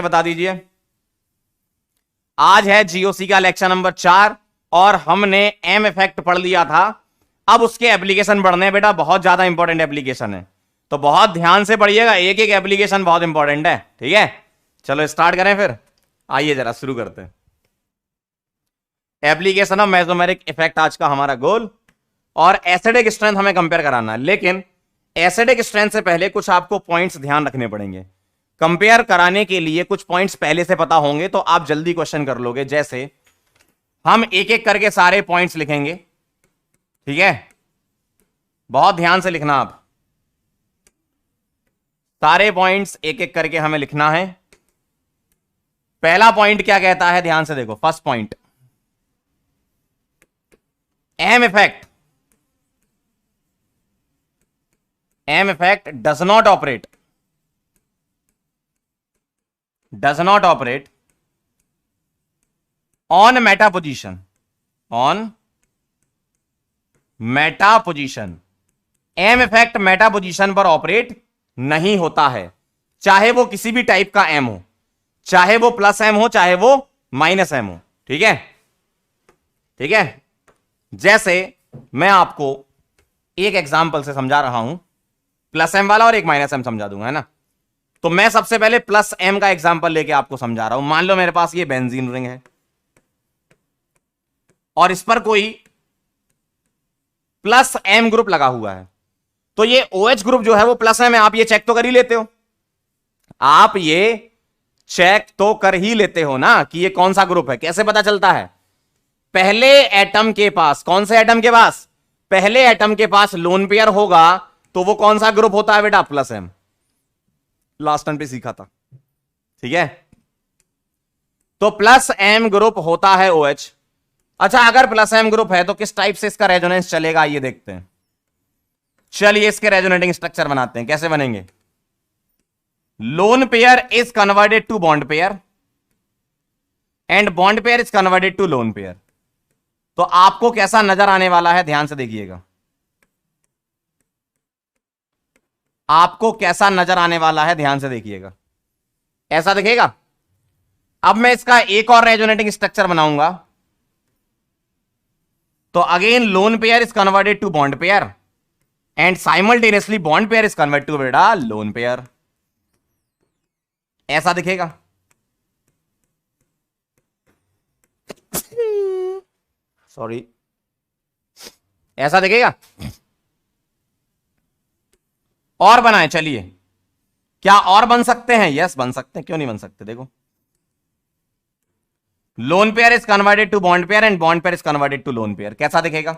बता दीजिए। आज है जीओसी का लेक्चर नंबर 4 और हमने एम इफेक्ट पढ़ लिया था। अब उसके एप्लीकेशन पढ़ने हैं बेटा, बहुत ज्यादा इंपॉर्टेंट एप्लीकेशन है, तो बहुत ध्यान से पढ़िएगा, एक एक एप्लीकेशन बहुत इंपॉर्टेंट है, ठीक है। चलो स्टार्ट करें फिर, आइए जरा शुरू करते हैं। एप्लीकेशन ऑफ मेसोमेरिक इफेक्ट आज का हमारा गोल, और एसिडिक स्ट्रेंथ हमें कंपेयर कराना है। लेकिन एसिडिक स्ट्रेंथ से पहले कुछ आपको पॉइंट्स ध्यान रखने पड़ेंगे। कंपेयर कराने के लिए कुछ पॉइंट्स पहले से पता होंगे तो आप जल्दी क्वेश्चन कर लोगे। जैसे हम एक एक करके सारे पॉइंट्स लिखेंगे, ठीक है, बहुत ध्यान से लिखना। आप सारे पॉइंट्स एक एक करके हमें लिखना है। पहला पॉइंट क्या कहता है, ध्यान से देखो। First point, M effect does not operate on meta position. M effect meta position पर ऑपरेट नहीं होता है, चाहे वो किसी भी टाइप का एम हो, चाहे वो प्लस एम हो, चाहे वो माइनस एम हो, ठीक है, ठीक है। जैसे मैं आपको एक एग्जांपल से समझा रहा हूं, प्लस एम वाला और एक माइनस एम समझा दूंगा, है ना। तो मैं सबसे पहले प्लस एम का एग्जांपल लेके आपको समझा रहा हूं। मान लो मेरे पास ये बेंजीन रिंग है और इस पर कोई प्लस एम ग्रुप लगा हुआ है, तो ये OH ग्रुप जो है वो प्लस एम है। आप ये चेक तो कर ही लेते हो, आप ये चेक तो कर ही लेते हो ना कि ये कौन सा ग्रुप है। कैसे पता चलता है, पहले एटम के पास, कौन से एटम के पास, पहले एटम के पास लोन पेयर होगा तो वो कौन सा ग्रुप होता है बेटा, प्लस एम। लास्ट टाइम पे सीखा था, ठीक है। तो प्लस एम ग्रुप होता है OH। अच्छा, अगर प्लस एम ग्रुप है तो किस टाइप से इसका रेजोनेंस चलेगा, ये देखते हैं। चलिए इसके रेजोनेटिंग स्ट्रक्चर बनाते हैं। कैसे बनेंगे, lone pair is converted to bond pair and bond pair is converted to lone pair. तो आपको कैसा नजर आने वाला है, ध्यान से देखिएगा। आपको कैसा नजर आने वाला है, ध्यान से देखिएगा। ऐसा दिखेगा। अब मैं इसका एक और रेजोनेटिंग स्ट्रक्चर बनाऊंगा, तो again lone pair is converted to bond pair and simultaneously bond pair is converted to बेटा लोन पेयर। ऐसा दिखेगा। सॉरी, ऐसा दिखेगा। और बनाए, चलिए, क्या और बन सकते हैं? यस, बन सकते हैं, क्यों नहीं बन सकते। देखो, lone pair is converted to bond pair and bond pair is converted to lone pair. कैसा दिखेगा?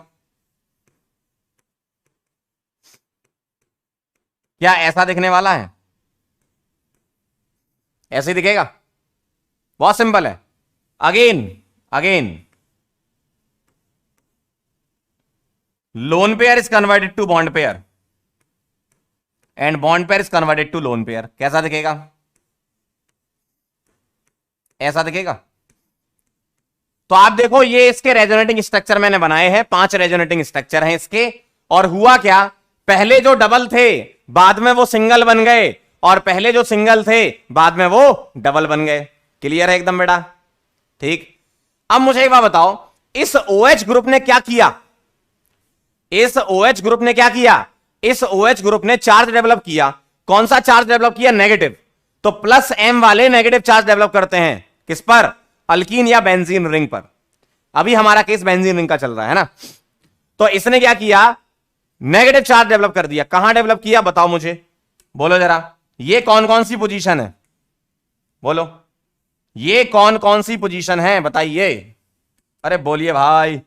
क्या ऐसा दिखने वाला है? ऐसे दिखेगा। बहुत सिंपल है। Again lone pair is converted to bond pair and bond pair is converted to lone pair. कैसा दिखेगा? ऐसा दिखेगा। तो आप देखो, ये इसके रेजोनेटिंग स्ट्रक्चर मैंने बनाए हैं। 5 रेजोनेटिंग स्ट्रक्चर हैं इसके। और हुआ क्या, पहले जो डबल थे बाद में वो सिंगल बन गए, और पहले जो सिंगल थे बाद में वो डबल बन गए। क्लियर है एकदम बेटा? ठीक। अब मुझे एक बात बताओ, इस OH ग्रुप ने क्या किया? इस OH ग्रुप ने क्या किया? इस OH ग्रुप ने चार्ज डेवलप किया। कौन सा चार्ज डेवलप किया? नेगेटिव। तो प्लस एम वाले नेगेटिव चार्ज डेवलप करते हैं। किस पर? अल्कीन या बेंजीन रिंग पर। अभी हमारा केस बेंजीन रिंग का चल रहा है ना। तो इसने क्या किया? नेगेटिव चार्ज डेवलप कर दिया। कहां डेवलप किया बताओ मुझे, बोलो जरा। ये कौन कौन सी पोजीशन है, बोलो, ये कौन कौन सी पोजीशन है बताइए। अरे बोलिए भाई।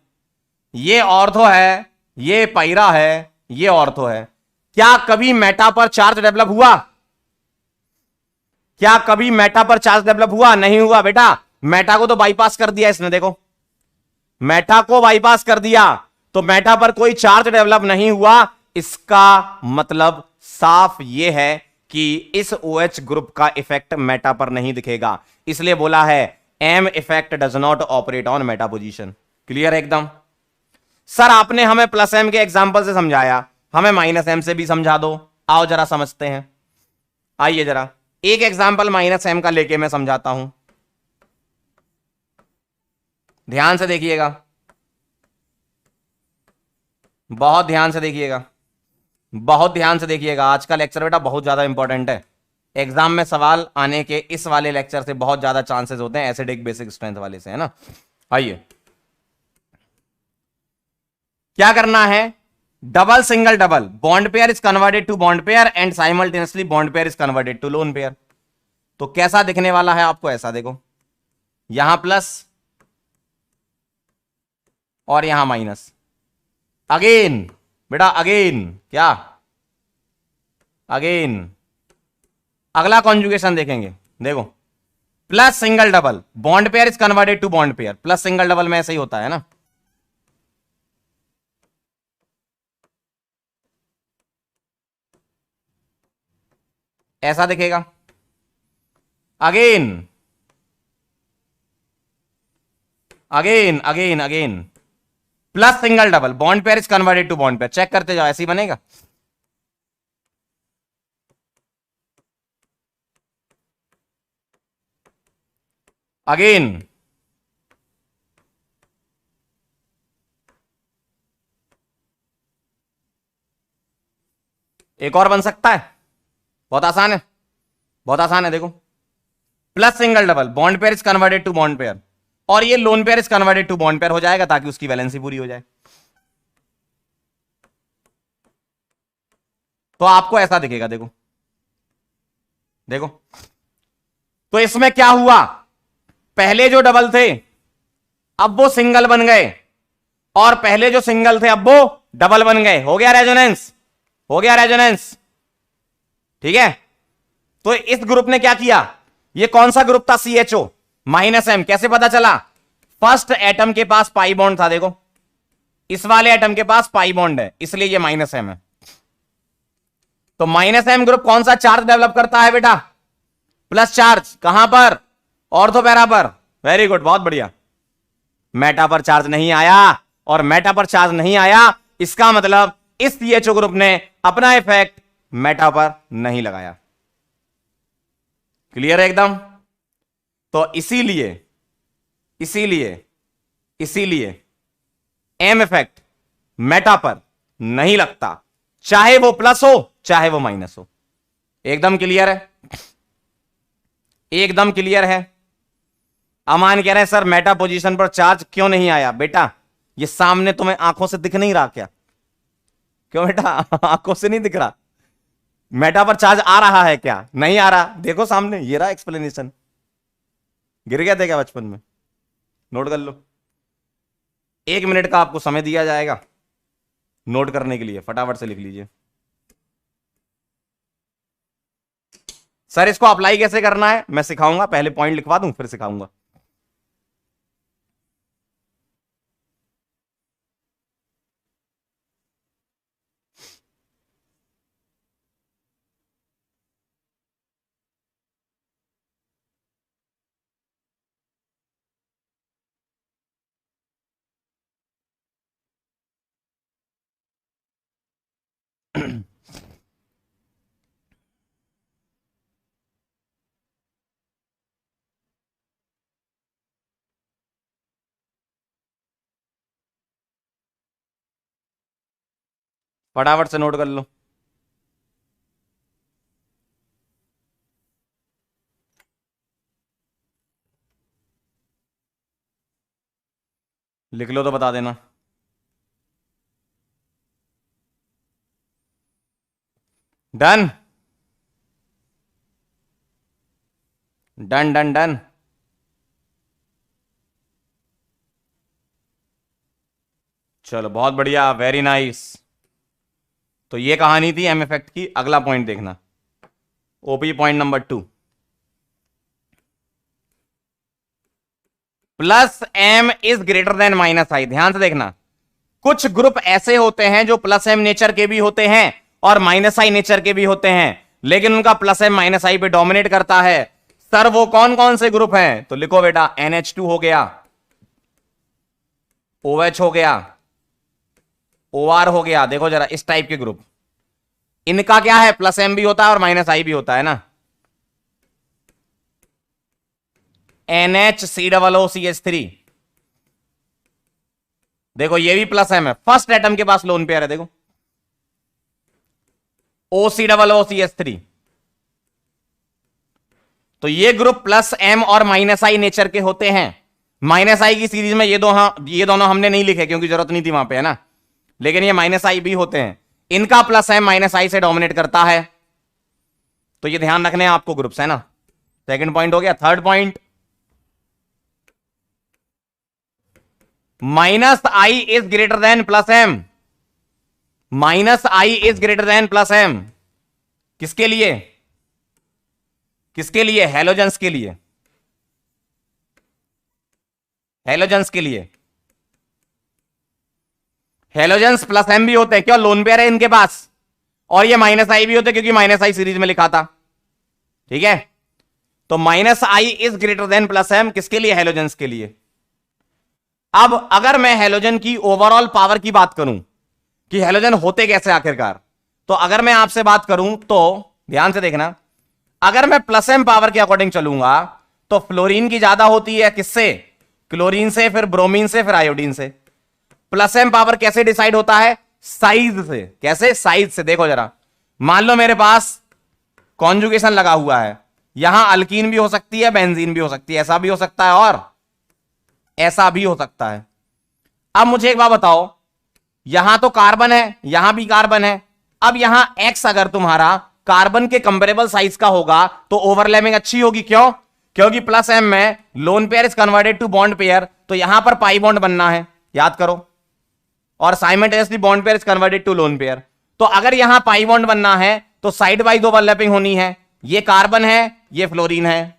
ये ऑर्थो है, ये पायरा है, ये ऑर्थो है। क्या कभी मेटा पर चार्ज डेवलप हुआ? क्या कभी मेटा पर चार्ज डेवलप हुआ? नहीं हुआ बेटा। मेटा को तो बाईपास कर दिया इसने। देखो, मेटा को बाईपास कर दिया, तो मेटा पर कोई चार्ज डेवलप नहीं हुआ। इसका मतलब साफ यह है कि इस OH ग्रुप का इफेक्ट मेटा पर नहीं दिखेगा। इसलिए बोला है M effect does not operate on meta position. Clear है एकदम? सर आपने हमें प्लस एम के एग्जांपल से समझाया, हमें माइनस एम से भी समझा दो। आओ जरा समझते हैं। आइए जरा, एक एग्जाम्पल -m का लेके मैं समझाता हूं, ध्यान से देखिएगा, बहुत ध्यान से देखिएगा, बहुत ध्यान से देखिएगा। आज का लेक्चर बेटा बहुत ज्यादा इंपॉर्टेंट है। एग्जाम में सवाल आने के इस वाले लेक्चर से बहुत ज्यादा चांसेस होते हैं, एसिडिक बेसिक स्ट्रेंथ वाले से, है ना। आइए, क्या करना है, double single double, bond pair is converted to bond pair and simultaneously bond pair is converted to lone pair. तो कैसा दिखने वाला है आपको, ऐसा देखो, यहां प्लस और यहां माइनस, अगेन बेटा अगेन, क्या अगेन, अगला कॉन्जुगेशन देखेंगे, देखो, plus single double, bond pair is converted to bond pair, plus single double में ऐसा ही होता है ना। ऐसा दिखेगा, again again again again, plus single double, bond pair is converted to bond pair, check करते जाओ, ऐसे ही बनेगा। अगेन, एक और बन सकता है, बहुत आसान है, बहुत आसान है, देखो, plus single double, bond pair is converted to bond pair, और ये lone pair is converted to bond pair हो जाएगा ताकि उसकी वैलेंसी पूरी हो जाए। तो आपको ऐसा दिखेगा, देखो देखो, तो इसमें क्या हुआ, पहले जो डबल थे अब वो सिंगल बन गए, और पहले जो सिंगल थे अब वो डबल बन गए, हो गया रेजोनेंस, हो गया रेजोनेंस, ठीक है। तो इस ग्रुप ने क्या किया, ये कौन सा ग्रुप था, CHO -m, कैसे पता चला, फर्स्ट एटम के पास पाई बॉन्ड था, देखो इस वाले एटम के पास पाई बॉन्ड है, इसलिए ये -m है। तो -m ग्रुप कौन सा चार्ज डेवलप करता है बेटा, प्लस चार्ज, कहां पर, ऑर्थो पैरा पर, वेरी गुड, बहुत बढ़िया। मेटा पर चार्ज नहीं आया, और मेटा पर चार्ज नहीं आया, इसका मतलब इस CHO ग्रुप ने अपना इफेक्ट मेटा पर नहीं लगाया। क्लियर है एकदम। तो इसीलिए इसीलिए इसीलिए एम इफेक्ट मेटा पर नहीं लगता, चाहे वो प्लस हो चाहे वो माइनस हो। एकदम क्लियर है, एकदम क्लियर है। अमान कह रहे हैं सर मेटा पोजीशन पर चार्ज क्यों नहीं आया, बेटा ये सामने तुम्हें आंखों से दिख नहीं रहा क्या, क्यों बेटा आंखों से नहीं दिख रहा, मेटा पर चार्ज आ रहा है क्या, नहीं आ रहा, देखो सामने, ये रहा एक्सप्लेनेशन। गिर गया था क्या बचपन में, नोट कर लो, 1 मिनट का आपको समय दिया जाएगा नोट करने के लिए, फटाफट से लिख लीजिए। सर इसको अप्लाई कैसे करना है मैं सिखाऊंगा, पहले पॉइंट लिखवा दूं फिर सिखाऊंगा। फटाफट से नोट कर लो। लिख लो तो बता देना। Done done done done. चलो बहुत बढ़िया, वेरी नाइस। तो ये कहानी थी एम इफेक्ट की। अगला पॉइंट देखना, OP point number 2, plus M is greater than minus I. ध्यान से देखना, कुछ ग्रुप ऐसे होते हैं जो प्लस एम नेचर के भी होते हैं और माइनस आई नेचर के भी होते हैं, लेकिन उनका प्लस एम माइनस आई पे डोमिनेट करता है। सर वो कौन कौन से ग्रुप हैं, तो लिखो बेटा, NH2 हो गया, OH हो गया, OR हो गया। देखो जरा इस टाइप के ग्रुप, इनका क्या है, प्लस एम भी होता है और माइनस आई भी होता है ना। NHCOOCH3। देखो ये भी प्लस एम है, फर्स्ट एटम के पास लोन पेयर है, देखो OCOOCH3। तो ये ग्रुप प्लस एम और माइनस आई नेचर के होते हैं। माइनस आई की सीरीज में ये दोनों हमने नहीं लिखे क्योंकि जरूरत नहीं थी वहां पे, है ना, लेकिन ये माइनस आई भी होते हैं। इनका प्लस एम माइनस आई से डोमिनेट करता है, तो ये ध्यान रखने हैं आपको ग्रुप्स, है ना। सेकंड पॉइंट हो गया। Third point, minus I is greater than plus M. Minus I is greater than plus M किसके लिए? किसके लिए? हैलोजेंस के लिए। हैलोजेंस के लिए। हैलोजेंस प्लस एम भी होते हैं, क्यों? लोन पेयर है इनके पास, और ये माइनस आई भी होते हैं क्योंकि माइनस आई सीरीज में लिखा था, ठीक है। तो minus I is greater than plus M किसके लिए? हैलोजेंस के लिए। अब अगर मैं हैलोजन की ओवरऑल पावर की बात करूं कि हैलोजन होते कैसे आखिरकार, तो अगर मैं आपसे बात करूं तो ध्यान से देखना, अगर मैं प्लस एम पावर के अकॉर्डिंग चलूंगा तो फ्लोरीन की ज्यादा होती है किससे? क्लोरीन से, फिर ब्रोमीन से, फिर आयोडीन से। प्लस एम पावर कैसे डिसाइड होता है? साइज से। कैसे? साइज से। देखो जरा, मान लो मेरे पास कॉन्जुगेशन लगा हुआ है, यहां अल्कीन भी हो सकती है, बेंजीन भी हो सकती है, ऐसा भी हो सकता है और ऐसा भी हो सकता है। अब मुझे एक बात बताओ, यहां तो कार्बन है, यहां भी कार्बन है, अब यहां एक्स अगर तुम्हारा कार्बन के कंपेरेबल साइज का होगा तो ओवरलैपिंग अच्छी होगी। क्यों? क्योंकि प्लस एम में lone pair is converted to bond pair, तो यहां पर पाई बॉन्ड बनना है, याद करो, और simultaneously bond pair is converted to lone pair. तो अगर यहां पाई बॉन्ड बनना है तो साइड वाइज ओवरलैपिंग होनी है। ये कार्बन है, ये फ्लोरीन है,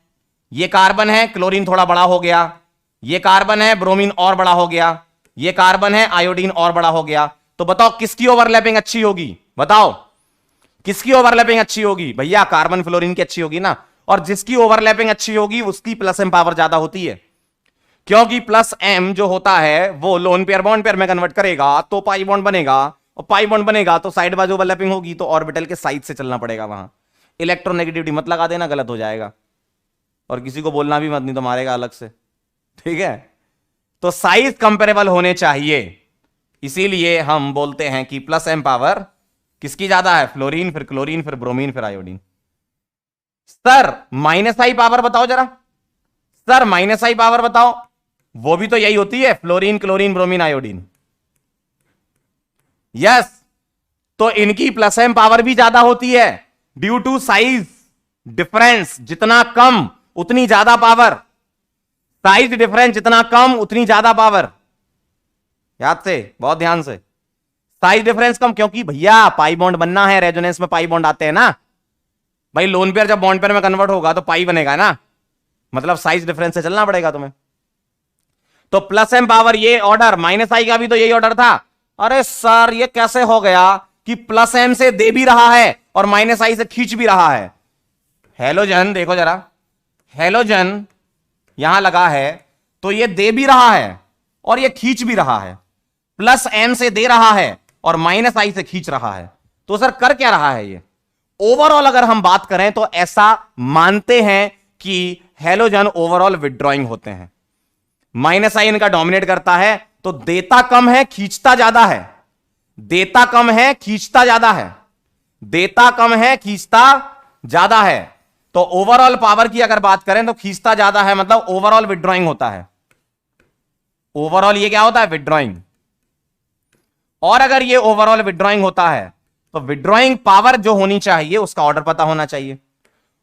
ये कार्बन है, क्लोरीन थोड़ा बड़ा हो गया, ये कार्बन है, ब्रोमीन और बड़ा हो गया, ये कार्बन है, आयोडीन और बड़ा हो गया। तो बताओ किसकी ओवरलैपिंग अच्छी होगी? बताओ किसकी ओवरलैपिंग अच्छी होगी? भैया कार्बन फ्लोरीन की अच्छी होगी ना, और जिसकी ओवरलैपिंग अच्छी होगी उसकी प्लस एम पावर ज्यादा होती है, क्योंकि प्लस एम जो होता है वो लोन पेयर बॉन्ड पेयर में कन्वर्ट करेगा तो पाई बॉन्ड बनेगा, और पाई बॉन्ड बनेगा तो साइड बाय ओवरलैपिंग होगी, तो ऑर्बिटल के साइड से चलना पड़ेगा वहां। इलेक्ट्रोनेगेटिविटी मत लगा देना, गलत हो जाएगा, और किसी को बोलना भी मत, नहीं तो मारेगा अलग से, ठीक है। तो साइज कंपेरेबल होने चाहिए, इसीलिए हम बोलते हैं कि प्लस एम पावर किसकी ज्यादा है? फ्लोरीन, फिर क्लोरीन, फिर ब्रोमीन, फिर iodine. Sir minus I power बताओ जरा, सर माइनस आई पावर बताओ। वो भी तो यही होती है, fluorine, chlorine, bromine, iodine. Yes, तो इनकी प्लस एम पावर भी ज्यादा होती है ड्यू टू साइज डिफरेंस। जितना कम उतनी ज्यादा पावर, साइज डिफरेंस जितना कम उतनी ज्यादा पावर। याद से, बहुत ध्यान से, साइज डिफरेंस कम, क्योंकि भैया पाई बॉन्ड बनना है, रेजोनेंस में पाई बॉन्ड आते हैं ना भाई। लोन पेयर जब बॉन्ड पेयर में कन्वर्ट होगा तो पाई बनेगा ना, मतलब साइज डिफरेंस से चलना पड़ेगा तुम्हें। तो प्लस एम पावर ये ऑर्डर, माइनस आई का भी तो यही ऑर्डर था। अरे सर ये कैसे हो गया कि प्लस एम से दे भी रहा है और माइनस आई से खींच भी रहा है? हैलोजन देखो जरा, हैलोजन यहां लगा है तो ये दे भी रहा है और ये खींच भी रहा है। प्लस एम से दे रहा है और माइनस आई से खींच रहा है, तो सर कर क्या रहा है ये? ओवरऑल अगर हम बात करें तो ऐसा मानते हैं कि हैलोजन ओवरऑल विथड्रॉइंग होते हैं। माइनस आई इनका डोमिनेट करता है, तो देता कम है, खींचता ज्यादा है। देता कम है, खींचता ज्यादा है। देता कम है, खींचता ज्यादा है। तो ओवरऑल पावर की अगर बात करें तो खींचता ज्यादा है, मतलब ओवरऑल विथड्रॉइंग होता है। ओवरऑल ये क्या होता है? विथड्रॉइंग। और अगर ये ओवरऑल विथड्रॉइंग होता है तो विथड्रॉइंग पावर जो होनी चाहिए उसका ऑर्डर पता होना चाहिए।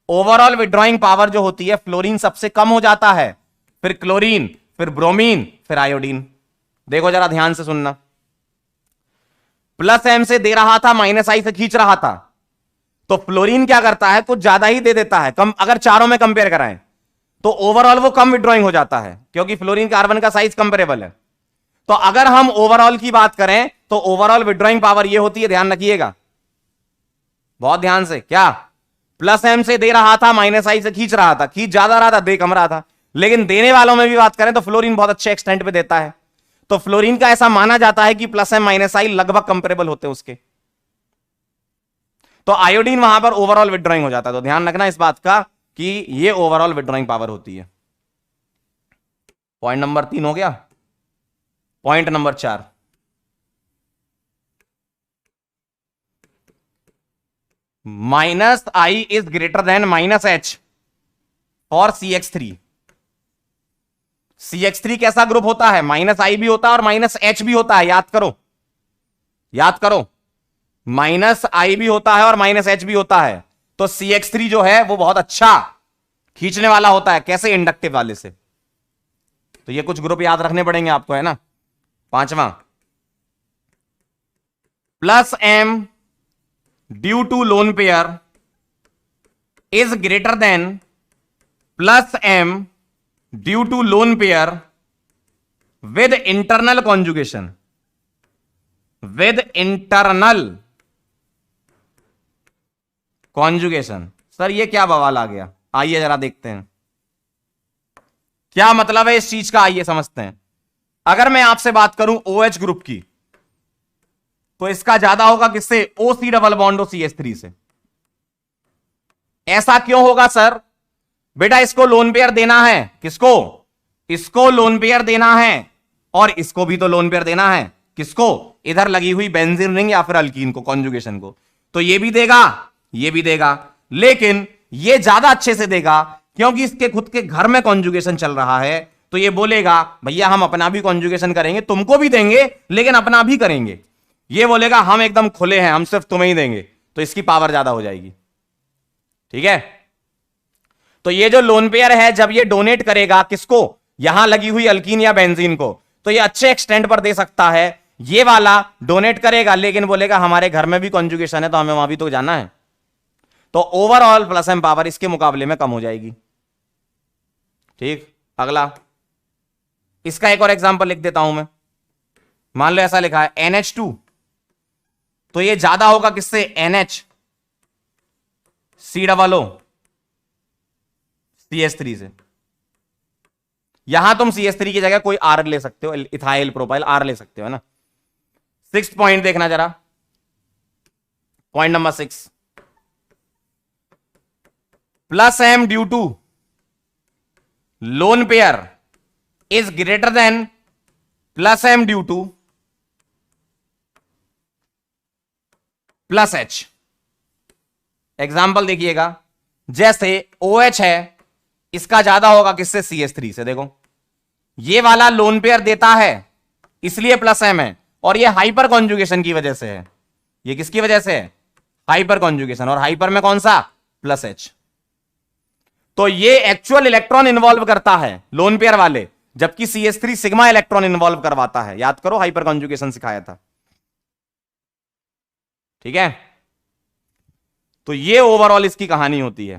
ओवरऑल विथड्रॉइंग पावर जो होती है, फ्लोरीन सबसे कम हो जाता है, फिर क्लोरीन, फिर ब्रोमीन, फिर आयोडीन। देखो जरा ध्यान से सुनना, प्लस एम से दे रहा था, माइनस आई से खींच रहा था, तो फ्लोरीन क्या करता है? कुछ ज्यादा ही दे देता है, कम। अगर चारों में कंपेयर कराएं तो ओवरऑल वो कम विथड्रॉइंग हो जाता है, क्योंकि फ्लोरीन कार्बन का साइज कंपेरेबल है। तो अगर हम ओवरऑल की बात करें तो ओवरऑल विथड्रॉइंग पावर ये होती है, ध्यान रखिएगा बहुत ध्यान से। क्या? प्लस एम से दे रहा था, माइनस आई से खींच रहा था, खींच ज्यादा रहा था, दे कम रहा था। लेकिन देने वालों में भी बात करें तो फ्लोरीन बहुत अच्छे एक्सटेंट पे देता है, तो फ्लोरीन का ऐसा माना जाता है कि प्लस एम माइनस आई लगभग कंपेरेबल होते हैं उसके। तो आयोडीन वहां पर ओवरऑल विथड्रॉइंग हो जाता है। तो ध्यान रखना इस बात का कि ये ओवरऑल विथड्रॉइंग पावर होती है। पॉइंट नंबर 3 हो गया। Point number 4, -I is greater then -H for CH3। CH3 कैसा ग्रुप होता है? -I भी होता है और -H भी होता है, याद करो, याद करो, -I भी होता है और -H भी होता है। तो CH3 जो है वो बहुत अच्छा खींचने वाला होता है। कैसे? इंडक्टिव वाले से। तो ये कुछ ग्रुप याद रखने पड़ेंगे आपको, है ना। 5वां, +M due to lone pair is greater than +M due to lone pair with internal conjugation, with internal conjugation. Sir ये क्या बवाल आ गया? आइए जरा देखते हैं क्या मतलब है इस चीज का, आइए समझते हैं। अगर मैं आपसे बात करूं OH ग्रुप की, तो इसका ज्यादा होगा किससे? OC डबल बॉन्ड CH3 से। ऐसा क्यों होगा सर? बेटा इसको लोन पेयर देना है, किसको? इसको लोन पेयर देना है, और इसको भी तो लोन पेयर देना है, किसको? इधर लगी हुई बेंजीन रिंग या फिर अल्कीन को, कॉन्जुगेशन को। तो ये भी देगा, ये भी देगा, लेकिन ये ज्यादा अच्छे से देगा क्योंकि इसके खुद के घर में कॉन्जुगेशन चल रहा है। तो ये बोलेगा भैया हम अपना भी कॉन्जुगेशन करेंगे, तुमको भी देंगे लेकिन अपना भी करेंगे। ये बोलेगा हम एकदम खुले हैं, हम सिर्फ तुम्हें ही देंगे, तो इसकी पावर ज्यादा हो जाएगी। ठीक है। तो ये जो लोन पेयर है, जब ये डोनेट करेगा किसको? यहां लगी हुई अल्कीन या बेंजीन को, तो ये अच्छे एक्सटेंट पर दे सकता है। ये वाला डोनेट करेगा लेकिन बोलेगा हमारे घर में भी कॉन्जुगेशन है तो हमें वहां भी तो जाना है। तो ओवरऑल +M पावर इसके मुकाबले में कम हो जाएगी। ठीक। अगला, इसका एक और एग्जांपल लिख देता हूं मैं। मान लो ऐसा लिखा है NH2, तो ये ज्यादा होगा किससे? NH COO CH3 से। यहां तुम CH3 की जगह कोई R ले सकते हो, इथाइल प्रोपाइल R ले सकते हो, है ना। 6th पॉइंट देखना जरा, point number 6, +M due to lone pair is greater than +M due to +H। Example देखिएगा, जैसे OH है, इसका ज्यादा होगा किससे? CH3 से। देखो ये वाला लोन पेयर देता है इसलिए +M है, और ये हाइपर कॉन्जुगेशन की वजह से है। ये किसकी वजह से है? हाइपर कॉन्जुगेशन, और हाइपर में कौन सा? +H। तो ये एक्चुअल इलेक्ट्रॉन इन्वॉल्व करता है लोन पेयर वाले, जबकि CH3 सिग्मा इलेक्ट्रॉन इन्वॉल्व करवाता है। याद करो, हाइपर कॉन्जुगेशन सिखाया था। ठीक है। तो ये ओवरऑल इसकी कहानी होती है।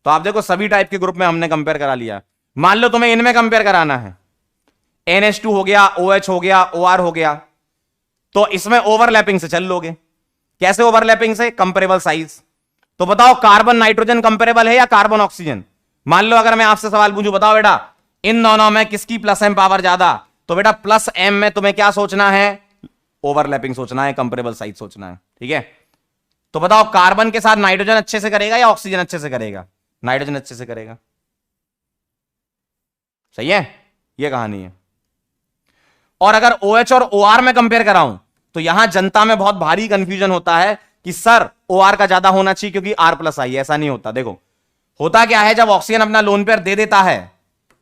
तो आप देखो सभी टाइप के ग्रुप में हमने कंपेयर करा लिया। मान लो तुम्हें इनमें कंपेयर कराना है, NH2 हो गया, OH हो गया, OR हो गया, तो इसमें ओवरलैपिंग से चल लोगे। कैसे ओवरलैपिंग से? Comparable size. तो बताओ कार्बन नाइट्रोजन कंपेरेबल है या कार्बन ऑक्सीजन? मान लो अगर मैं आपसे सवाल पूछूं, बताओ बेटा इन दोनों में किसकी +M पावर ज्यादा? तो बेटा +M में तुम्हें क्या सोचना है? ओवरलैपिंग सोचना है, कंपेरेबल साइज सोचना है। ठीक है। तो बताओ कार्बन के साथ नाइट्रोजन अच्छे से करेगा या ऑक्सीजन अच्छे से करेगा? नाइट्रोजन अच्छे से करेगा। सही है, यह कहानी है। और अगर OH और OR में कंपेयर कराऊं, तो यहां जनता में बहुत भारी कंफ्यूजन होता है कि सर OR का ज्यादा होना चाहिए क्योंकि R+I। ऐसा नहीं होता। देखो होता क्या है, जब ऑक्सीजन अपना लोन पेयर दे देता है,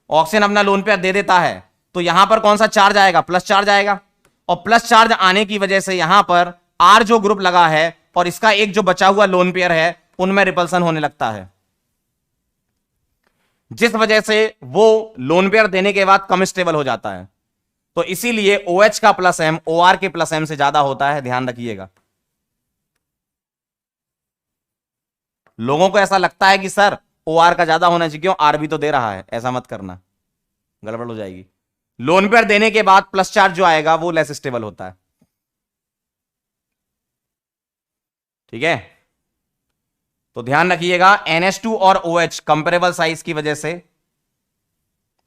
ऑक्सीजन अपना लोन पेयर दे देता है, तो यहां पर कौन सा चार्ज आएगा? प्लस चार्ज आएगा, और प्लस चार्ज आने की वजह से यहां पर R जो ग्रुप लगा है और इसका एक जो बचा हुआ लोन पेयर है, उनमें रिपल्सन होने लगता है, जिस वजह से वो लोन पेयर देने के बाद कम स्टेबल हो जाता है। तो इसीलिए OH का +M OR के +M से ज्यादा होता है, ध्यान रखिएगा। लोगों को ऐसा लगता है कि सर OR का ज्यादा होना चाहिए, क्यों? R भी तो दे रहा है। ऐसा मत करना, गड़बड़ हो जाएगी। लोन पेयर देने के बाद प्लस चार्ज जो आएगा वो लेस स्टेबल होता है। ठीक है। तो ध्यान रखिएगा, NH2 और OH कंपेरेबल साइज की वजह से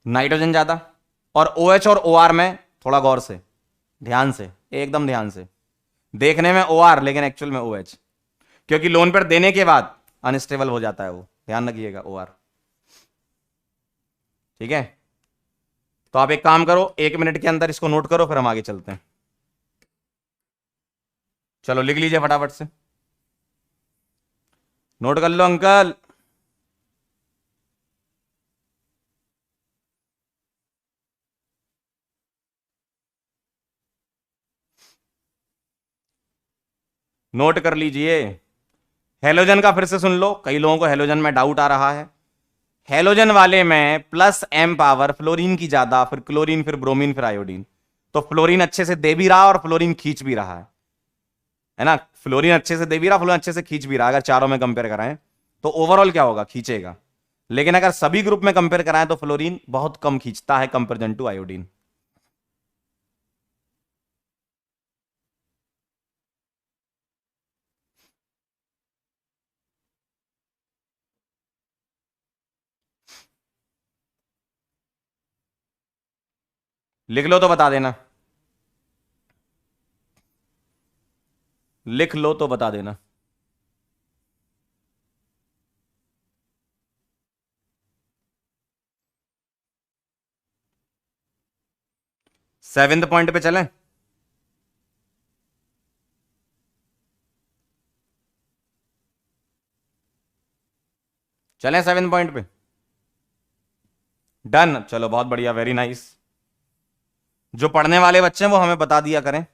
नाइट्रोजन ज्यादा, और OH और OR में थोड़ा गौर से, ध्यान से, एकदम ध्यान से, देखने में OR लेकिन एक्चुअल में OH, क्योंकि लोन पेयर देने के बाद अनस्टेबल हो जाता है वो। ध्यान रखिएगा OR। ठीक है। तो आप एक काम करो, 1 मिनट के अंदर इसको नोट करो, फिर हम आगे चलते हैं। चलो लिख लीजिए फटाफट से, नोट कर लो अंकल। नोट कर लीजिए। हेलोजन का फिर से सुन लो, कई लोगों को हेलोजन में डाउट आ रहा है। हेलोजन वाले में प्लस m पावर फ्लोरीन की ज्यादा, फिर क्लोरीन, फिर ब्रोमीन, फिर आयोडीन। तो फ्लोरीन अच्छे से दे भी रहा और फ्लोरीन खींच भी रहा है ना। फ्लोरीन अच्छे से दे भी रहा, फ्लोरीन अच्छे से खींच भी रहा। अगर चारों में कंपेयर कराएं तो ओवरऑल क्या होगा, खींचेगा। लेकिन अगर सभी ग्रुप में कंपेयर कराएं तो फ्लोरीन बहुत कम खींचता है कंपेरिजन टू आयोडीन। लिख लो तो बता देना, लिख लो तो बता देना। सेवेंथ पॉइंट पे चलें। चलें सेवेंथ पॉइंट पे। डन, चलो बहुत बढ़िया, वेरी नाइस। जो पढ़ने वाले बच्चे हैं वो हमें बता दिया करें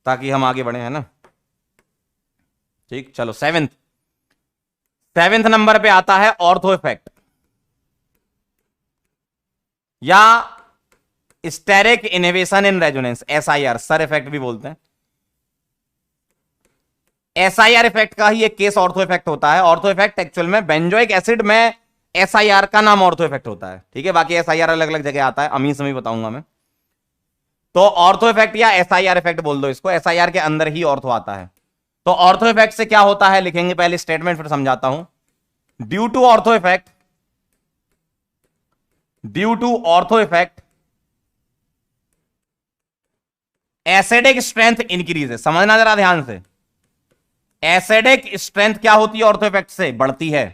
ताकि हम आगे बढ़े, है ना। ठीक, चलो सेवेंथ। सेवेंथ नंबर पे आता है ऑर्थो इफेक्ट या steric inhibition in resonance, SIR, SIR effect भी बोलते हैं। SIR इफेक्ट का ही एक केस ऑर्थो इफेक्ट होता है। ऑर्थो इफेक्ट एक्चुअल में बेंजोइक एसिड में SIR का नाम ऑर्थो इफेक्ट होता है, ठीक है। बाकी SIR अलग अलग जगह आता है, अमीन से भी बताऊंगा मैं। तो ऑर्थो इफेक्ट या SIR इफेक्ट बोल दो इसको, SIR के अंदर ही ऑर्थो आता है। तो ऑर्थो इफेक्ट से क्या होता है लिखेंगे, पहले स्टेटमेंट फिर समझाता हूं। Due to ortho effect, due to ortho effect acidic strength increase, समझना जरा ध्यान से। एसिडिक स्ट्रेंथ क्या होती है ऑर्थो इफेक्ट से, बढ़ती है।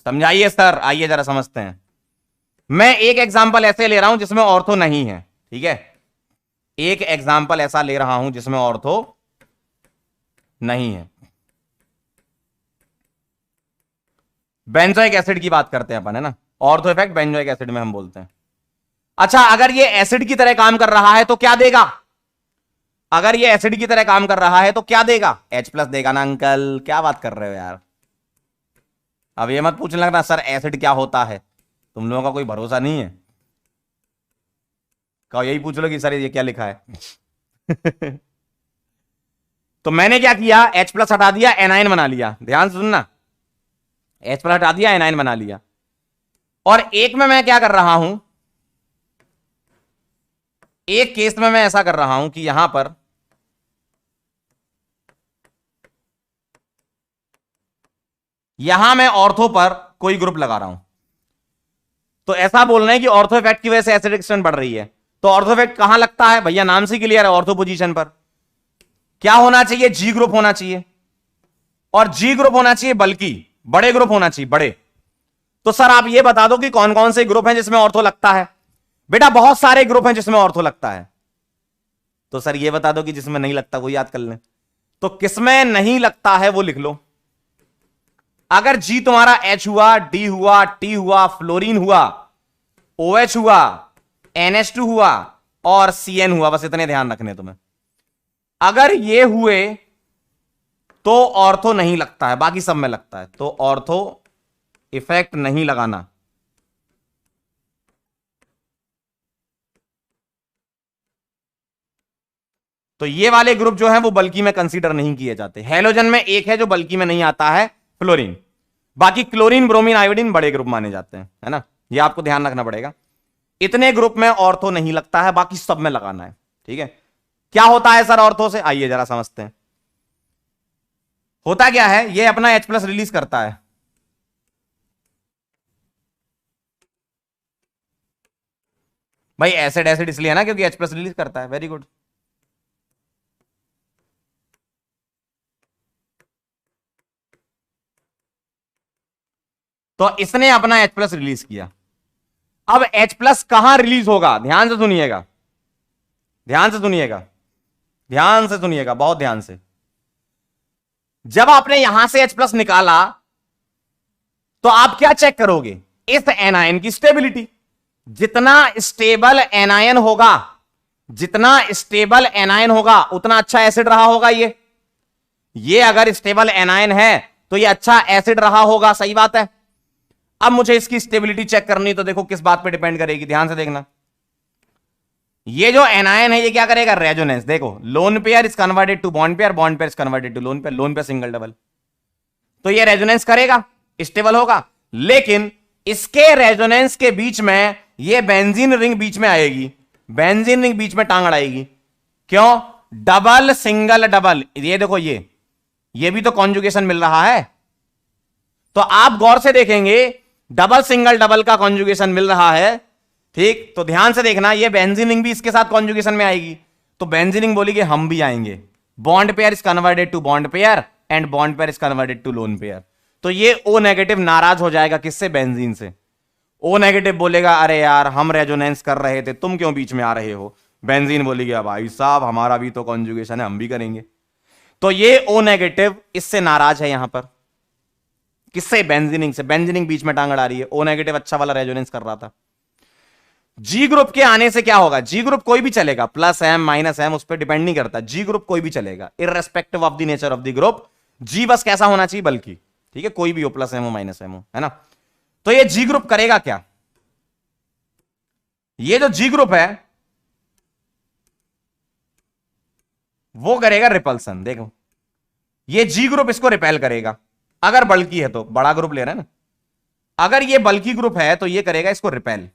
समझाइए सर, आइए जरा समझते हैं। मैं एक एग्जांपल ऐसे ले रहा हूं जिसमें ऑर्थो नहीं है, ठीक है। एक एग्जांपल ऐसा ले रहा हूं जिसमें ऑर्थो नहीं है। बेंजोइक एसिड की बात करते हैं अपन, है ना। ऑर्थो इफेक्ट बेंजोइक एसिड में हम बोलते हैं। अच्छा, अगर ये एसिड की तरह काम कर रहा है तो क्या देगा? अगर ये एसिड की तरह काम कर रहा है तो क्या देगा? H+ देगा ना अंकल, क्या बात कर रहे हो यार। अब ये मत पूछने लगना सर एसिड क्या होता है, तुम लोगों का कोई भरोसा नहीं है। कहो यही पूछ लो कि सर ये क्या लिखा है। तो मैंने क्या किया, H+ हटा दिया, एनाइन बना लिया। ध्यान से सुनना, H+ हटा दिया, एनाइन बना लिया। और एक में मैं क्या कर रहा हूं, एक केस में मैं ऐसा कर रहा हूं कि यहां पर मैं ऑर्थो पर कोई ग्रुप लगा रहा हूं। तो ऐसा बोलना है कि ऑर्थो इफेक्ट की वजह से एसिडिक स्ट्रेंथ बढ़ रही है। तो ऑर्थो इफेक्ट कहां लगता है भैया, नाम से क्लियर है, ऑर्थो पोजीशन पर। क्या होना चाहिए, G ग्रुप होना चाहिए। और G ग्रुप होना चाहिए बल्कि बड़े ग्रुप होना चाहिए, बड़े। तो सर आप ये बता दो कि कौन कौन से ग्रुप हैं जिसमें ऑर्थो लगता है। बेटा बहुत सारे ग्रुप हैं जिसमें ऑर्थो लगता है। तो सर ये बता दो कि जिसमें नहीं लगता वो याद कर लें। तो किसमें नहीं लगता है वो लिख लो। अगर G तुम्हारा H हुआ, D हुआ, T हुआ, फ्लोरीन हुआ, OH हुआ, NH2 हुआ और CN हुआ, बस इतने ध्यान रखने तुम्हें। अगर ये हुए तो ऑर्थो नहीं लगता है, बाकी सब में लगता है। तो ऑर्थो इफेक्ट नहीं लगाना। तो ये वाले ग्रुप जो है वो बल्कि में कंसीडर नहीं किए जाते। हेलोजन में एक है जो बल्कि में नहीं आता है, फ्लोरीन। बाकी क्लोरीन, ब्रोमीन, आयोडीन बड़े ग्रुप माने जाते हैं, है ना। ये आपको ध्यान रखना पड़ेगा। इतने ग्रुप में ऑर्थो नहीं लगता है, बाकी सब में लगाना है, ठीक है। क्या होता है सर ऑर्थो से, आइए जरा समझते हैं। होता क्या है, ये अपना H+ रिलीज करता है। भाई एसिड एसिड इसलिए है ना क्योंकि H+ रिलीज करता है। Very good. तो इसने अपना H+ रिलीज किया। अब H+ कहां रिलीज होगा, ध्यान से सुनिएगा, ध्यान से सुनिएगा, ध्यान से सुनिएगा, बहुत ध्यान से। जब आपने यहां से H+ निकाला तो आप क्या चेक करोगे, इस एनायन की स्टेबिलिटी। जितना स्टेबल एनायन होगा, जितना स्टेबल एनायन होगा उतना अच्छा एसिड रहा होगा। ये अगर स्टेबल एनायन है तो ये अच्छा एसिड रहा होगा, सही बात है। अब मुझे इसकी स्टेबिलिटी चेक करनी, तो देखो किस बात पे डिपेंड करेगी, ध्यान से देखना। ये जो एनायन है ये क्या करेगा, रेजोनेंस। देखो lone pair is converted to bond pair, bond pair is converted to lone pair, lone pair single double, तो ये रेजोनेंस करेगा, स्टेबल होगा। लेकिन इसके रेजोनेंस के बीच में ये बेंजीन रिंग बीच में आएगी, बेंजीन रिंग बीच में टांग अड़ाएगी। क्यों, डबल सिंगल डबल, ये देखो ये भी तो कॉन्जुगेशन मिल रहा है। तो आप गौर से देखेंगे डबल सिंगल डबल का कॉन्जुगेशन मिल रहा है, ठीक। तो ध्यान से देखना, ये बेंजीन रिंग भी इसके साथ कॉन्जुगेशन में आएगी, तो बेंजीन रिंग बोलेगी हम भी आएंगे। Bond pair is converted to bond pair and bond pair is converted to lone pair. तो ये O नेगेटिव नाराज हो जाएगा, किससे, बेंजीन से। O नेगेटिव बोलेगा अरे यार हम रेजोनेंस कर रहे थे, तुम क्यों बीच में आ रहे हो। बेंजीन बोलेगी भाई साहब हमारा भी तो कॉन्जुगेशन है, हम भी करेंगे। तो ये O नेगेटिव इससे नाराज है यहां पर, किससे, बेंजीनिंग से। बेंजीनिंग बीच में टांग अड़ा रही है, O नेगेटिव अच्छा वाला रेजोनेंस कर रहा था। जी ग्रुप के आने से क्या होगा, जी ग्रुप कोई भी चलेगा, +M -M उस पर डिपेंड नहीं करता, जी ग्रुप कोई भी चलेगा, irrespective of the nature of the group. G बस कैसा होना चाहिए, बल्कि, ठीक है, कोई भी हो, +M हो -M हो, है ना। तो ये जी ग्रुप करेगा क्या, ये जो जी ग्रुप है वो करेगा रिपल्सन। देखो ये जी ग्रुप इसको रिपेल करेगा, अगर बल्कि है तो, बड़ा ग्रुप ले रहा है ना, अगर ये बल्कि ग्रुप है तो ये करेगा इसको रिपेल,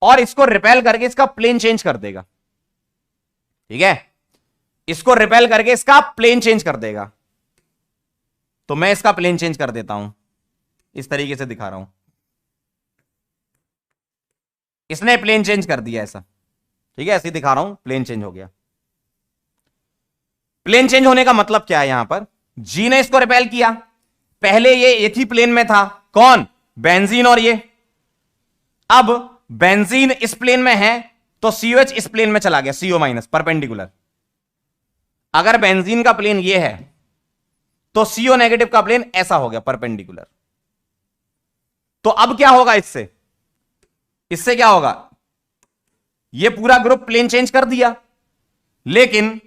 और इसको रिपेल करके इसका प्लेन चेंज कर देगा, ठीक है, इसको रिपेल करके इसका प्लेन चेंज कर देगा। तो मैं इसका प्लेन चेंज कर देता हूं, इस तरीके से दिखा रहा हूं, इसने प्लेन चेंज कर दिया ऐसा, ठीक है, ऐसे ही दिखा रहा हूं, प्लेन चेंज हो गया। प्लेन चेंज होने का मतलब क्या है, यहां पर जी ने इसको रिपेल किया, पहले ये एक ही प्लेन में था, कौन, बेंजीन, और ये, अब बेंजीन इस प्लेन में है तो COH इस प्लेन में चला गया, CO- परपेंडिकुलर। अगर बेंजीन का प्लेन ये है तो CO नेगेटिव का प्लेन ऐसा हो गया, परपेंडिकुलर। तो अब क्या होगा, इससे इससे क्या होगा, ये पूरा ग्रुप प्लेन चेंज कर दिया, लेकिन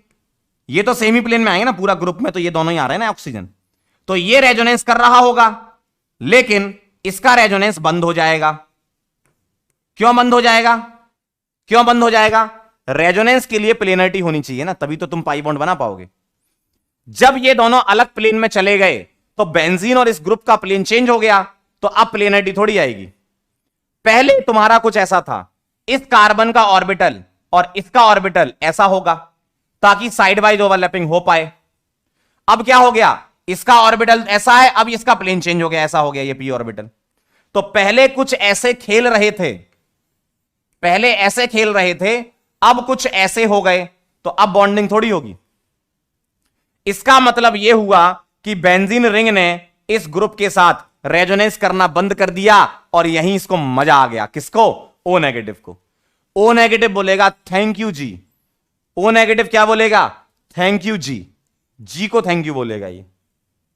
ये तो सेमी प्लेन में आएंगे ना पूरा ग्रुप में, तो ये दोनों ही आ रहे हैं ना ऑक्सीजन, तो ये रेजोनेंस कर रहा होगा, लेकिन इसका रेजोनेंस बंद हो जाएगा। क्यों बंद हो जाएगा, क्यों बंद हो जाएगा, रेजोनेंस के लिए प्लेनरिटी होनी चाहिए ना, तभी तो तुम पाई बॉन्ड बना पाओगे। जब ये दोनों अलग प्लेन में चले गए तो बेंजीन और इस ग्रुप का प्लेन चेंज हो गया, तो अब प्लेनरिटी थोड़ी आएगी। पहले तुम्हारा कुछ ऐसा था, इस कार्बन का ऑर्बिटल और इसका ऑर्बिटल ऐसा होगा ताकि साइड वाइज ओवरलैपिंग हो पाए। अब क्या हो गया, इसका ऑर्बिटल ऐसा है, अब इसका प्लेन चेंज हो गया, ऐसा हो गया ये p ऑर्बिटल। तो पहले कुछ ऐसे खेल रहे थे, पहले ऐसे खेल रहे थे, अब कुछ ऐसे हो गए, तो अब बॉन्डिंग थोड़ी होगी। इसका मतलब यह हुआ कि बेंजीन रिंग ने इस ग्रुप के साथ रेजोनेंस करना बंद कर दिया, और यहीं इसको मजा आ गया, किसको, O नेगेटिव को। O नेगेटिव बोलेगा थैंक यू जी, O नेगेटिव क्या बोलेगा, थैंक यू जी, जी को थैंक यू बोलेगा ये।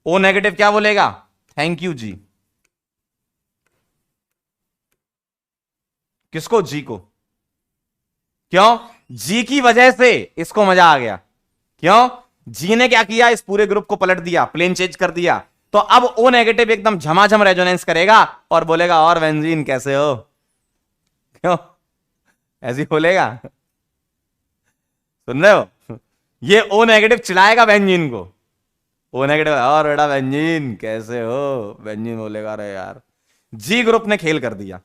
O नेगेटिव क्या बोलेगा, थैंक यू जी, किसको, जी को। क्यों, जी की वजह से इसको मजा आ गया। क्यों, जी ने क्या किया, इस पूरे ग्रुप को पलट दिया, प्लेन चेंज कर दिया, तो अब O नेगेटिव एकदम झमाझम रेजोनेंस करेगा और बोलेगा और बेंजीन कैसे हो। क्यों, ऐसी बोलेगा, सुन रहे हो, ये O नेगेटिव चिढ़ाएगा बेंजीन को, O नेगेटिव और बेटा बेंजीन कैसे हो, बेंजीन बोलेगा अरे यार, जी ग्रुप ने खेल कर दिया।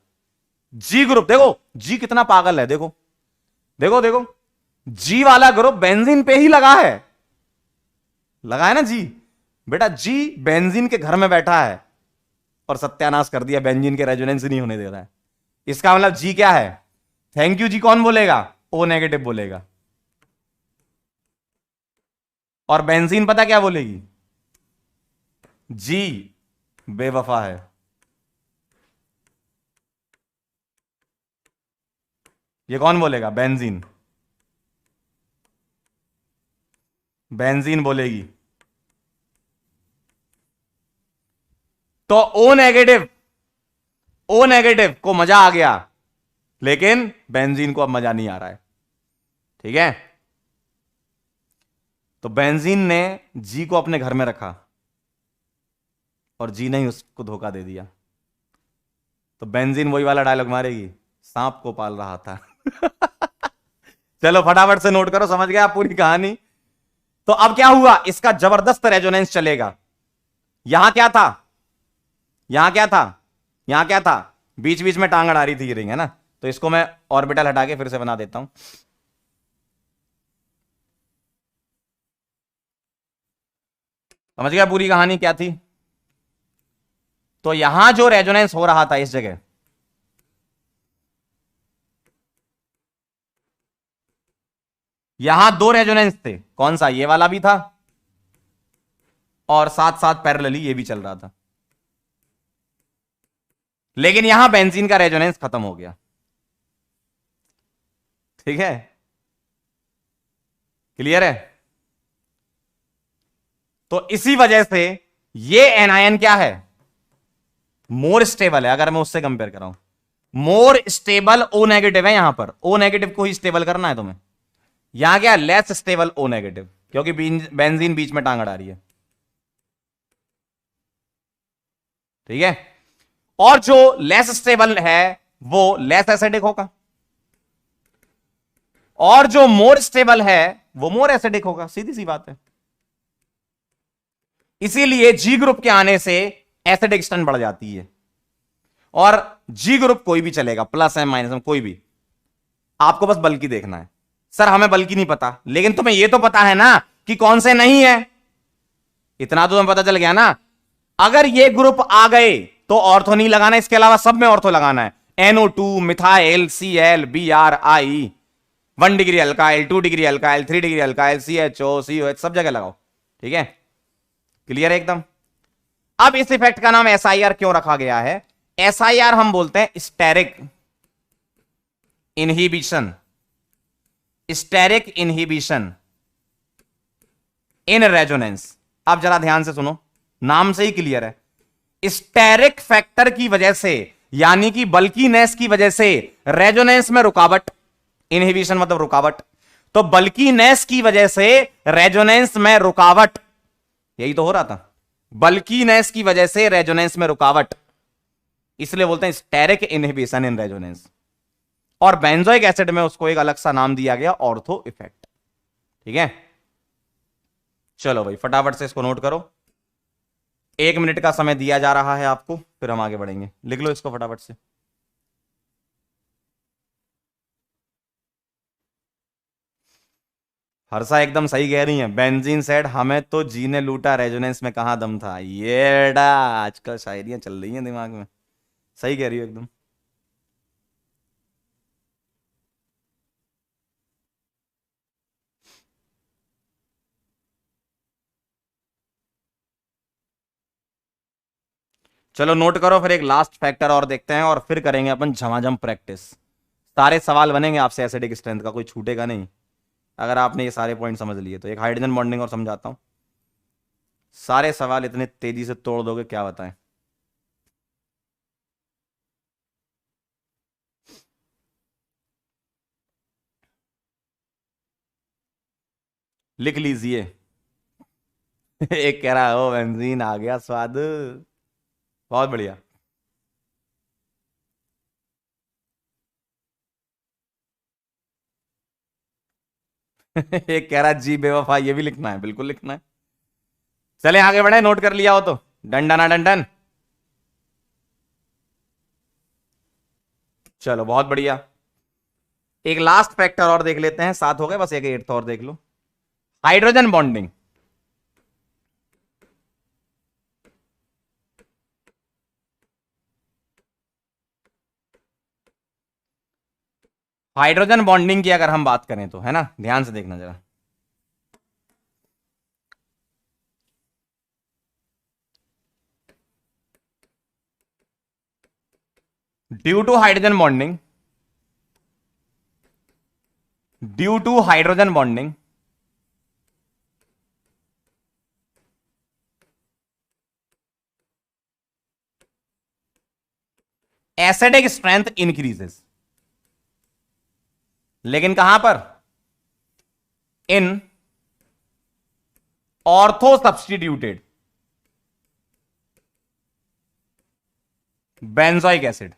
जी ग्रुप देखो, जी कितना पागल है, देखो देखो देखो, जी वाला ग्रुप बेंजीन पे ही लगा है, लगा है ना जी, बेटा जी बेंजीन के घर में बैठा है और सत्यानाश कर दिया, बेंजीन के रेजोनेंस नहीं होने दे रहा है। इसका मतलब जी क्या है, थैंक यू जी कौन बोलेगा, O नेगेटिव बोलेगा, और बेंजीन पता क्या बोलेगी, जी बेवफा है। ये कौन बोलेगा? बेंजीन। बेंजीन बोलेगी। तो ओ नेगेटिव को मजा आ गया, लेकिन बेंजीन को अब मजा नहीं आ रहा है। ठीक है, तो बेंजीन ने जी को अपने घर में रखा और जी ने ही उसको धोखा दे दिया। तो बेंजीन वही वाला डायलॉग मारेगी, सांप को पाल रहा था। चलो फटाफट से नोट करो, समझ गया आप पूरी कहानी। तो अब क्या हुआ, इसका जबरदस्त रेजोनेंस चलेगा। यहां क्या था, यहां क्या था, यहां क्या था, बीच बीच में टांग अड़ा रही थी ये रिंग, है ना। तो इसको मैं ऑर्बिटल हटा के फिर से बना देता हूं। समझ गया पूरी कहानी क्या थी। तो यहां जो रेजोनेंस हो रहा था इस जगह, यहां दो रेजोनेंस थे। कौन सा? ये वाला भी था और साथ साथ पैरेलली ये भी चल रहा था। लेकिन यहां बेंजीन का रेजोनेंस खत्म हो गया। ठीक है, क्लियर है। तो इसी वजह से ये एनायन क्या है, मोर स्टेबल है। अगर मैं उससे कंपेयर कर रहा हूं, मोर स्टेबल ओ नेगेटिव है। यहां पर ओ नेगेटिव को ही स्टेबल करना है तुम्हें। यहां क्या, लेस स्टेबल ओ नेगेटिव, क्योंकि बेंजीन बीच में टांग अड़ा रही है। ठीक है, और जो लेस स्टेबल है वो लेस एसिडिक होगा, और जो मोर स्टेबल है वो मोर एसिडिक होगा। सीधी सी बात है। इसीलिए जी ग्रुप के आने से एसिडिक स्ट्रेंथ बढ़ जाती है। और जी ग्रुप कोई भी चलेगा, प्लस है माइनस है कोई भी, आपको बस बल्कि देखना है। सर हमें बल्कि नहीं पता, लेकिन तुम्हें यह तो पता है ना कि कौन से नहीं है। इतना तो तुम्हें पता चल गया ना। अगर ये ग्रुप आ गए तो ऑर्थो नहीं लगाना, इसके अलावा सब में ऑर्थो लगाना है। NO2 methyl CL BRI, 1 degree alkyl, 2 degree alkyl, 3 degree alkyl, CHO COH सब जगह लगाओ। ठीक है, क्लियर है एकदम। अब इस इफेक्ट का नाम SIR क्यों रखा गया है? SIR हम बोलते हैं steric inhibition, steric inhibition in resonance. अब जरा ध्यान से सुनो, नाम से ही क्लियर है। स्टेरिक फैक्टर की वजह से, यानी कि बल्कीनेस की वजह से रेजोनेंस में रुकावट, इनहिबिशन मतलब रुकावट। तो बल्कीनेस की वजह से रेजोनेंस में रुकावट, यही तो हो रहा था। बल्कीनेस की वजह से रेजोनेंस में रुकावट, इसलिए बोलते हैं स्टेरिक इनहिबिशन इन रेजोनेंस। और बेंजोइक एसिड में उसको एक अलग सा नाम दिया गया, ऑर्थो इफेक्ट। ठीक है, चलो भाई फटाफट से इसको नोट करो। 1 मिनट का समय दिया जा रहा है आपको, फिर हम आगे बढ़ेंगे। लिख लो इसको फटाफट से। हर्षा एकदम सही कह रही है। बेंजीन सेड हमें तो जी ने लूटा, रेजोनेंस में कहां दम था। ये बेटा आजकल शायरियां चल रही हैं दिमाग में। सही कह रही हो एकदम। चलो नोट करो, फिर एक लास्ट फैक्टर और देखते हैं और फिर करेंगे अपन झमाझम प्रैक्टिस। सारे सवाल बनेंगे आपसे एसिडिक स्ट्रेंथ का, कोई छूटेगा नहीं अगर आपने ये सारे पॉइंट समझ लिए तो। एक हाइड्रोजन बॉन्डिंग और समझाता हूं। सारे सवाल इतने तेजी से तोड़ दोगे क्या बताएं। लिख लीजिए। एक कह रहा है ओ बेंजीन आ गया स्वाद। बहुत बढ़िया। एक कह रहा है जी बेवफा, ये भी लिखना है, बिल्कुल लिखना है। चले आगे बढ़े, नोट कर लिया हो तो डन डन डन डन। चलो बहुत बढ़िया। एक लास्ट फैक्टर और देख लेते हैं, 7 हो गए, बस एक 8th और देख लो। Hydrogen bonding. हाइड्रोजन बॉन्डिंग की अगर हम बात करें तो, है ना, ध्यान से देखना जरा। Due to hydrogen bonding due to hydrogen bonding acidic strength increases, लेकिन कहां पर? In ortho substituted benzoic acid.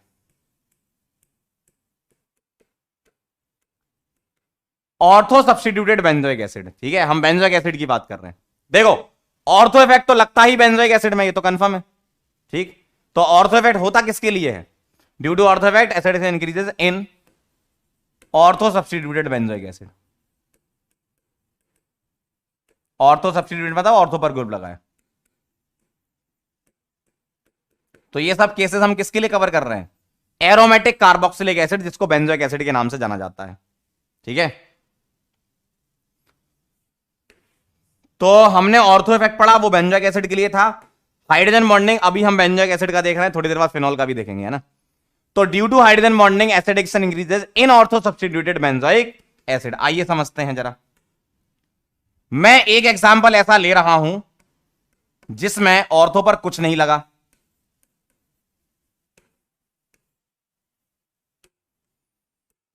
Ortho substituted benzoic acid, ठीक है, हम बेंजोइक एसिड की बात कर रहे हैं। देखो ऑर्थो इफेक्ट तो लगता ही बेंजोइक एसिड में, ये तो कंफर्म है, ठीक। तो ऑर्थो इफेक्ट होता किसके लिए है? Due to ortho effect acid increases in ortho substituted benzoic acid. Ortho substituted बताओ, ऑर्थो पर ग्रुप लगाए। तो ये सब केसेस हम किसके लिए कवर कर रहे हैं? एरोमेटिक कार्बोक्सिलिक एसिड, जिसको बेंजोइक एसिड के नाम से जाना जाता है, ठीक है। तो हमने ऑर्थो इफेक्ट पढ़ा, वो बेंजोइक एसिड के लिए था। हाइड्रोजन बॉन्डिंग अभी हम बेंजोइक एसिड का देख रहे हैं, थोड़ी देर बाद फिनॉल का भी देखेंगे, है ना। तो due to hydrogen bonding acid action increases in ortho substituted benzoic acid. आइए समझते हैं जरा। मैं एक एग्जांपल ऐसा ले रहा हूं जिसमें ऑर्थो पर कुछ नहीं लगा।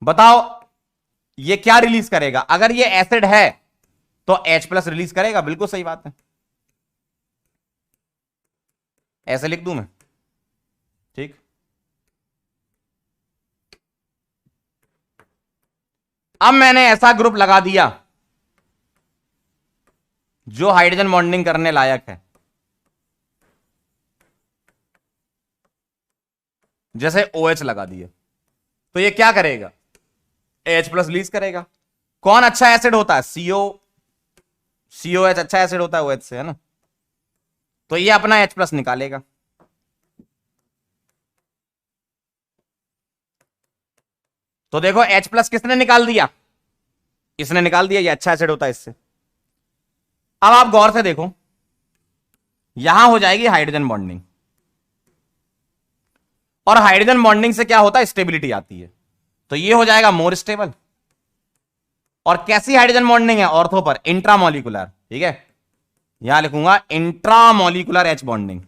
बताओ ये क्या रिलीज करेगा? अगर ये एसिड है तो H+ रिलीज करेगा, बिल्कुल सही बात है। ऐसे लिख दूं मैं, ठीक। अब मैंने ऐसा ग्रुप लगा दिया जो हाइड्रोजन बॉन्डिंग करने लायक है, जैसे OH लगा दिए, तो ये क्या करेगा? H+ रिलीज करेगा। कौन अच्छा एसिड होता है? COH अच्छा एसिड होता है OH से, है ना। तो ये अपना H+ निकालेगा। तो देखो H+ किसने निकाल दिया? इसने निकाल दिया, ये अच्छा एसिड होता है इससे। अब आप गौर से देखो, यहां हो जाएगी हाइड्रोजन बॉन्डिंग, और हाइड्रोजन बॉन्डिंग से क्या होता है? स्टेबिलिटी आती है। तो ये हो जाएगा मोर स्टेबल। और कैसी हाइड्रोजन बॉन्डिंग है? ऑर्थो पर, इंट्रामोलिकुलर, ठीक है। यहां लिखूंगा intramolecular H bonding.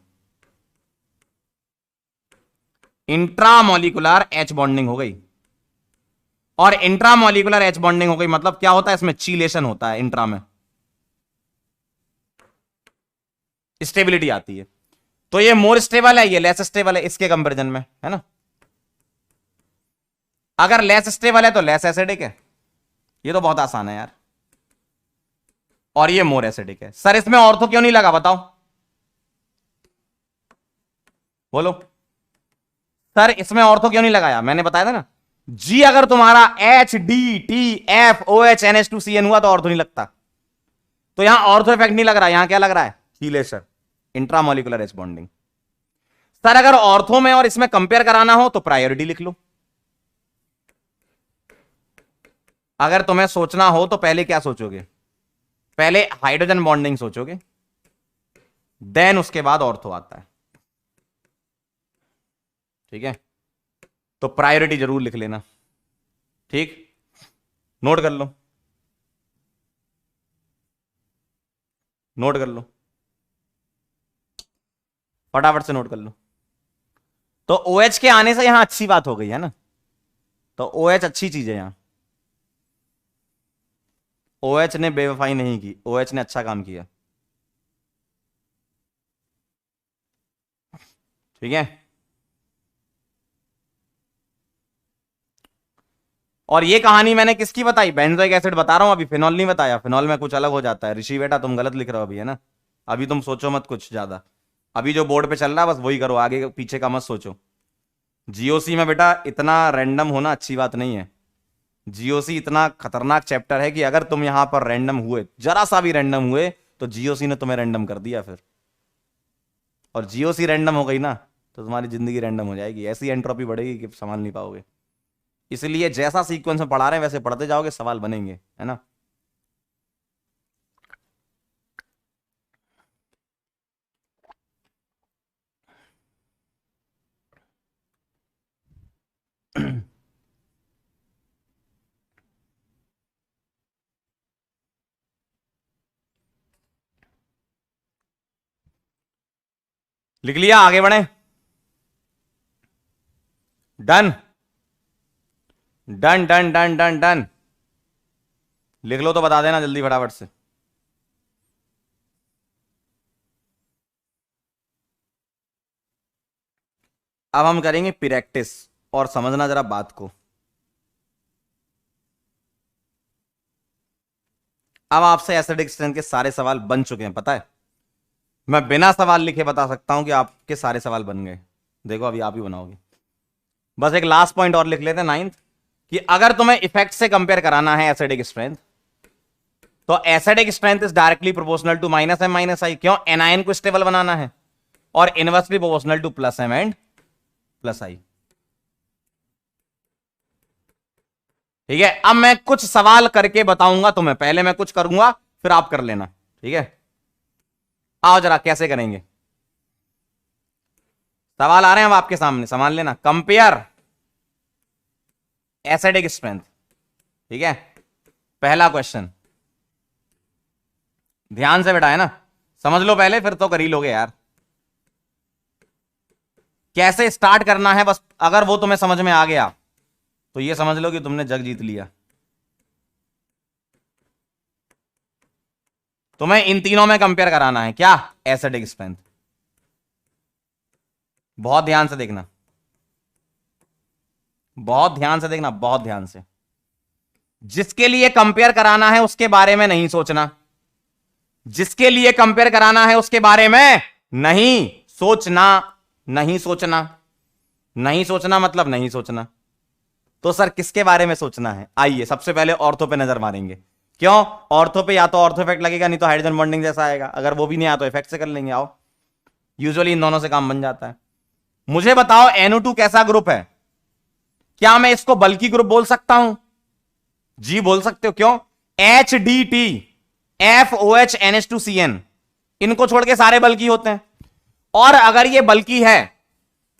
Intramolecular H bonding हो गई। और इंट्रामोलिकुलर H बॉन्डिंग हो गई मतलब क्या होता है? इसमें चीलेशन होता है, इंट्रा में स्टेबिलिटी आती है। तो ये मोर स्टेबल है, ये लेस स्टेबल है इसके कंपैरिजन में, है ना। अगर लेस स्टेबल है तो लेस एसिडिक है, ये तो बहुत आसान है यार। और ये मोर एसिडिक है। सर इसमें ऑर्थो क्यों नहीं लगा, बताओ, बोलो। सर इसमें ऑर्थो क्यों नहीं लगाया? मैंने बताया था ना जी, अगर तुम्हारा HDTFOH NH2CN हुआ तो ऑर्थो नहीं लगता। तो यहां ऑर्थो इफेक्ट नहीं लग रहा, यहां क्या लग रहा है? चीलेशन, इंट्रामोलिकुलर एच बॉन्डिंग। सर अगर ऑर्थो में और इसमें कंपेयर कराना हो तो प्रायोरिटी लिख लो। अगर तुम्हें सोचना हो तो पहले क्या सोचोगे? पहले हाइड्रोजन बॉन्डिंग सोचोगे, देन उसके बाद ऑर्थो आता है, ठीक है। तो प्रायोरिटी जरूर लिख लेना, ठीक। नोट कर लो, नोट कर लो, फटाफट से नोट कर लो। तो OH के आने से यहां अच्छी बात हो गई है ना। तो OH अच्छी चीज है यहां। OH ने बेवफाई नहीं की, OH ने अच्छा काम किया, ठीक है। और ये कहानी मैंने किसकी बताई? बेंजोइक एसिड बता रहा हूं, अभी फिनॉल नहीं बताया। फिनॉल में कुछ अलग हो जाता है। ऋषि बेटा तुम गलत लिख रहे हो अभी, है ना। अभी तुम सोचो मत कुछ ज्यादा, अभी जो बोर्ड पे चल रहा है बस वही करो, आगे पीछे का मत सोचो। जीओसी में बेटा इतना रैंडम होना अच्छी बात नहीं है। जीओसी इतना खतरनाक चैप्टर है कि अगर तुम यहां पर रैंडम हुए, जरा सा भी रैंडम हुए, तो जीओसी ने तुम्हें रैंडम कर दिया फिर। और जीओसी रैंडम हो गई ना तो तुम्हारी जिंदगी रैंडम हो जाएगी, ऐसी एंट्रोपी बढ़ेगी कि संभाल नहीं पाओगे। इसलिए जैसा सीक्वेंस में पढ़ा रहे हैं वैसे पढ़ते जाओगे, सवाल बनेंगे, है ना। लिख लिया, आगे बढ़े। Done done done done done done. लिख लो तो बता देना जल्दी फटाफट से। अब हम करेंगे प्रैक्टिस, और समझना जरा बात को। अब आपसे एसिडिक स्ट्रेंथ के सारे सवाल बन चुके हैं, पता है। मैं बिना सवाल लिखे बता सकता हूं कि आपके सारे सवाल बन गए। देखो अभी आप ही बनाओगे। बस एक लास्ट पॉइंट और लिख लेते हैं, 9th, कि अगर तुम्हें इफेक्ट से कंपेयर कराना है एसिडिक स्ट्रेंथ, तो acidic strength is directly proportional to minus M minus I. क्यों? एनायन को स्टेबल बनाना है, और inversely proportional to plus M and plus I. ठीक है, अब मैं कुछ सवाल करके बताऊंगा तुम्हें। पहले मैं कुछ करूंगा, फिर आप कर लेना, ठीक है। आओ जरा, कैसे करेंगे। सवाल आ रहे हैं अब आपके सामने, संभाल लेना। कंपेयर एसिडिक स्ट्रेंथ, ठीक है। पहला क्वेश्चन ध्यान से बेटा, है ना, समझ लो पहले, फिर तो कर ही लोगे यार। कैसे स्टार्ट करना है, बस अगर वो तुम्हें समझ में आ गया तो ये समझ लो कि तुमने जग जीत लिया। तुम्हें इन तीनों में कंपेयर कराना है क्या? Acidic strength. बहुत ध्यान से देखना, बहुत ध्यान से देखना, बहुत ध्यान से। जिसके लिए कंपेयर कराना है उसके बारे में नहीं सोचना, जिसके लिए कंपेयर कराना है उसके बारे में नहीं सोचना। नहीं सोचना, नहीं सोचना मतलब नहीं सोचना। तो सर किसके बारे में सोचना है? आइए सबसे पहले ऑर्थो पे नजर मारेंगे। क्यों? ऑर्थो पे या तो ऑर्थो इफेक्ट लगेगा, नहीं तो हाइड्रोजन बॉन्डिंग जैसा आएगा। अगर वो भी नहीं आया तो इफेक्ट से कर लेंगे। आओ, यूजुअली इन दोनों से काम बन जाता है। मुझे बताओ NO2 कैसा ग्रुप है? क्या मैं इसको बल्की ग्रुप बोल सकता हूं? जी बोल सकते हो। क्यों? HDT FOH NH2CN, इनको छोड़ के सारे बल्की होते हैं। और अगर ये बल्की है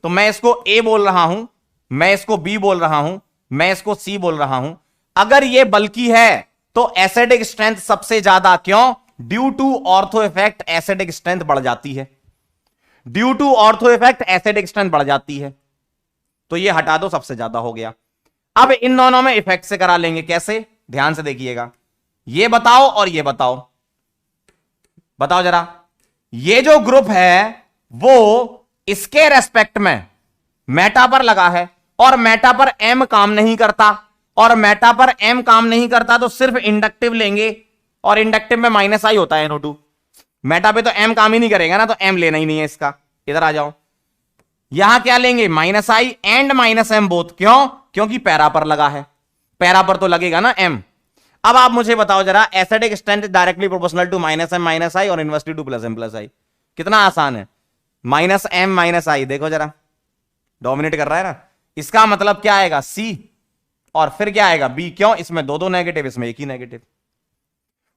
तो मैं इसको A बोल रहा हूं, मैं इसको B बोल रहा हूं, मैं इसको C बोल रहा हूं। अगर ये बल्की है तो एसिडिक स्ट्रेंथ सबसे ज्यादा। क्यों? Due to ortho effect acidic strength बढ़ जाती है। Due to ortho effect acidic strength बढ़ जाती है। तो ये हटा दो, सबसे ज्यादा हो गया। अब इन दोनों में इफेक्ट से करा लेंगे। कैसे? ध्यान से देखिएगा। ये बताओ और ये बताओ, बताओ जरा। ये जो ग्रुप है वो इसके रेस्पेक्ट में मेटा पर लगा है, और मेटा पर M काम नहीं करता, और मेटा पर M काम नहीं करता तो सिर्फ इंडक्टिव लेंगे, और इंडक्टिव में माइनस आई होता है NO2। मेटा पे तो M काम ही नहीं करेगा ना, तो M लेना ही नहीं है इसका। इधर आ जाओ, यहां क्या लेंगे? Minus I and minus M both. क्यों? क्योंकि पैरा पर लगा है, पैरा पर तो लगेगा ना M। अब आप मुझे बताओ जरा, acidic strength directly proportional to minus M minus I और inversely to plus M plus I. कितना आसान है। माइनस M माइनस आई, देखो जरा डोमिनेट कर रहा है ना। इसका मतलब क्या आएगा? C, और फिर क्या आएगा? B। क्यों? इसमें दो दो नेगेटिव, इसमें एक ही नेगेटिव।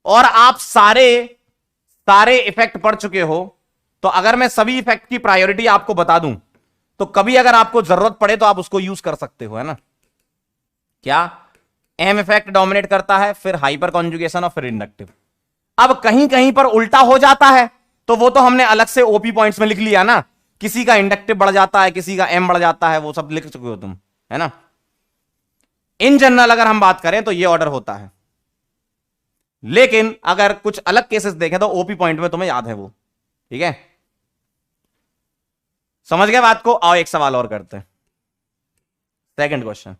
और आप सारे इफेक्ट पढ़ चुके हो, तो अगर मैं सभी इफेक्ट की प्रायोरिटी आपको बता दूं तो कभी अगर आपको जरूरत पड़े तो आप उसको यूज कर सकते हो, है ना। क्या? M इफेक्ट डोमिनेट करता है, फिर हाइपर कॉन्जुगेशन और फिर इंडक्टिव। अब कहीं कहीं पर उल्टा हो जाता है तो वो तो हमने अलग से OP पॉइंट्स में लिख लिया ना। किसी का इंडक्टिव बढ़ जाता है, किसी का M बढ़ जाता है, वो सब लिख चुके हो तुम, है ना। इन जनरल अगर हम बात करें तो ये ऑर्डर होता है, लेकिन अगर कुछ अलग केसेस देखें तो OP पॉइंट में तुम्हें याद है वो। ठीक है, समझ गए बात को? आओ एक सवाल और करते हैं। Second question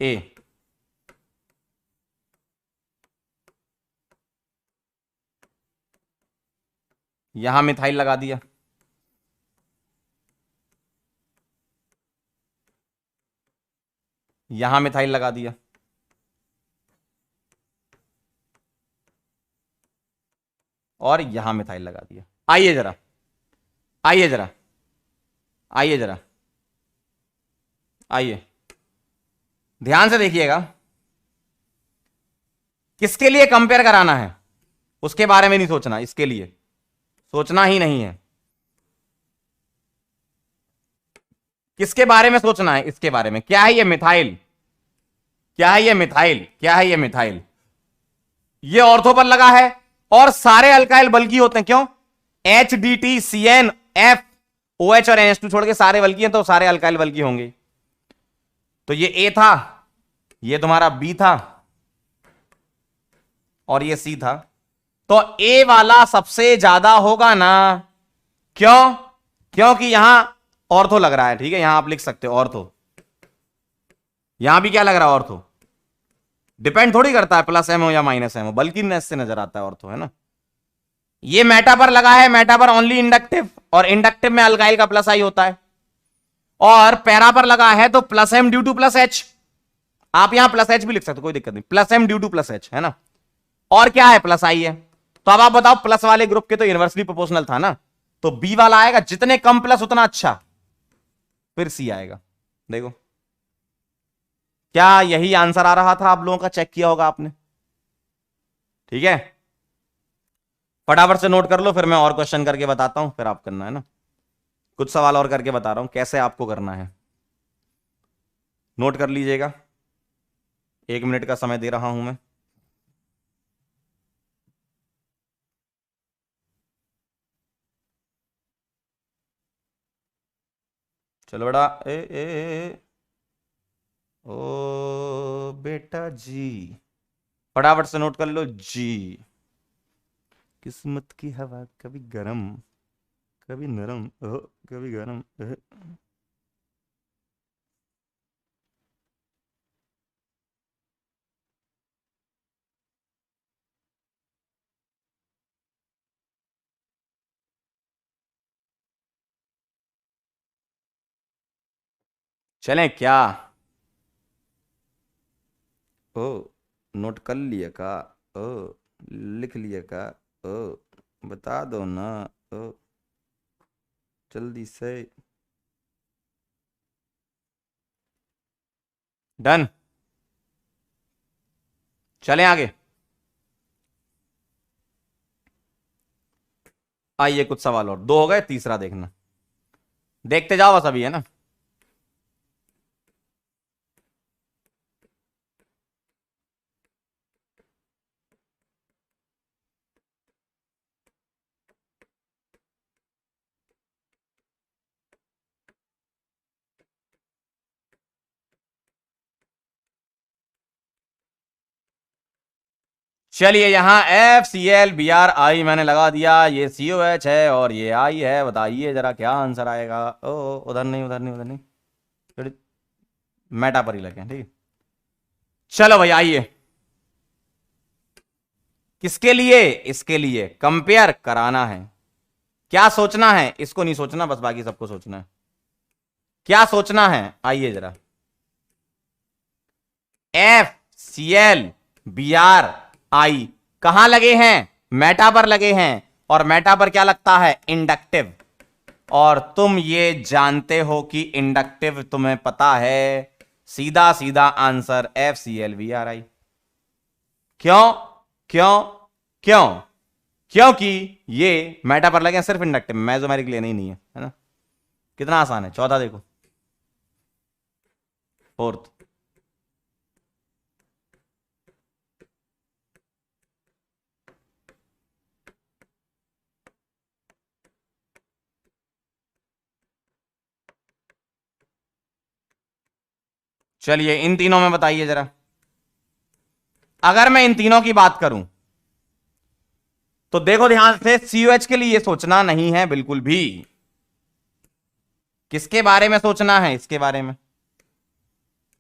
A। यहां मिथाइल लगा दिया, यहां मिथाइल लगा दिया, और यहां मिथाइल लगा दिया। आइए जरा, आइए जरा, आइए जरा, आइए ध्यान से देखिएगा। किसके लिए कंपेयर कराना है उसके बारे में नहीं सोचना, इसके लिए सोचना ही नहीं है। किसके बारे में सोचना है? इसके बारे में। क्या है ये? मिथाइल। क्या है ये? मिथाइल। क्या है ये? मिथाइल। ये ऑर्थो पर लगा है, और सारे अल्काइल बल्कि होते हैं। क्यों? HDTCN F OH और NH2 छोड़ के सारे बल्कि हैं, तो सारे अल्काइल बल्कि होंगे। तो ये A था, ये तुम्हारा B था और ये C था। तो A वाला सबसे ज्यादा होगा ना। क्यों? क्योंकि यहां ऑर्थो लग रहा है। ठीक है, यहां आप लिख सकते हो ऑर्थो। यहां भी क्या लग रहा है? ऑर्थो। डिपेंड थोड़ी करता है प्लस एम हो या माइनस एम हो, बल्कि से नजर आता है ऑर्थो, है ना। ये मेटा पर लगा है, मेटा पर ओनली इंडक्टिव, और इंडक्टिव में अल्काइल का प्लस आई होता है। और पैरा पर लगा है तो plus M due to plus H. आप यहां प्लस एच भी लिख सकते हो, कोई दिक्कत नहीं, plus M due to plus H, है ना। और क्या है? प्लस आई है। तो अब आप बताओ, प्लस वाले ग्रुप के तो इनवर्सली प्रोपोर्शनल था ना, तो बी वाला आएगा, जितने कम प्लस उतना अच्छा, फिर सी आएगा। देखो, क्या यही आंसर आ रहा था आप लोगों का? चेक किया होगा आपने। ठीक है, फटाफट से नोट कर लो, फिर मैं और क्वेश्चन करके बताता हूं, फिर आप करना, है ना। कुछ सवाल और करके बता रहा हूं कैसे आपको करना है। नोट कर लीजिएगा, 1 मिनट का समय दे रहा हूं मैं। चलो बेटा, ओ बेटा जी, फटाफट से नोट कर लो जी। किस्मत की हवा कभी गरम कभी नरम, कभी गरम। चलें क्या? ओ, नोट कर लिया का? ओ, लिख लिया का? ओ, बता दो ना। ओ, जल्दी से। डन। चलें आगे। आइए, कुछ सवाल और, 2 हो गए, तीसरा देखना। देखते जाओ बस अभी, है ना। चलिए, यहां FCl Br I मैंने लगा दिया, ये COH है और ये I है। बताइए जरा क्या आंसर आएगा। ओ, उधर नहीं, उधर नहीं, उधर नहीं, मेटा पर ही लगे। ठीक है, चलो भाई आइए। किसके लिए? इसके लिए कंपेयर कराना है। क्या सोचना है? इसको नहीं सोचना, बस बाकी सबको सोचना है। क्या सोचना है? आइए जरा। FCl Br I कहां लगे हैं? मेटा पर लगे हैं, और मेटा पर क्या लगता है? इंडक्टिव। और तुम ये जानते हो कि इंडक्टिव तुम्हें पता है। सीधा सीधा आंसर FCl Br I। क्यों? क्यों? क्यों? क्योंकि ये मेटा पर लगे हैं, सिर्फ इंडक्टिव, मेसोमेरिक लेना ही नहीं है ना। कितना आसान है। चौथा देखो, फोर्थ। चलिए, इन तीनों में बताइए जरा। अगर मैं इन तीनों की बात करूं तो देखो ध्यान से, COH के लिए सोचना नहीं है बिल्कुल भी। किसके बारे में सोचना है? इसके बारे में।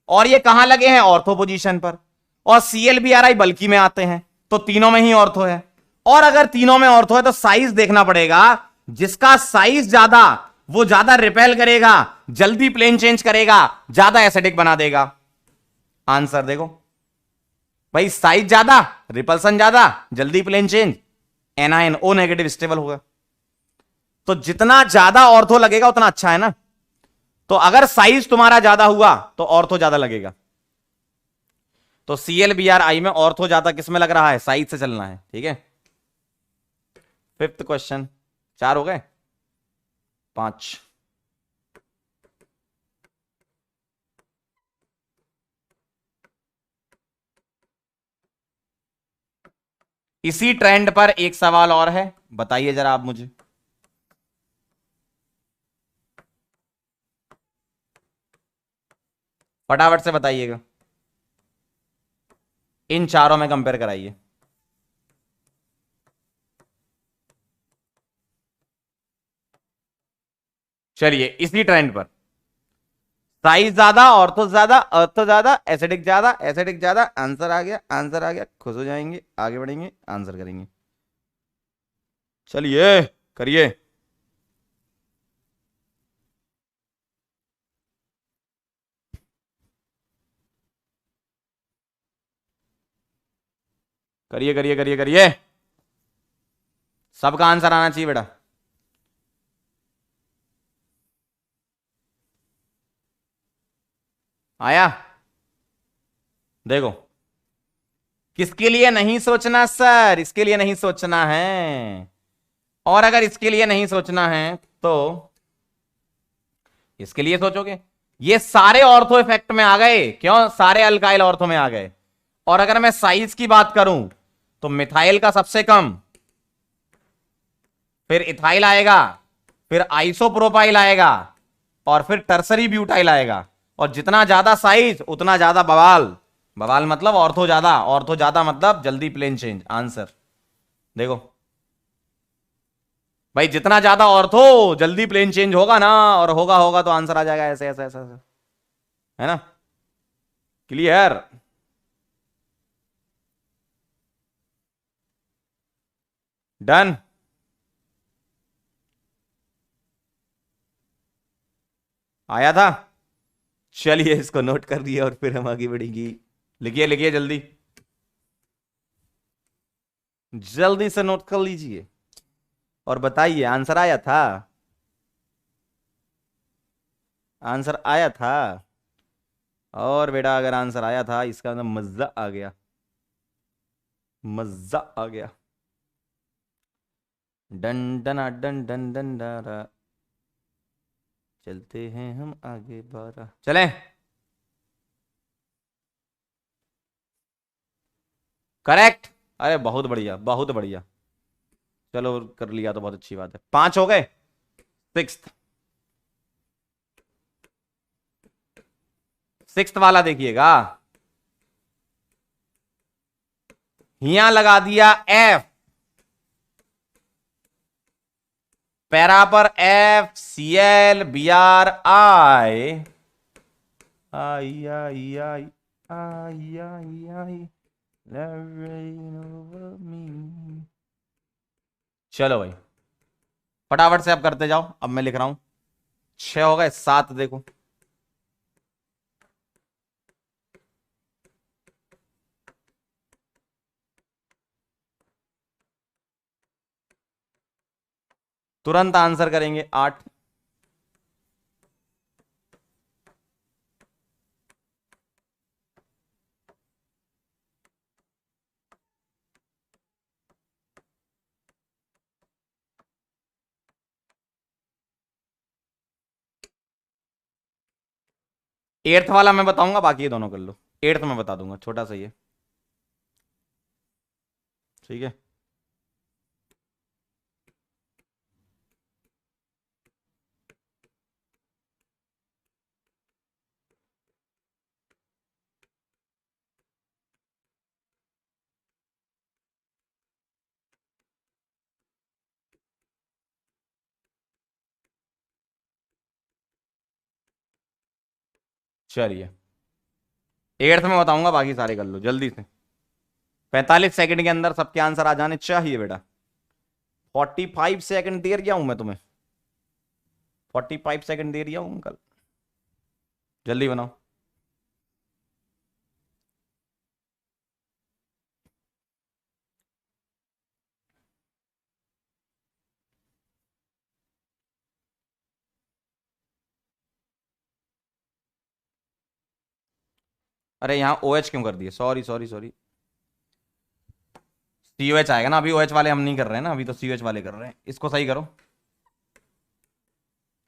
और ये कहां लगे हैं? ऑर्थो पोजीशन पर। और ClBr I बल्कि में आते हैं, तो तीनों में ही ऑर्थो है। और अगर तीनों में ऑर्थो है तो साइज देखना पड़ेगा। जिसका साइज ज्यादा, वो ज्यादा रिपेल करेगा, जल्दी प्लेन चेंज करेगा, ज्यादा एसिडिक बना देगा। आंसर देखो भाई, साइज ज्यादा, रिपल्सन ज्यादा, जल्दी plane change, anion O negative stable होगा। तो जितना ज्यादा ऑर्थो लगेगा उतना अच्छा है ना। तो अगर साइज तुम्हारा ज्यादा हुआ तो ऑर्थो ज्यादा लगेगा। तो ClBr I में ऑर्थो ज्यादा किस में लग रहा है? साइज से चलना है। ठीक है, 5th क्वेश्चन। 4 हो गए, 5। इसी ट्रेंड पर एक सवाल और है, बताइए जरा आप मुझे। फटाफट से बताइएगा, इन चारों में कंपेयर कराइए। चलिए इसी ट्रेंड पर, साइज ज्यादा, ऑर्थो ज्यादा, ऑर्थो ज्यादा, एसिडिक ज्यादा, एसिडिक ज्यादा, आंसर आ गया, आंसर आ गया, खुश हो जाएंगे, आगे बढ़ेंगे, आंसर करेंगे। चलिए करिए। करिए करिए करिए करिए, सबका आंसर आना चाहिए बेटा। आया? देखो, किसके लिए नहीं सोचना सर, इसके लिए नहीं सोचना है, और अगर इसके लिए नहीं सोचना है तो इसके लिए सोचोगे। ये सारे ऑर्थो इफेक्ट में आ गए, क्यों? सारे अल्काइल ऑर्थो में आ गए। और अगर मैं साइज की बात करूं तो मिथाइल का सबसे कम, फिर इथाइल आएगा, फिर आइसोप्रोपाइल आएगा, और फिर टर्सरी ब्यूटाइल आएगा। और जितना ज्यादा साइज उतना ज्यादा बवाल। बवाल मतलब ऑर्थो ज्यादा, ऑर्थो ज्यादा मतलब जल्दी प्लेन चेंज। आंसर देखो भाई, जितना ज्यादा ऑर्थो जल्दी प्लेन चेंज होगा ना, और होगा होगा तो आंसर आ जाएगा ऐसे ऐसे ऐसे ऐसे। है ना? क्लियर? डन? आया था? चलिए इसको नोट कर दिए और फिर हम आगे बढ़ेंगे। लिखिए लिखिए जल्दी, जल्दी से नोट कर लीजिए और बताइए आंसर आया था, आंसर आया था। और बेटा अगर आंसर आया था इसका मतलब मजा आ गया, मजा आ गया। डन डना डन डन डन डारा, चलते हैं हम आगे बारा, चलें। करेक्ट। अरे बहुत बढ़िया, बहुत बढ़िया। चलो कर लिया तो बहुत अच्छी बात है, 5 हो गए। सिक्स्थ, सिक्स्थ वाला देखिएगा, यहां लगा दिया एफ, पैरा पर F C L B R I, I I I I I I, चलो भाई फटाफट से अब करते जाओ, अब मैं लिख रहा हूं। 6 हो गए, 7 देखो। तुरंत आंसर करेंगे 8। एट्थ वाला मैं बताऊंगा, बाकी ये दोनों कर लो। एट्थ में बता दूंगा, छोटा सा ही है, ठीक है। चलिए एट्थ में बताऊंगा, बाकी सारे कर लो जल्दी से। 45 सेकंड के अंदर सबके आंसर आ जाने चाहिए बेटा। 45 सेकंड दे रहा हूं मैं तुम्हें, 45 सेकंड दे रहा हूं अंकल, जल्दी बनाओ। अरे यहाँ ओ OH क्यों कर दिए, सॉरी सॉरी सॉरी। COH आएगा ना, अभी OH वाले हम नहीं कर रहे हैं ना, अभी तो COH वाले कर रहे हैं, इसको सही करो।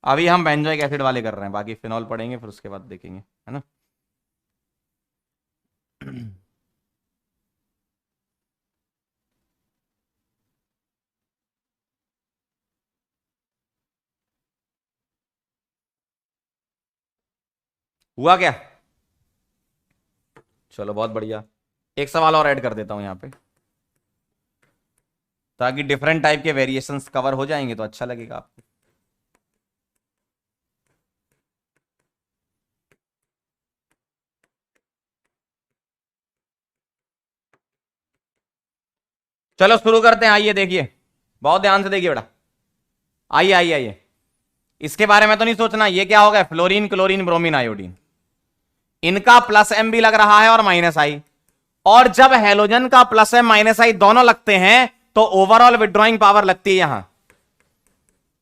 अभी हम बेंजोइक एसिड वाले कर रहे हैं, बाकी फिनॉल पढ़ेंगे फिर उसके बाद देखेंगे, है ना? हुआ क्या? चलो बहुत बढ़िया, एक सवाल और ऐड कर देता हूं यहां पे, ताकि डिफरेंट टाइप के वेरिएशंस कवर हो जाएंगे तो अच्छा लगेगा आपको। चलो शुरू करते हैं, आइए देखिए, बहुत ध्यान से देखिए बेटा, आइए आइए आइए। इसके बारे में तो नहीं सोचना, ये क्या होगा, फ्लोरीन क्लोरीन ब्रोमीन आयोडीन, इनका प्लस एम भी लग रहा है और माइनस आई, और जब हेलोजन का प्लस एम माइनस आई दोनों लगते हैं तो ओवरऑल विड्रॉइंग पावर लगती है यहां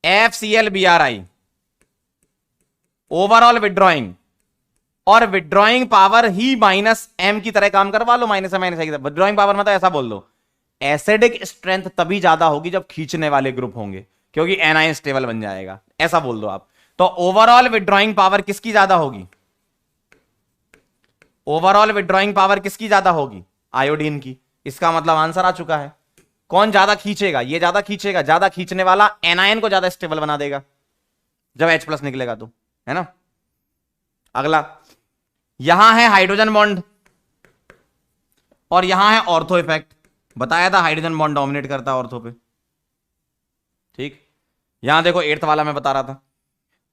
FCl Bri, ओवरऑल विड्रॉइंग, और विड्रॉइंग पावर ही माइनस एम की तरह काम करवा लो, माइनस एम माइनस आई की तरह। विड्रॉइंग पावर मतलब ऐसा बोल दो, एसिडिक स्ट्रेंथ तभी ज्यादा होगी जब खींचने वाले ग्रुप होंगे, क्योंकि एनायन स्टेबल बन जाएगा, ऐसा बोल दो आप। तो ओवरऑल विड्रॉइंग पावर किसकी ज्यादा होगी, ओवरऑल विड्रॉइंग पावर किसकी ज्यादा होगी, आयोडीन की। इसका मतलब आंसर आ चुका है। कौन ज्यादा खींचेगा, ये ज्यादा खींचेगा, ज्यादा खींचने वाला एनायन को ज्यादा स्टेबल बना देगा जब H+ निकलेगा तो, है ना। अगला, यहां है हाइड्रोजन बॉन्ड और यहां है ऑर्थो इफेक्ट, बताया था हाइड्रोजन बॉन्ड डोमिनेट करता है ऑर्थो पे, ठीक। यहां देखो 8th वाला मैं बता रहा था,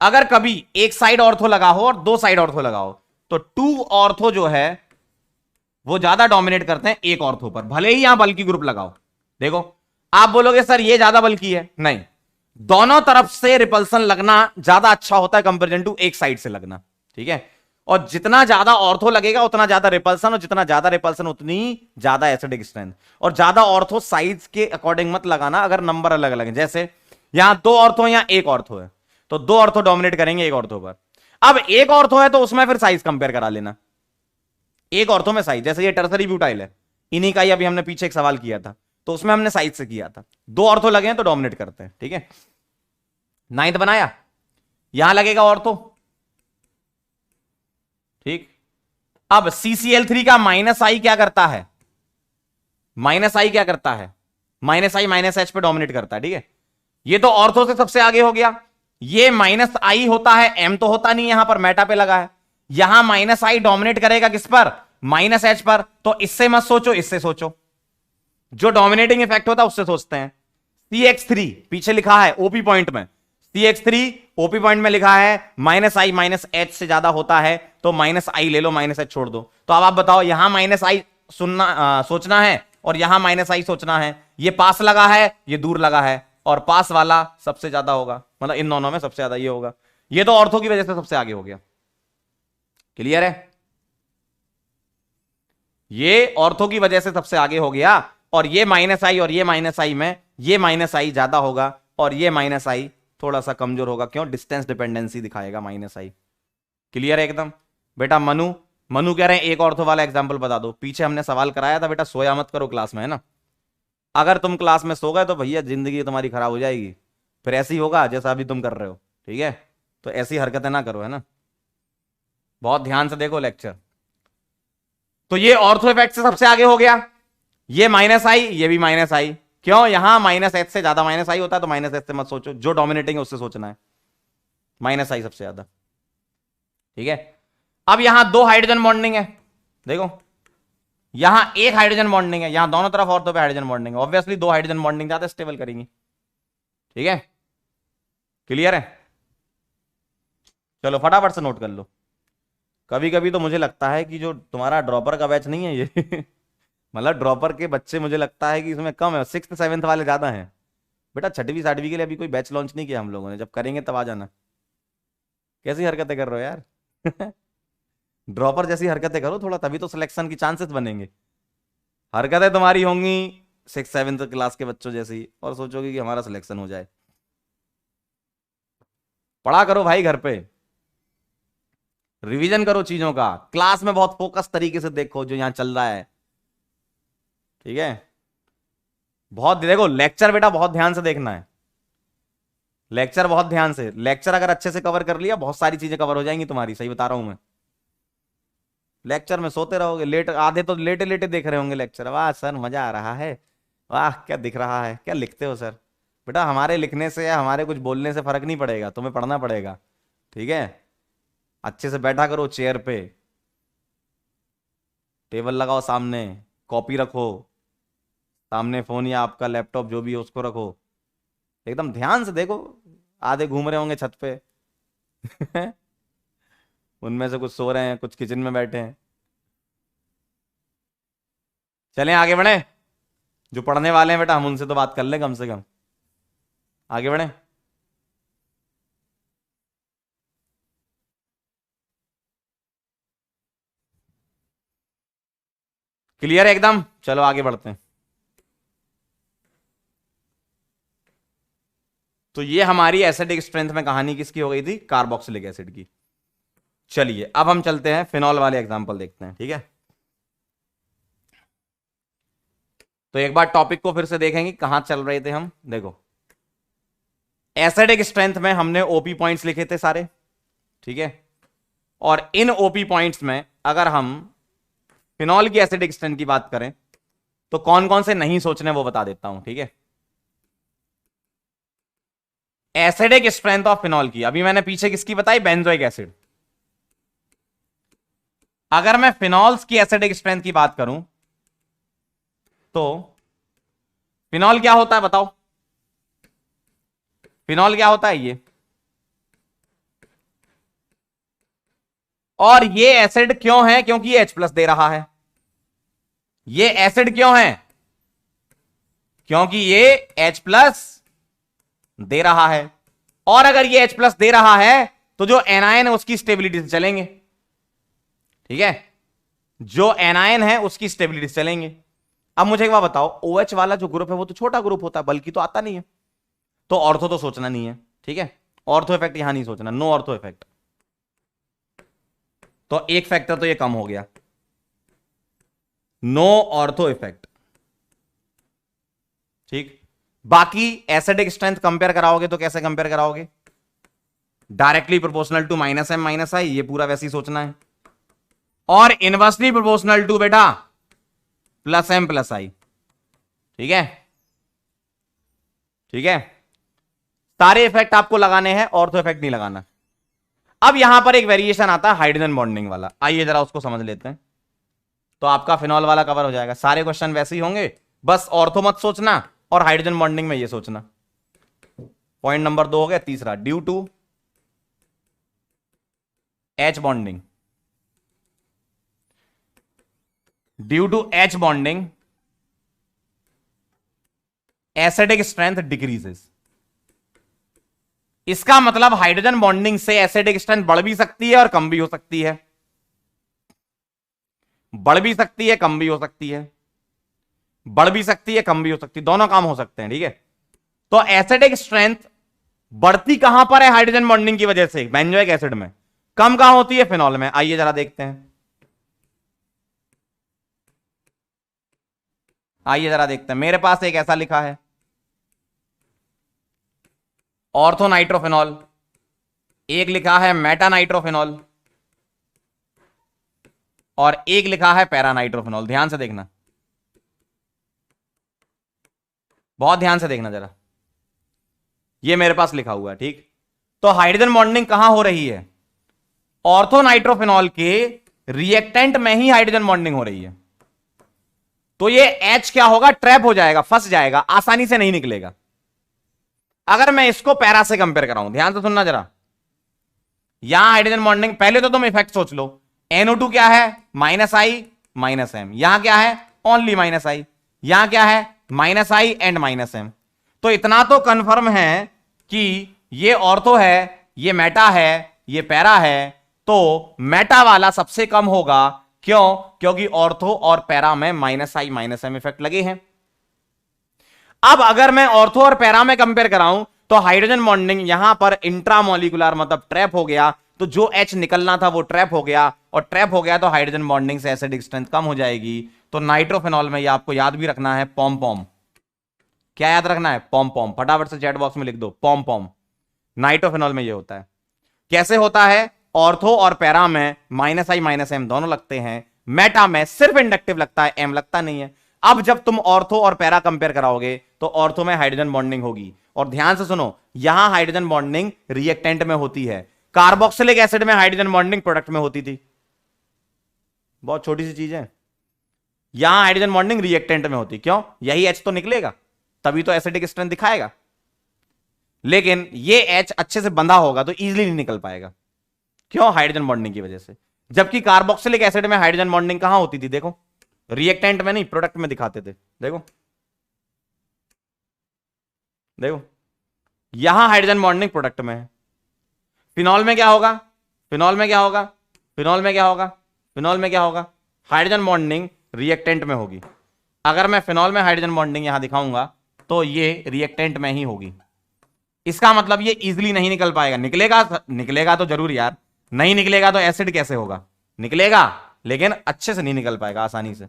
अगर कभी एक साइड ऑर्थो लगा हो और दो साइड ऑर्थो लगा हो तो 2 ऑर्थो जो है वो ज्यादा डोमिनेट करते हैं एक ऑर्थो पर, भले ही यहां बल्कि ग्रुप लगाओ। देखो आप बोलोगे सर ये ज्यादा बल्कि है, नहीं, दोनों तरफ से रिपल्सन लगना ज्यादा अच्छा होता है कंपेरिजन टू एक साइड से लगना, ठीक है। और जितना ज्यादा ऑर्थो लगेगा उतना ज्यादा रिपल्सन, और जितना ज्यादा रिपल्सन उतनी ज्यादा एसिडिक स्ट्रेंथ। और ज्यादा ऑर्थो साइज के अकॉर्डिंग मत लगाना, अगर नंबर अलग अलग है, जैसे यहां 2 ऑर्थो या 1 ऑर्थो है तो 2 ऑर्थो डोमिनेट करेंगे एक ऑर्थो पर। अब एक ऑर्थो है तो उसमें फिर साइज कंपेयर करा लेना, एक ऑर्थो में साइज, जैसे ये टर्सरी ब्यूटाइल है, इन्हीं का ही अभी हमने पीछे एक सवाल किया था तो उसमें हमने साइज से किया था, 2 ऑर्थो लगे हैं तो डोमिनेट करते हैं, ठीक है। 9th बनाया, यहां लगेगा ऑर्थो, ठीक। अब CCl3 का माइनस आई क्या करता है, माइनस आई क्या करता है, माइनस आई माइनस H पे डोमिनेट करता है, ठीक है। ये तो ऑर्थो से सबसे आगे हो गया, ये माइनस आई होता है, एम तो होता नहीं, यहां पर मेटा पे लगा है, यहां माइनस आई डोमिनेट करेगा किस पर, माइनस H पर। तो इससे मत सोचो, इससे सोचो, जो डोमिनेटिंग इफेक्ट होता है उससे सोचते हैं। CH3 पीछे लिखा है ओपी पॉइंट में, CH3 ओपी पॉइंट में लिखा है माइनस आई माइनस एच से ज्यादा होता है तो माइनस आई ले लो, माइनस एच छोड़ दो। तो अब आप बताओ, यहां माइनस आई सोचना है और यहां माइनस आई सोचना है, ये पास लगा है ये दूर लगा है, और पास वाला सबसे ज्यादा होगा, मतलब इन दोनों में सबसे ज्यादा ये होगा। ये तो ऑर्थो की वजह से सबसे आगे हो गया, क्लियर है, ये ऑर्थो की वजह से सबसे आगे हो गया। और ये माइनस आई और ये माइनस आई में ये माइनस आई ज्यादा होगा और ये माइनस आई थोड़ा सा कमजोर होगा, क्यों, डिस्टेंस डिपेंडेंसी दिखाएगा माइनस आई, क्लियर है एकदम। बेटा मनु मनु कह रहे हैं एक ऑर्थो वाला एग्जांपल बता दो, पीछे हमने सवाल कराया था बेटा, सोया मत करो क्लास में, है ना। अगर तुम क्लास में सो गए तो भैया जिंदगी तुम्हारी खराब हो जाएगी, फिर ऐसी होगा जैसा अभी तुम कर रहे हो, ठीक है। तो ऐसी हरकतें ना करो, है ना, बहुत ध्यान से देखो लेक्चर। तो ये ऑर्थो इफेक्ट से सबसे आगे हो गया, ये माइनस आई ये भी माइनस आई, क्यों, यहां माइनस एच से ज्यादा माइनस आई होता है तो माइनस एच से मत सोचो, जो डोमिनेटिंग है उससे सोचना है, माइनस आई सबसे ज्यादा, ठीक है। अब यहां 2 हाइड्रोजन बॉन्डिंग है, देखो यहां एक हाइड्रोजन बॉन्डिंग है, यहां दोनों तरफ ऑर्थो पे हाइड्रोजन बॉन्डिंग है, ऑब्वियसली 2 हाइड्रोजन बॉन्डिंग ज्यादा स्टेबल करेंगी, ठीक है, क्लियर है। चलो फटाफट से नोट कर लो। कभी कभी तो मुझे लगता है कि जो तुम्हारा ड्रॉपर का बैच नहीं है ये मतलब ड्रॉपर के बच्चे मुझे लगता है कि इसमें कम है, 6th 7th वाले ज्यादा हैं। बेटा 6वीं 7वीं के लिए अभी कोई बैच लॉन्च नहीं किया हम लोगों ने, जब करेंगे तब आ जाना। कैसी हरकतें कर रहे हो यार ड्रॉपर जैसी हरकतें करो थोड़ा, तभी तो सिलेक्शन की चांसेस बनेंगे। हरकतें तुम्हारी होंगी 6th 7th क्लास के बच्चों जैसी, और सोचोगे कि हमारा सिलेक्शन हो जाए। पढ़ा करो भाई, घर पे रिवीजन करो चीजों का, क्लास में बहुत फोकस तरीके से देखो जो यहां चल रहा है, ठीक है। बहुत देखो लेक्चर बेटा, बहुत ध्यान से देखना है लेक्चर, बहुत ध्यान से। लेक्चर अगर अच्छे से कवर कर लिया बहुत सारी चीजें कवर हो जाएंगी तुम्हारी, सही बता रहा हूं मैं। लेक्चर में सोते रहोगे, लेट आधे तो लेटे लेटे देख रहे होंगे लेक्चर, वाह सर मजा आ रहा है, वाह क्या दिख रहा है, क्या लिखते हो सर। बेटा हमारे लिखने से या हमारे कुछ बोलने से फर्क नहीं पड़ेगा, तुम्हें पढ़ना पड़ेगा, ठीक है। अच्छे से बैठा करो चेयर पे, टेबल लगाओ सामने, कॉपी रखो सामने, फोन या आपका लैपटॉप जो भी है उसको रखो, एकदम ध्यान से देखो। आधे घूम रहे होंगे छत पे उनमें से कुछ सो रहे हैं, कुछ किचन में बैठे हैं। चलें आगे बढ़े, जो पढ़ने वाले हैं बेटा हम उनसे तो बात कर लें कम से कम। आगे बढ़े। क्लियर है एकदम? चलो आगे बढ़ते हैं। तो ये हमारी एसिडिक स्ट्रेंथ में कहानी किसकी हो गई थी? कार्बोक्सिलिक एसिड की। चलिए अब हम चलते हैं फिनॉल वाले एग्जांपल देखते हैं, ठीक है। तो एक बार टॉपिक को फिर से देखेंगे, कहां चल रहे थे हम। देखो एसिडिक स्ट्रेंथ में हमने ओपी पॉइंट्स लिखे थे सारे, ठीक है। और इन ओपी पॉइंट्स में अगर हम फिनॉल की एसिडिक स्ट्रेंथ की बात करें तो कौन कौन से नहीं सोचने वो बता देता हूं, ठीक है। एसिडिक स्ट्रेंथ ऑफ फिनॉल की अभी मैंने पीछे किसकी बताई? Benzoic acid. अगर मैं फिनॉल्स की एसिडिक स्ट्रेंथ की बात करूं तो फिनॉल क्या होता है बताओ? फिनॉल क्या होता है ये? और ये एसिड क्यों है? क्योंकि ये H+ दे रहा है। ये एसिड क्यों है? क्योंकि ये H+ दे रहा है। और अगर ये H+ दे रहा है तो जो एनायन है उसकी स्टेबिलिटी से चलेंगे, ठीक है। जो एनायन है उसकी स्टेबिलिटी से चलेंगे। अब मुझे एक बात बताओ, OH वाला जो ग्रुप है वो तो छोटा ग्रुप होता है, बल्कि तो आता नहीं है, तो ऑर्थो तो सोचना नहीं है, ठीक है। ऑर्थो इफेक्ट यहां नहीं सोचना, नो ऑर्थो इफेक्ट। तो एक फैक्टर तो ये कम हो गया, नो ऑर्थो इफेक्ट, ठीक। बाकी एसिडिक स्ट्रेंथ कंपेयर कराओगे तो कैसे कंपेयर कराओगे? डायरेक्टली प्रोपोर्शनल टू -m-i, ये पूरा वैसे ही सोचना है। और इनवर्सली प्रोपोर्शनल टू बेटा +m+i, ठीक है, ठीक है। सारे इफेक्ट आपको लगाने हैं, ऑर्थो इफेक्ट नहीं लगाना। अब यहां पर एक वेरिएशन आता है हाइड्रोजन बॉन्डिंग वाला, आइए जरा उसको समझ लेते हैं। तो आपका फिनॉल वाला कवर हो जाएगा। सारे क्वेश्चन वैसे ही होंगे, बस ऑर्थो मत सोचना और हाइड्रोजन बॉन्डिंग में ये सोचना। पॉइंट नंबर 2 हो गया। तीसरा, due to H bonding, due to H bonding acidic strength decreases. इसका मतलब हाइड्रोजन बॉन्डिंग से एसिडिक स्ट्रेंथ बढ़ भी सकती है और कम भी हो सकती है, बढ़ भी सकती है कम भी हो सकती है, बढ़ भी सकती है कम भी हो सकती है, दोनों काम हो सकते हैं, ठीक है। तो एसिडिक स्ट्रेंथ बढ़ती कहां पर है? हाइड्रोजन बॉन्डिंग की वजह से बेंजोइक एसिड में। कम कहां होती है? फिनॉल में। आइए जरा देखते हैं, आइए जरा देखते हैं। मेरे पास एक ऐसा लिखा है ऑर्थो नाइट्रोफिनॉल, एक लिखा है मेटा नाइट्रोफिनॉल और एक लिखा है पैरा नाइट्रोफिनॉल। ध्यान से देखना, बहुत ध्यान से देखना जरा। ये मेरे पास लिखा हुआ है, ठीक। तो हाइड्रोजन बॉन्डिंग कहां हो रही है? ऑर्थो नाइट्रोफिनॉल के रिएक्टेंट में ही हाइड्रोजन बॉन्डिंग हो रही है। तो ये H क्या होगा? ट्रैप हो जाएगा, फंस जाएगा, आसानी से नहीं निकलेगा। अगर मैं इसको पैरा से कंपेयर कराऊं, ध्यान से सुनना जरा। यहां हाइड्रोजन बॉन्डिंग, पहले तो तुम इफेक्ट सोच लो। NO2 क्या है? -i -m। यहां क्या है? Only -i। यहां क्या है? -i and -m। तो इतना तो कंफर्म है कि ये ऑर्थो है, ये मेटा है, ये पैरा है। तो मेटा वाला सबसे कम होगा। क्यों? क्योंकि ऑर्थो और पैरा में -i -m इफेक्ट लगे हैं। अब अगर मैं ऑर्थो और पैरा में कंपेयर कराऊं तो हाइड्रोजन बॉन्डिंग यहां पर इंट्रामोलिकुलर मतलब ट्रैप हो गया, तो जो H निकलना था वो ट्रैप हो गया, और ट्रैप हो गया तो हाइड्रोजन बॉन्डिंग से एसिडिक स्ट्रेंथ कम हो जाएगी। तो नाइट्रोफिनॉल में ये आपको याद भी रखना है, पॉम पॉम। क्या याद रखना है? पॉम पॉम। फटाफट से चैट बॉक्स में लिख दो, पॉम पॉम। नाइट्रोफिनॉल में ये होता है। कैसे होता है? ऑर्थो और पैरा में -i -m दोनों लगते हैं, मेटा में सिर्फ इंडक्टिव लगता है, m लगता नहीं है। अब जब तुम ऑर्थो और पैरा कंपेयर कराओगे तो ऑर्थो में हाइड्रोजन बॉन्डिंग होगी। और ध्यान से सुनो, यहां हाइड्रोजन बॉन्डिंग रिएक्टेंट में होती है, कार्बोक्सिलिक एसिड में हाइड्रोजन बॉन्डिंग प्रोडक्ट में होती थी। बहुत छोटी सी चीज है। यहां हाइड्रोजन बॉन्डिंग रिएक्टेंट में होती, क्यों? यही H तो निकलेगा, तभी तो एसिडिक स्ट्रेंथ दिखाएगा। लेकिन ये H अच्छे से बंधा होगा तो इजीली नहीं निकल पाएगा, क्यों? हाइड्रोजन बॉन्डिंग की वजह से। जबकि कार्बोक्सिलिक एसिड में हाइड्रोजन बॉन्डिंग कहां होती थी? देखो, रिएक्टेंट में नहीं, प्रोडक्ट में दिखाते थे। देखो देखो, यहां हाइड्रोजन बॉन्डिंग प्रोडक्ट में है। फिनॉल में क्या होगा? फिनॉल में क्या होगा? फिनॉल में क्या होगा? फिनॉल में क्या होगा? हाइड्रोजन बॉन्डिंग रिएक्टेंट में होगी। अगर मैं फिनॉल में हाइड्रोजन बॉन्डिंग यहां दिखाऊंगा तो ये रिएक्टेंट में ही होगी। इसका मतलब ये इजीली नहीं निकल पाएगा। निकलेगा, निकलेगा तो जरूर यार, नहीं निकलेगा तो एसिड कैसे होगा? निकलेगा लेकिन अच्छे से नहीं निकल पाएगा आसानी से।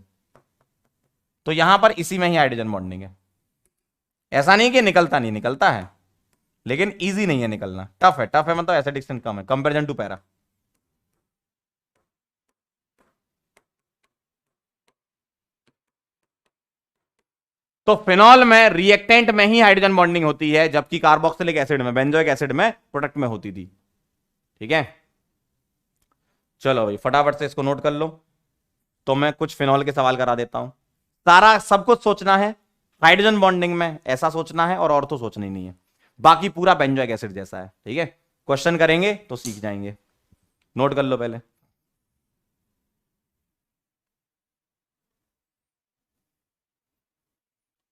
तो यहां पर इसी में ही हाइड्रोजन बॉन्डिंग है। ऐसा नहीं कि निकलता नहीं, निकलता है लेकिन इजी नहीं है निकलना, टफ है। टफ है मतलब एसिडिक स्ट्रेंथ कम है कंपेरिजन टू पैरा। तो फिनॉल में रिएक्टेंट में ही हाइड्रोजन बॉन्डिंग होती है, जबकि कार्बोक्सिलिक एसिड में, बेंजोइक एसिड में प्रोडक्ट में होती थी। ठीक है, चलो भाई फटाफट से इसको नोट कर लो। तो मैं कुछ फिनॉल के सवाल करा देता हूं। सारा सब कुछ सोचना है हाइड्रोजन बॉन्डिंग में, ऐसा सोचना है, और तो सोचना ही नहीं है। बाकी पूरा बेंजोइक एसिड जैसा है। ठीक है, क्वेश्चन करेंगे तो सीख जाएंगे। नोट कर लो पहले।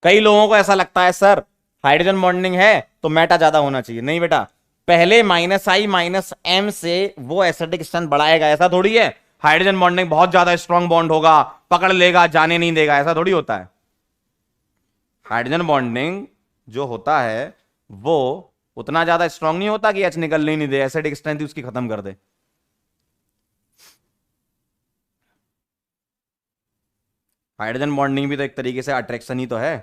कई लोगों को ऐसा लगता है सर हाइड्रोजन बॉन्डिंग है तो मेटा ज्यादा होना चाहिए। नहीं बेटा, पहले -I-M से वो एसिडिक स्ट्रेंथ बढ़ाएगा, ऐसा थोड़ी है। हाइड्रोजन बॉन्डिंग बहुत ज्यादा स्ट्रांग बॉन्ड होगा, पकड़ लेगा, जाने नहीं देगा, ऐसा थोड़ी होता है। हाइड्रोजन बॉन्डिंग जो होता है वो उतना ज्यादा स्ट्रांग नहीं होता कि H निकलने ही नहीं दे, एसिडिक स्ट्रेंथ उसकी खत्म कर दे। हाइड्रोजन बॉन्डिंग भी तो एक तरीके से अट्रैक्शन ही तो है।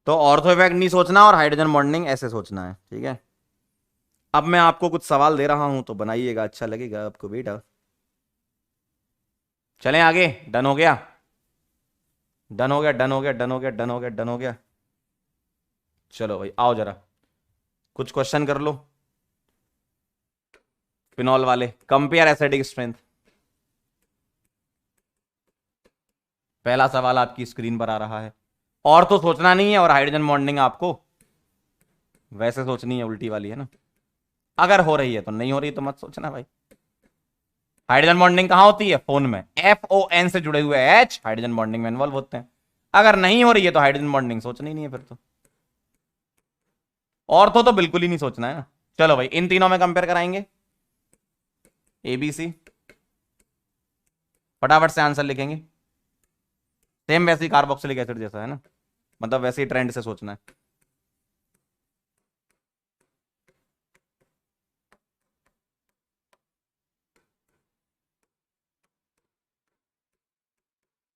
तो ऑर्थो इफेक्ट नहीं सोचना और हाइड्रोजन बॉन्डिंग ऐसे सोचना है। ठीक है, अब मैं आपको कुछ सवाल दे रहा हूं तो बनाइएगा, अच्छा लगेगा आपको बेटा। चलें आगे, डन हो गया? डन हो गया, डन हो गया, डन हो गया, डन हो गया, डन हो गया। चलो भाई आओ जरा कुछ क्वेश्चन कर लो फिनॉल वाले। Compare acidic strength. पहला सवाल आपकी स्क्रीन पर आ रहा है। और तो सोचना नहीं है, और हाइड्रोजन बॉन्डिंग आपको वैसे सोचनी है, उल्टी वाली है ना। अगर हो रही है तो, नहीं हो रही तो मत सोचना भाई। हाइड्रोजन बॉन्डिंग कहां होती है? फोन में। FON से जुड़े हुए H हाइड्रोजन बॉन्डिंग में इन्वॉल्व होते हैं। अगर नहीं हो रही है तो हाइड्रोजन बॉन्डिंग सोचनी नहीं है फिर तो। और तो बिल्कुल ही नहीं सोचना है ना। चलो भाई इन तीनों में कंपेयर कराएंगे, ABC। फटाफट से आंसर लिखेंगे। सेम वैसे ही कार्बोक्सिलिक एसिड जैसा है ना, मतलब वैसे ही ट्रेंड से सोचना है।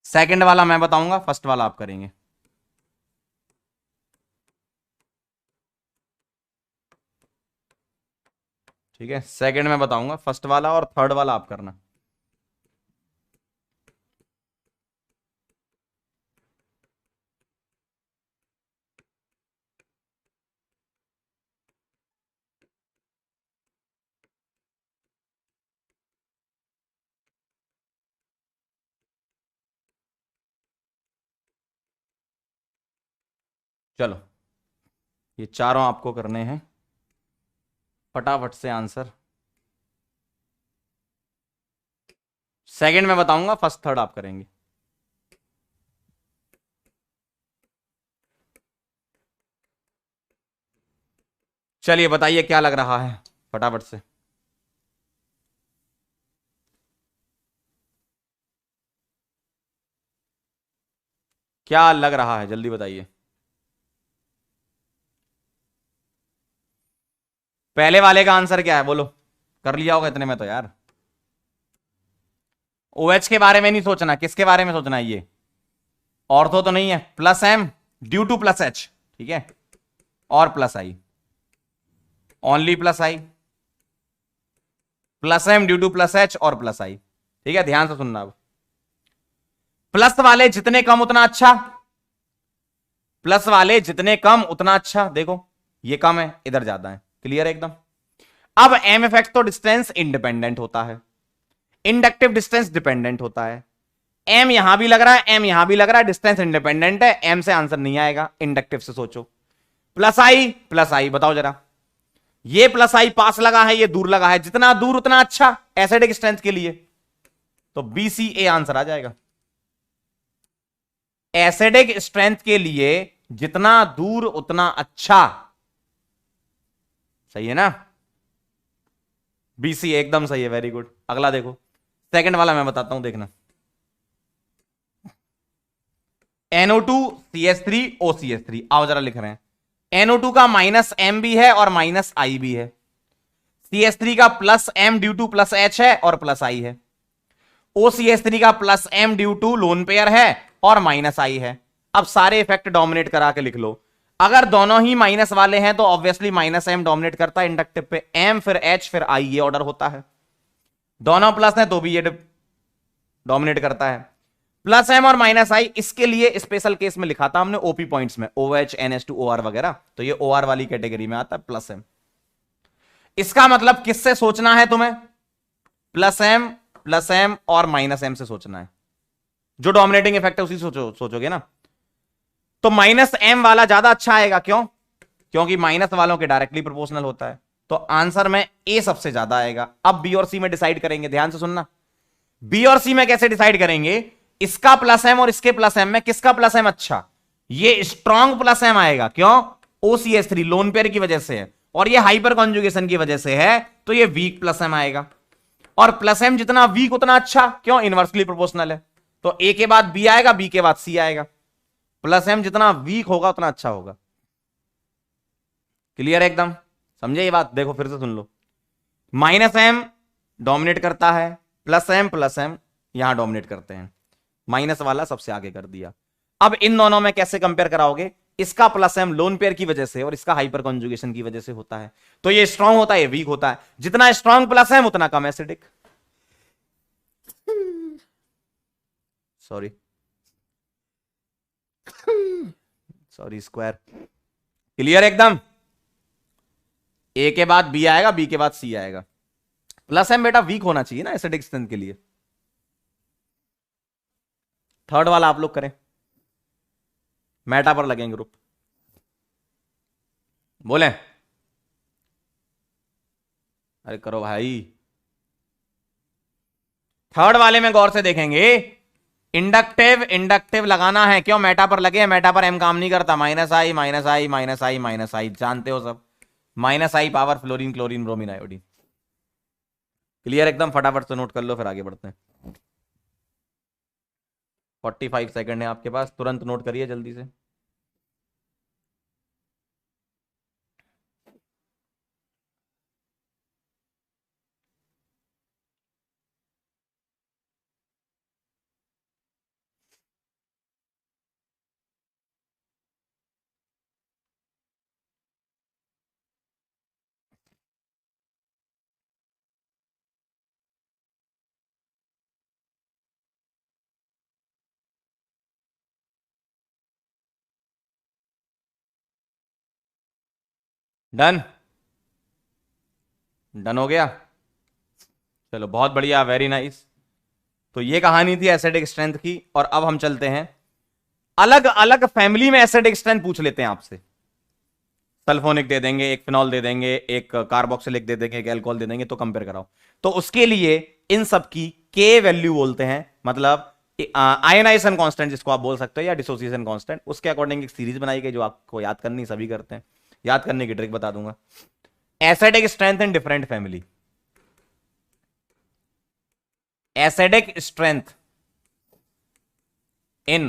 सेकंड वाला मैं बताऊंगा, फर्स्ट वाला आप करेंगे। ठीक है, सेकंड में बताऊंगा, फर्स्ट वाला, और थर्ड वाला आप करना। चलो ये चारों आपको करने हैं, फटाफट से आंसर। सेकंड में बताऊंगा, फर्स्ट थर्ड आप करेंगे। चलिए बताइए क्या लग रहा है फटाफट से। क्या लग रहा है जल्दी बताइए। पहले वाले का आंसर क्या है बोलो? कर लिया होगा इतने में तो यार। OH के बारे में नहीं सोचना, किसके बारे में सोचना है? ये ऑर्थो तो नहीं है। +M ड्यू टू +H, ठीक है, और +I, only +I, +M due to +H और +I। ठीक है, ध्यान से सुनना। अब प्लस वाले जितने कम उतना अच्छा, प्लस वाले जितने कम उतना अच्छा। देखो ये कम है, इधर ज्यादा है, क्लियर है एकदम। अब एम इफेक्ट तो डिस्टेंस इंडिपेंडेंट होता है, इंडक्टिव डिस्टेंस डिपेंडेंट होता है। एम यहां भी लग रहा है, एम यहां भी लग रहा है, डिस्टेंस इंडिपेंडेंट है, एम से आंसर नहीं आएगा। इंडक्टिव से सोचो, प्लस आई बताओ जरा, ये प्लस आई पास लगा है, ये दूर लगा है, जितना दूर उतना अच्छा एसिडिक स्ट्रेंथ के लिए, तो बी सी ए आंसर आ जाएगा। एसिडिक स्ट्रेंथ के लिए जितना दूर उतना अच्छा, सही है ना? बी सी एकदम सही है, वेरी गुड। अगला देखो, सेकंड वाला मैं बताता हूं, देखना। NO2 CH3 OCH3, आओ जरा लिख रहे हैं। NO2 का माइनस एम भी है और माइनस आई भी है, CH3 का plus M due to plus H है और प्लस आई है, OCH3 का plus M due to lone pair है और माइनस आई है। अब सारे इफेक्ट डोमिनेट करा के लिख लो। अगर दोनों ही माइनस वाले हैं तो ऑब्वियसली माइनस एम डोमिनेट करता है इंडक्टिव पे, एम फिर एच फिर आई, ये ऑर्डर होता है। दोनों प्लस है तो भी ये डोमिनेट करता है। प्लस एम और माइनस आई, इसके लिए स्पेशल केस में लिखा था हमने ओपी पॉइंट्स में, OH NH2 OR वगैरह, तो ये OR वाली कैटेगरी में आता है प्लस एम। इसका मतलब किससे सोचना है तुम्हें? प्लस एम और माइनस एम से सोचना है। जो डोमिनेटिंग इफेक्ट है उसी सोचोगे ना। तो माइनस एम वाला ज्यादा अच्छा आएगा, क्यों? क्योंकि माइनस वालों के डायरेक्टली प्रोपोर्शनल होता है, तो आंसर में ए सबसे ज्यादा आएगा। अब बी और सी में डिसाइड करेंगे, ध्यान से सुनना। बी और सी में कैसे डिसाइड करेंगे? इसका प्लस एम और इसके प्लस एम में किसका प्लस एम अच्छा? ये स्ट्रॉन्ग प्लस एम आएगा, क्यों? OCH3 लोन पेयर की वजह से है, और ये हाइपर कॉन्जुगेशन की वजह से है, तो ये वीक प्लस एम आएगा। और प्लस एम जितना वीक उतना अच्छा, क्यों? इनवर्सली प्रोपोर्शनल है, तो ए के बाद बी आएगा, बी के बाद सी आएगा। प्लस एम जितना वीक होगा उतना अच्छा होगा। क्लियर है एकदम? समझे ये बात? देखो फिर से सुन लो। माइनस एम डोमिनेट करता है, प्लस एम यहां डोमिनेट करते हैं, माइनस वाला सबसे आगे कर दिया। अब इन दोनों में कैसे कंपेयर कराओगे? इसका प्लस एम लोन पेयर की वजह से और इसका हाइपर कॉन्जुगेशन की वजह से होता है, तो ये स्ट्रांग होता है, ये वीक होता है। जितना स्ट्रांग प्लस एम उतना कम एसिडिक। Sorry sorry square. क्लियर एकदम? ए के बाद बी आएगा, बी के बाद सी आएगा। प्लस एम बेटा वीक होना चाहिए ना एसिडिक स्ट्रेंथ के लिए। थर्ड वाला आप लोग करें, मेटा पर लगेंगे ग्रुप, बोले अरे करो भाई। थर्ड वाले में गौर से देखेंगे, इंडक्टिव इंडक्टिव लगाना है, क्यों? मेटा पर लगे, मेटा पर एम काम नहीं करता। Minus I minus I minus I minus I, जानते हो सब, minus I power fluorine chlorine bromine iodine. Clear एकदम? फटाफट से नोट कर लो, फिर आगे बढ़ते हैं। 45 सेकंड है आपके पास, तुरंत नोट करिए जल्दी से। डन? डन हो गया? चलो बहुत बढ़िया, वेरी नाइस। तो ये कहानी थी एसिडिक स्ट्रेंथ की, और अब हम चलते हैं अलग अलग फैमिली में एसिडिक स्ट्रेंथ पूछ लेते हैं आपसे। सल्फोनिक दे देंगे, एक फिनॉल दे देंगे, एक कार्बोक्सिलिक दे देंगे, एक अल्कोहल दे देंगे, तो कंपेयर कराओ। तो उसके लिए इन सब की के वैल्यू बोलते हैं, मतलब आयनाइजेशन कांस्टेंट जिसको आप बोल सकते हो, या डिसोसिएशन कांस्टेंट, उसके अकॉर्डिंग एक सीरीज बनाई गई जो आपको याद करनी, सभी करते हैं। याद करने की ट्रिक बता दूंगा। Acidic strength in different family, acidic strength in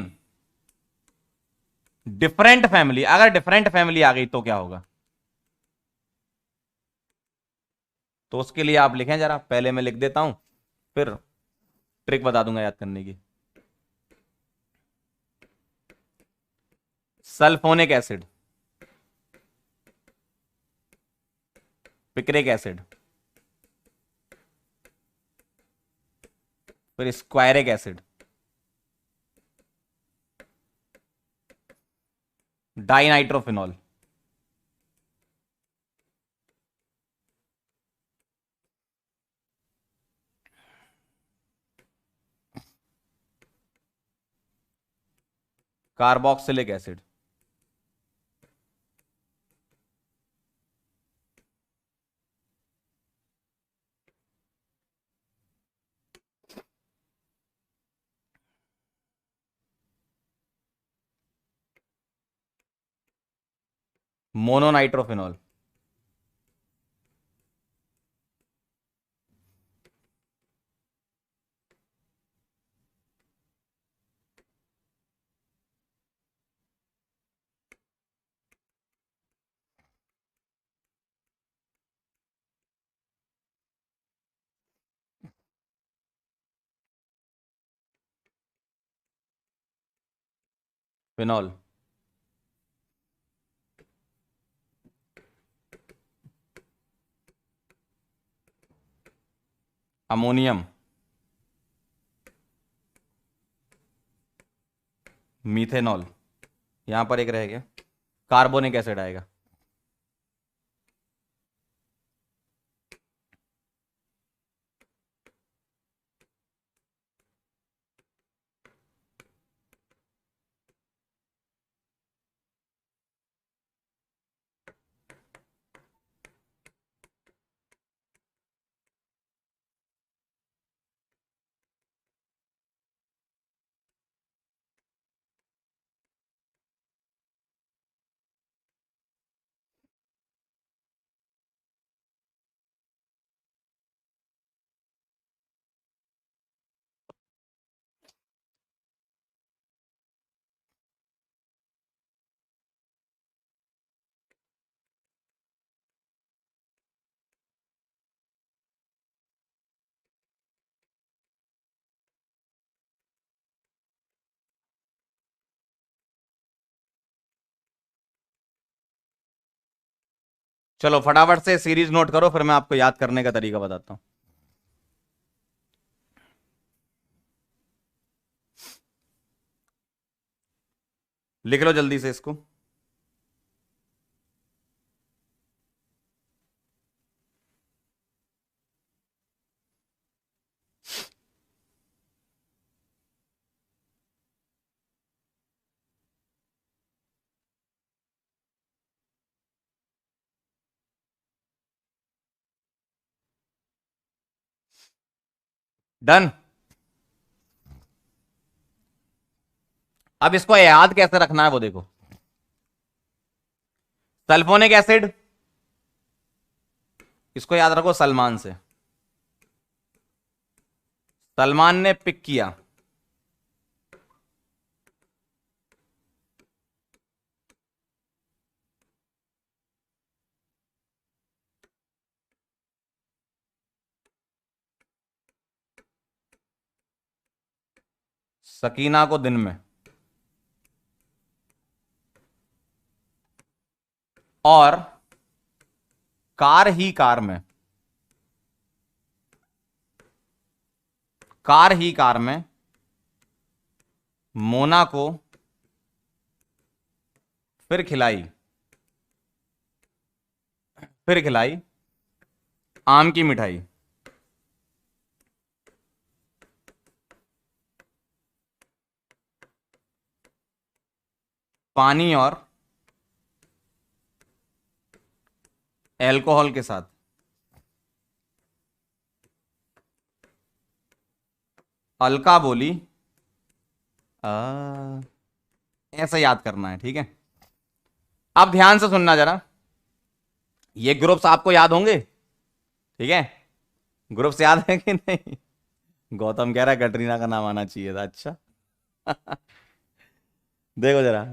different family. अगर डिफरेंट फैमिली आ गई तो क्या होगा? तो उसके लिए आप लिखें जरा, पहले मैं लिख देता हूं, फिर ट्रिक बता दूंगा याद करने की। सल्फोनिक एसिड, पिक्रिक एसिड, फिर squaric acid, dinitrophenol, carboxylic acid, mononitrophenol, phenol, ammonium, methanol, यहां पर एक रह गया, कार्बोनिक एसिड आएगा। चलो फटाफट से सीरीज नोट करो, फिर मैं आपको याद करने का तरीका बताता हूं। लिख लो जल्दी से इसको। डन। अब इसको याद कैसे रखना है वो देखो। सल्फोनिक एसिड, इसको याद रखो सलमान से। सलमान ने पिक किया, सकीना को दिन में, और कार ही कार में, कार ही कार में मोना को फिर खिलाई, फिर खिलाई आम की मिठाई। पानी और अल्कोहल के साथ। अलका बोली ऐसा याद करना है, ठीक है। अब ध्यान से सुनना जरा, ये ग्रुप्स आपको याद होंगे, ठीक है। ग्रुप्स याद है कि नहीं? गौतम कह रहा है कटरीना का नाम आना चाहिए था। अच्छा देखो जरा,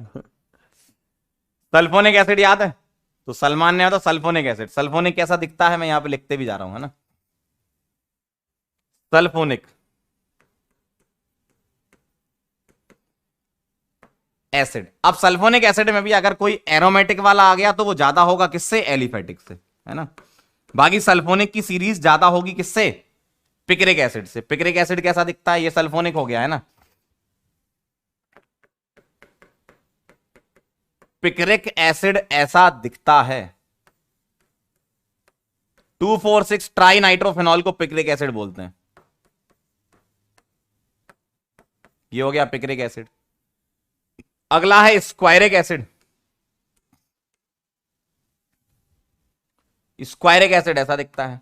सल्फोनिक एसिड याद है? तो सलमान ने तो सल्फोनिक एसिड, सल्फोनिक कैसा दिखता है मैं यहां पे लिखते भी जा रहा हूं, है ना। Sulphonic acid. अब सल्फोनिक एसिड में भी अगर कोई एरोमेटिक वाला आ गया तो वो ज्यादा होगा किससे? एलिफेटिक से, है ना। बाकी सल्फोनिक की सीरीज ज्यादा होगी किससे? पिक्रिक एसिड से। पिक्रिक एसिड कैसा दिखता है? ये सल्फोनिक हो गया है ना। पिक्रिक एसिड ऐसा दिखता है। 2,4,6 ट्राई नाइट्रोफिनॉल को पिक्रिक एसिड बोलते हैं। ये हो गया पिक्रिक एसिड। अगला है स्क्वायरिक एसिड। स्क्वायरिक एसिड ऐसा दिखता है।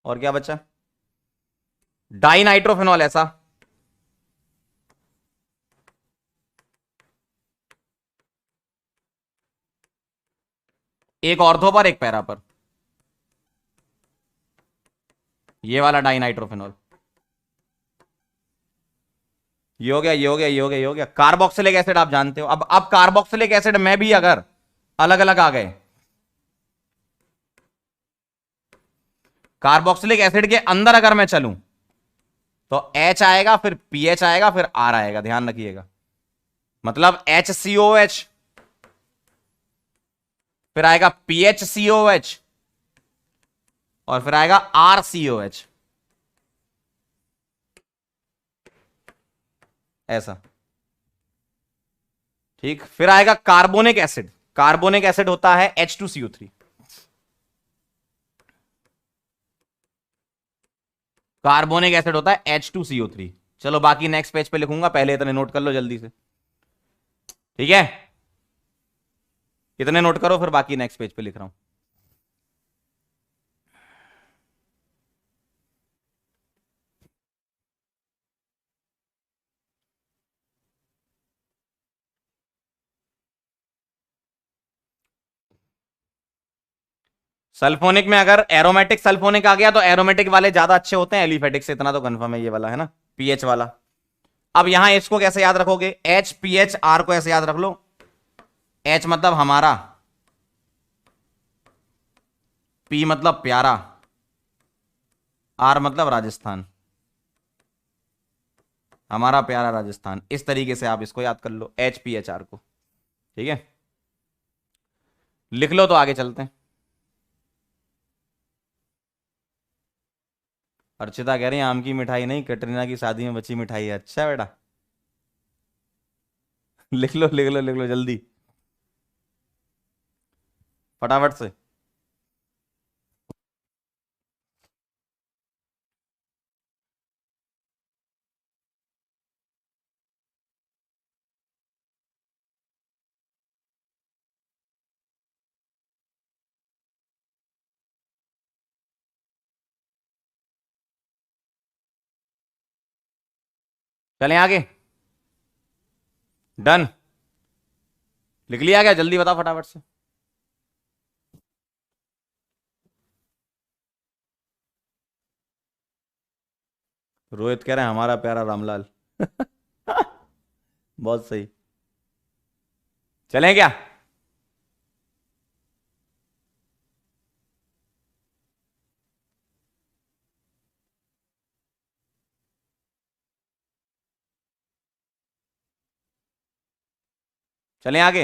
और क्या बचा? डाइनाइट्रोफिनॉल ऐसा। एक ऑर्थो पर एक पैरा पर। ये वाला डाइनाइट्रोफिनॉल। ये हो गया, ये हो गया, ये हो गया, ये हो गया। कार्बोक्सिलिक एसिड आप जानते हो। अब कार्बोक्सिलिक एसिड में भी अगर अलग अलग आ गए, कार्बोक्सिलिक एसिड के अंदर अगर मैं चलूं तो H आएगा, फिर पीएच आएगा, फिर R आएगा। ध्यान रखिएगा। मतलब HCOH, फिर आएगा PHCOH, और फिर आएगा RCOH। ऐसा। ठीक। फिर आएगा कार्बोनिक एसिड। कार्बोनिक एसिड होता है H2CO3। कार्बोनिक एसिड होता है H2CO3। चलो बाकी नेक्स्ट पेज पे लिखूंगा, पहले इतने नोट कर लो जल्दी से। ठीक है, इतने नोट करो, फिर बाकी नेक्स्ट पेज पे लिख रहा हूं। सल्फोनिक में अगर एरोमेटिक सल्फोनिक आ गया तो एरोमेटिक वाले ज्यादा अच्छे होते हैं एलिफेटिक से, इतना तो कंफर्म है। ये वाला है ना पीएच वाला। अब यहां इसको कैसे याद रखोगे? HPHR को ऐसे याद रख लो। H मतलब हमारा, P मतलब प्यारा, R मतलब राजस्थान। हमारा प्यारा राजस्थान। इस तरीके से आप इसको याद कर लो, HPHR को। ठीक है, लिख लो तो आगे चलते हैं। अर्चिता कह रही है आम की मिठाई नहीं, कटरीना की शादी में बची मिठाई है। अच्छा बेटा, लिख लो लिख लो लिख लो जल्दी, फटाफट से। चलें आगे। डन। लिख लिया क्या? जल्दी बताओ फटाफट से। रोहित कह रहे हैं हमारा प्यारा रामलाल। बहुत सही। चलें क्या? चलें आगे।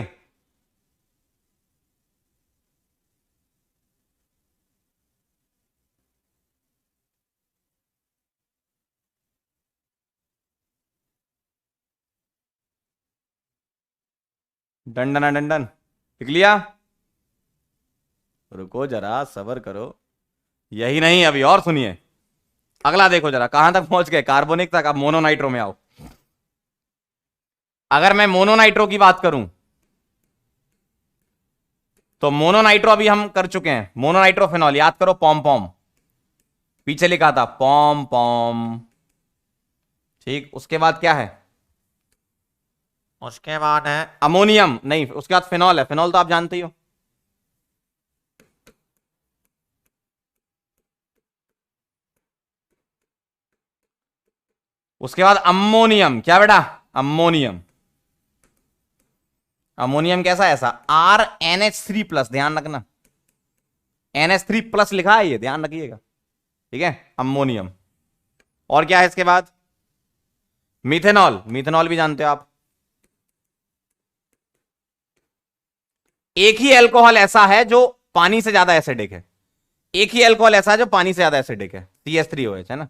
Done done done done. लिख लिया? रुको जरा, सबर करो। यही नहीं, अभी और सुनिए। अगला देखो जरा, कहां तक पहुंच गए? कार्बोनिक तक। अब मोनोनाइट्रो में आओ। अगर मैं मोनोनाइट्रो की बात करूं तो मोनोनाइट्रो अभी हम कर चुके हैं। मोनोनाइट्रोफिनॉल याद करो, पॉम पॉम। पीछे लिखा था पॉम पॉम। ठीक, उसके बाद क्या है? उसके बाद है अमोनियम। नहीं, उसके बाद फिनॉल है। फिनॉल तो आप जानते ही हो। उसके बाद अमोनियम। क्या बेटा? अमोनियम। अमोनियम कैसा? ऐसा RNH3+। ध्यान रखना, NH3+ लिखा है ये, ध्यान रखिएगा। ठीक है, अमोनियम। और क्या है इसके बाद? मिथेनॉल। मिथेनॉल भी जानते हो आप। एक ही अल्कोहल ऐसा है जो पानी से ज्यादा एसिडिक है, एक ही अल्कोहल ऐसा है जो पानी से ज्यादा एसिडिक है, CH3OH है ना।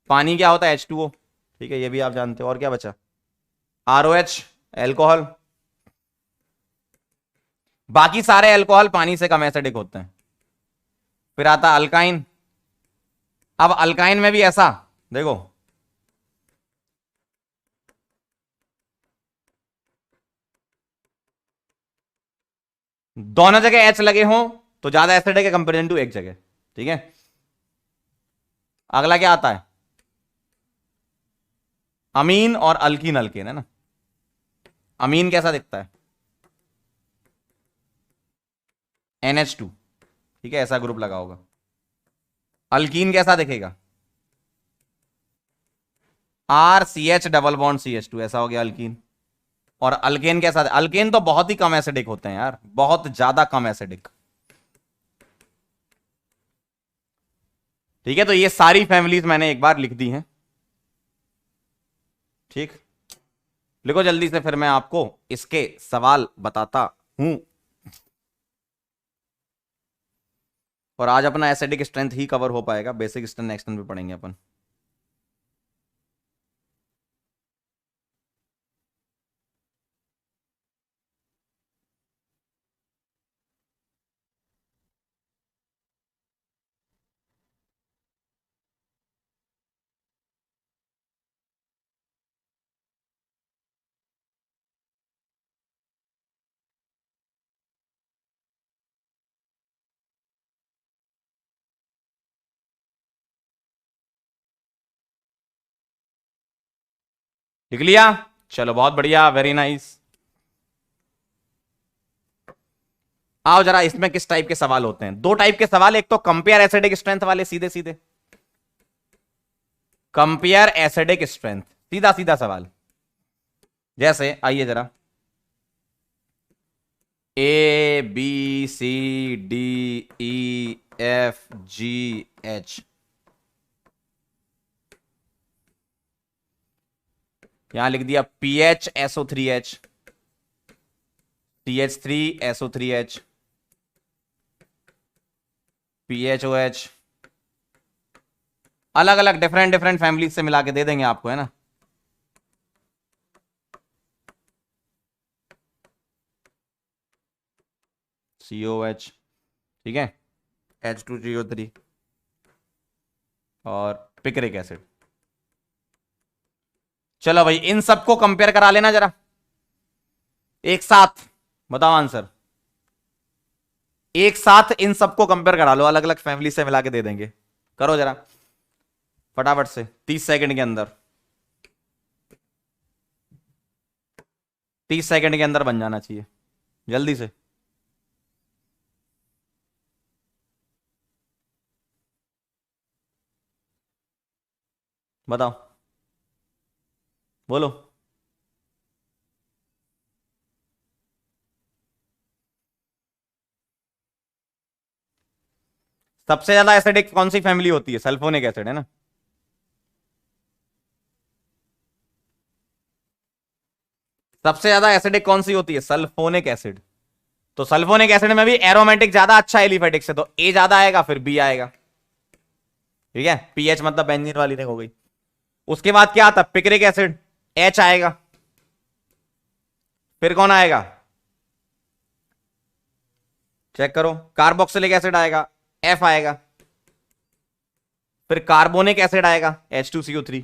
पानी क्या होता है? H2O, ठीक है, ये भी आप जानते हो। और क्या बचा? ROH, alcohol. बाकी सारे अल्कोहल पानी से कम एसिडिक होते हैं। फिर आता अल्काइन। अब अल्काइन में भी ऐसा देखो, दोनों जगह H लगे हों तो ज्यादा एसिडिक है कंपेरिजन टू एक जगह, ठीक है। अगला क्या आता है? अमीन और अल्कीन। अल्कीन है ना। अमीन कैसा दिखता है? NH2, ठीक है, ऐसा ग्रुप लगा होगा। अल्कीन कैसा दिखेगा? RCH डबल बॉन्ड CH2, ऐसा हो गया अल्कीन। और अल्केन कैसा? अल्केन तो बहुत ही कम एसिडिक होते हैं यार, बहुत ज्यादा कम एसिडिक, ठीक है। तो ये सारी फैमिलीज मैंने एक बार लिख दी हैं, ठीक। लिखो जल्दी से, फिर मैं आपको इसके सवाल बताता हूं। और आज अपना एसिडिक स्ट्रेंथ ही कवर हो पाएगा, बेसिक स्ट्रेंथ नेक्स्ट टाइम पे पढ़ेंगे अपन। लिख लिया? चलो बहुत बढ़िया, वेरी नाइस। आओ जरा, इसमें किस टाइप के सवाल होते हैं? दो टाइप के सवाल, एक तो कंपेयर एसिडिक स्ट्रेंथ वाले, सीधे सीधे कंपेयर एसिडिक स्ट्रेंथ, सीधा सीधा सवाल। जैसे आइए जरा, ABCDEFGH, यहां लिख दिया PHSO3H, CH3SO3H, PHOH, अलग अलग डिफरेंट डिफरेंट फैमिली से मिला के दे देंगे आपको, है ना। COH, ठीक है, H2CO3 और पिक्रिक एसिड। चलो भाई, इन सबको कंपेयर करा लेना जरा एक साथ, बताओ आंसर। एक साथ इन सबको कंपेयर करा लो, अलग अलग फैमिली से मिला के दे देंगे। करो जरा फटाफट से, 30 सेकंड के अंदर, 30 सेकंड के अंदर बन जाना चाहिए, जल्दी से। बताओ, बोलो। सबसे ज्यादा एसिडिक कौन सी फैमिली होती है? सल्फोनिक एसिड, है ना। सबसे ज्यादा एसिडिक कौन सी होती है? Sulphonic acid. तो सल्फोनिक एसिड में भी एरोमेटिक ज्यादा अच्छा है एलिफेटिक से, तो ए ज्यादा आएगा, फिर बी आएगा, ठीक है। पीएच मतलब बेंजीन वाली रिंग हो गई। उसके बाद क्या आता? पिक्रिक एसिड, एच आएगा। फिर कौन आएगा? चेक करो, कार्बोक्सिलिक एसिड आएगा, एफ आएगा। फिर कार्बोनिक एसिड आएगा, H2CO3।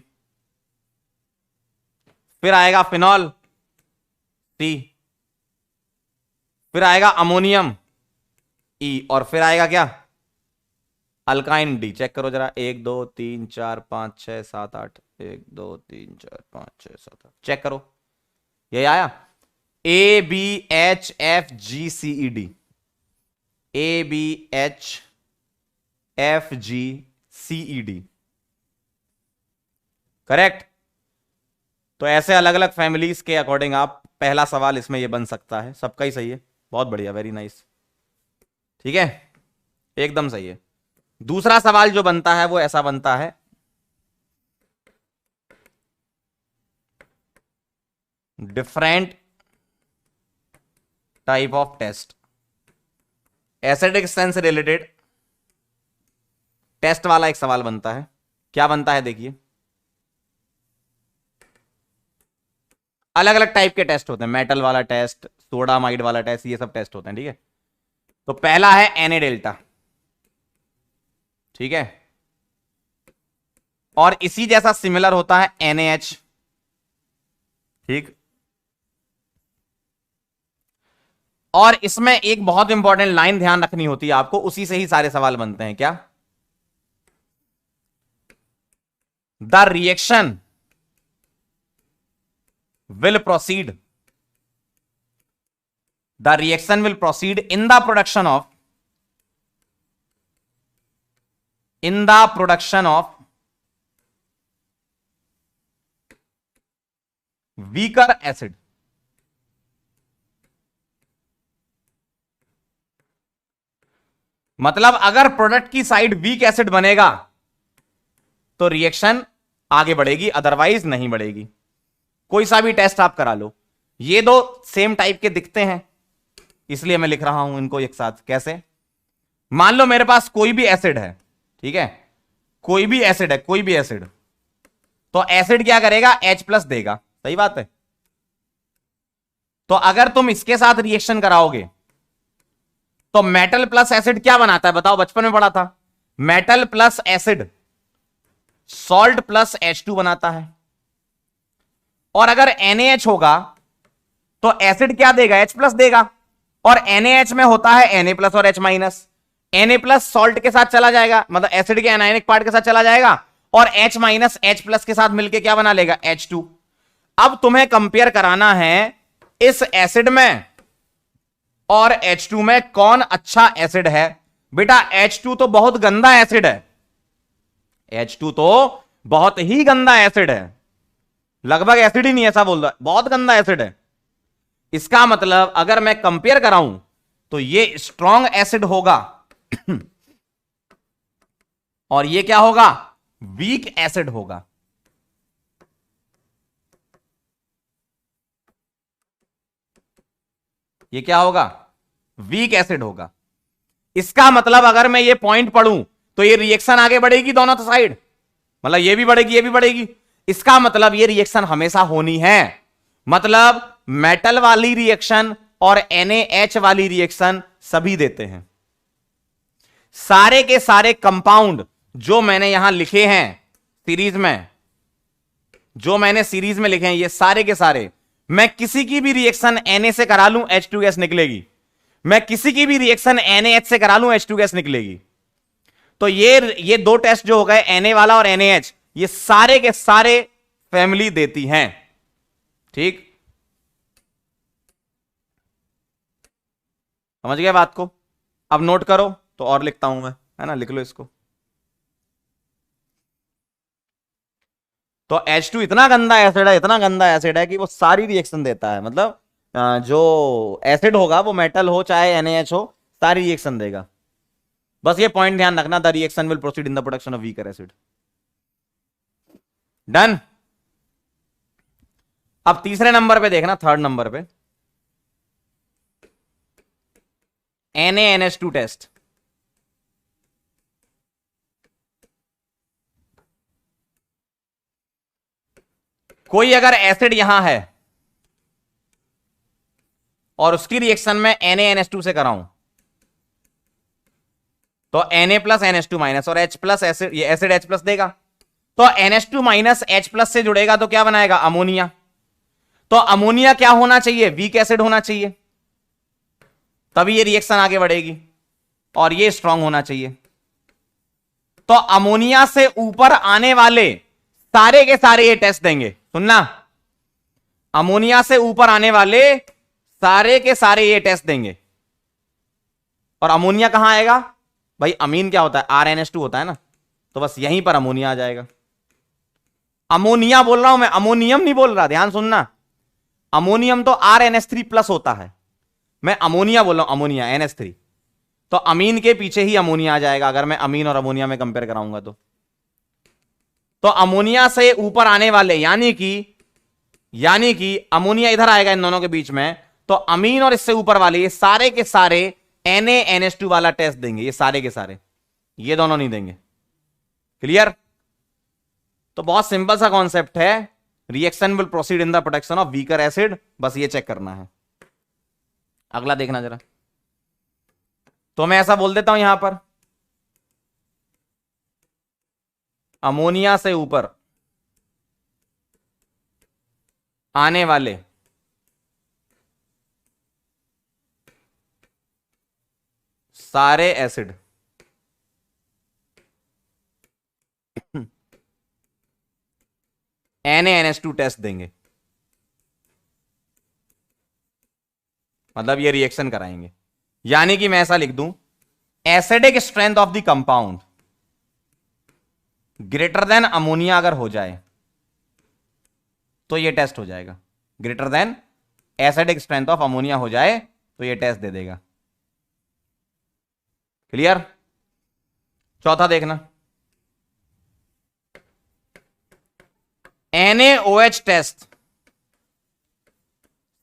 फिर आएगा फिनॉल, सी। फिर आएगा अमोनियम, ई। और फिर आएगा क्या? Alkyne, D. चेक करो जरा, 1 2 3 4 5 6 7 8, 1 2 3 4 5 6 7 8, चेक करो, ये आया ABHFGCED, ABHFGCED, करेक्ट। तो ऐसे अलग अलग फैमिलीज के अकॉर्डिंग आप पहला सवाल इसमें ये बन सकता है। सबका ही सही है, बहुत बढ़िया, वेरी नाइस, ठीक है, एकदम सही है। दूसरा सवाल जो बनता है वो ऐसा बनता है, different type of test, acidic strength से रिलेटेड टेस्ट वाला एक सवाल बनता है। क्या बनता है देखिए, अलग अलग टाइप के टेस्ट होते हैं, मेटल वाला टेस्ट, सोडामाइड वाला टेस्ट, ये सब टेस्ट होते हैं, ठीक है। तो पहला है Na डेल्टा, ठीक है, और इसी जैसा सिमिलर होता है NaH, ठीक। और इसमें एक बहुत इंपॉर्टेंट लाइन ध्यान रखनी होती है आपको, उसी से ही सारे सवाल बनते हैं। क्या? The reaction will proceed, the reaction will proceed in the production of weaker acid. मतलब अगर प्रोडक्ट की साइड वीक एसिड बनेगा तो रिएक्शन आगे बढ़ेगी, अदरवाइज नहीं बढ़ेगी। कोई सा भी टेस्ट आप करा लो, ये दो सेम टाइप के दिखते हैं इसलिए मैं लिख रहा हूं इनको एक साथ। कैसे? मान लो मेरे पास कोई भी एसिड है, ठीक है, कोई भी एसिड है, कोई भी एसिड, तो एसिड क्या करेगा? H+ देगा, सही बात है। तो अगर तुम इसके साथ रिएक्शन कराओगे तो मेटल प्लस एसिड क्या बनाता है बताओ? बचपन में पढ़ा था, metal plus acid salt plus H2 बनाता है। और अगर NaH होगा तो एसिड क्या देगा? H+ देगा, और NaH में होता है Na+ और H-। Na+ सॉल्ट के साथ चला जाएगा, मतलब एसिड के एनायनिक पार्ट के साथ चला जाएगा, और H- H+ के साथ मिलके क्या बना लेगा? H2। अब तुम्हें कंपेयर कराना है इस एसिड में और H2 में कौन अच्छा एसिड है। बेटा H2 तो बहुत गंदा एसिड है, H2 तो बहुत ही गंदा एसिड है, लगभग एसिड ही नहीं, ऐसा बोल रहा है, बहुत गंदा एसिड है। इसका मतलब अगर मैं कंपेयर कराऊं तो ये स्ट्रॉन्ग एसिड होगा और ये क्या होगा? वीक एसिड होगा। ये क्या होगा? वीक एसिड होगा। इसका मतलब अगर मैं ये पॉइंट पढ़ूं तो ये रिएक्शन आगे बढ़ेगी दोनों साइड, मतलब ये भी बढ़ेगी ये भी बढ़ेगी। इसका मतलब ये रिएक्शन हमेशा होनी है। मतलब मेटल वाली रिएक्शन और NaH वाली रिएक्शन सभी देते हैं। सारे के सारे कंपाउंड जो मैंने यहां लिखे हैं सीरीज में, जो मैंने सीरीज में लिखे हैं, ये सारे के सारे, मैं किसी की भी रिएक्शन Na से करा लूं H2 गैस निकलेगी, मैं किसी की भी रिएक्शन NaH से करा लूं H2 गैस निकलेगी। तो ये दो टेस्ट जो हो गए Na वाला और NaH, ये सारे के सारे फैमिली देती हैं, ठीक। समझ गए बात को? अब नोट करो तो और लिखता हूं मैं, है ना, लिख लो इसको। तो H2 इतना गंदा एसिड है, इतना गंदा एसिड है कि वो सारी रिएक्शन देता है। मतलब जो एसिड होगा वो मेटल हो चाहे NaH हो, सारी रिएक्शन देगा। बस ये पॉइंट ध्यान रखना, the reaction will proceed in the production of weaker acid. Done. अब तीसरे नंबर पे देखना, थर्ड नंबर पे NaNH2 टेस्ट। कोई अगर एसिड यहां है और उसकी रिएक्शन में NaNH2 से कराऊं तो Na+ NH2- और H+ एसिड, ये एसिड H+ देगा, तो NH2- H+ से जुड़ेगा तो क्या बनाएगा? अमोनिया। तो अमोनिया क्या होना चाहिए? वीक एसिड होना चाहिए, तभी ये रिएक्शन आगे बढ़ेगी, और ये स्ट्रांग होना चाहिए। तो अमोनिया से ऊपर आने वाले सारे के सारे ये टेस्ट देंगे। सुनना, अमोनिया से ऊपर आने वाले सारे के सारे ये टेस्ट देंगे। और अमोनिया कहां आएगा भाई? अमीन क्या होता है? RNH2 होता है ना, तो बस यहीं पर अमोनिया आ जाएगा। अमोनिया बोल रहा हूं मैं, अमोनियम नहीं बोल रहा, ध्यान सुनना। अमोनियम तो RNH3+ होता है, मैं अमोनिया बोल रहा हूं, अमोनिया NH3। तो अमीन के पीछे ही अमोनिया आ जाएगा अगर मैं अमीन और अमोनिया में कंपेयर कराऊंगा तो अमोनिया से ऊपर आने वाले यानी कि अमोनिया इधर आएगा इन दोनों के बीच में, तो अमीन और इससे ऊपर वाले ये सारे के सारे NaNH2 वाला टेस्ट देंगे, ये सारे के सारे, ये दोनों नहीं देंगे। क्लियर? तो बहुत सिंपल सा कॉन्सेप्ट है, reaction will proceed in the production of weaker acid, बस ये चेक करना है। अगला देखना जरा, तो मैं ऐसा बोल देता हूं यहां पर, अमोनिया से ऊपर आने वाले सारे एसिड NaNH2 टेस्ट देंगे, मतलब ये रिएक्शन कराएंगे। यानी कि मैं ऐसा लिख दूं, acidic strength of the compound greater than ammonia अगर हो जाए तो ये टेस्ट हो जाएगा, greater than acidic strength of ammonia हो जाए तो ये टेस्ट दे देगा। क्लियर? चौथा देखना, NaOH टेस्ट,